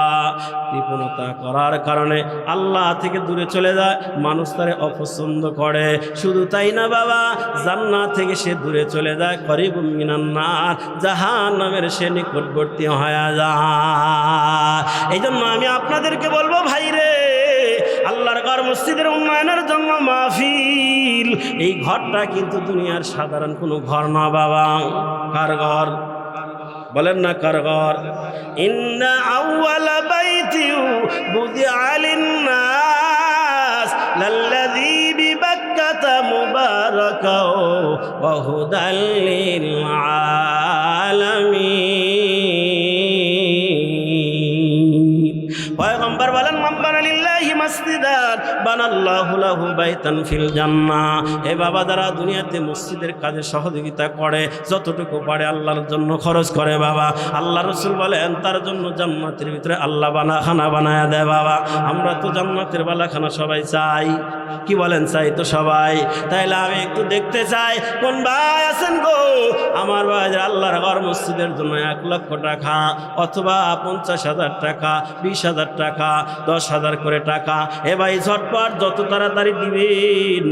কৃপণতা করার কারণে আল্লাহ থেকে দূরে চলে যায়, মানুষ তারে অপছন্দ করে। শুধু তাই না বাবা, জান্নাত থেকে সে দূরে চলে যায়, করিবুম মিনান নার, জাহান্নামের সে নিকটবর্তী হয়ে যায়। এই জন্য আমি আপনাদেরকে বলবো ভাই রে, আল্লাহর ঘর মসজিদের উন্নয়নের জন্য মাহফিল, এই ঘরটা কিন্তু দুনিয়ার সাধারণ কোনো ঘর না বাবা। কার ঘর বলেন না, কার ঘর? ইন্না আউওয়ালা বাইতিউ বুদিআ লিন-নাস লাল্লাযী বিবাক্কাতা মুবারাকাও ওয়া হুদাল লিল আলামিন। পয়গম্বর বলেন মান বানা লিল্লাহি মাসজিদান বানাল্লাহু লাহু বাইতান ফিল জান্নাহ। এ বাবা, যারা দুনিয়াতে মসজিদের কাজে সহযোগিতা করে, যতটুকু পারে আল্লাহর জন্য খরচ করে বাবা, আল্লাহ রাসূল বলেন তার জন্য জান্নাতের ভিতরে আল্লাহ বালাখানা বানায়া দেয় বাবা। আমরা তো জান্নাতের বালাখানা সবাই চাই, কি বলেন? চাই তো সবাই। তাইলে আমি একটু দেখতে চাই কোন ভাই আছেন গো, আমার ভাই আল্লাহর ঘর মসজিদের জন্য 1 লক্ষ টাকা অথবা 50,000 টাকা, 20,000 টাকা, 10,000 করে টাকা, এ ভাই ঝটপট যত তাড়াতাড়ি দিবেন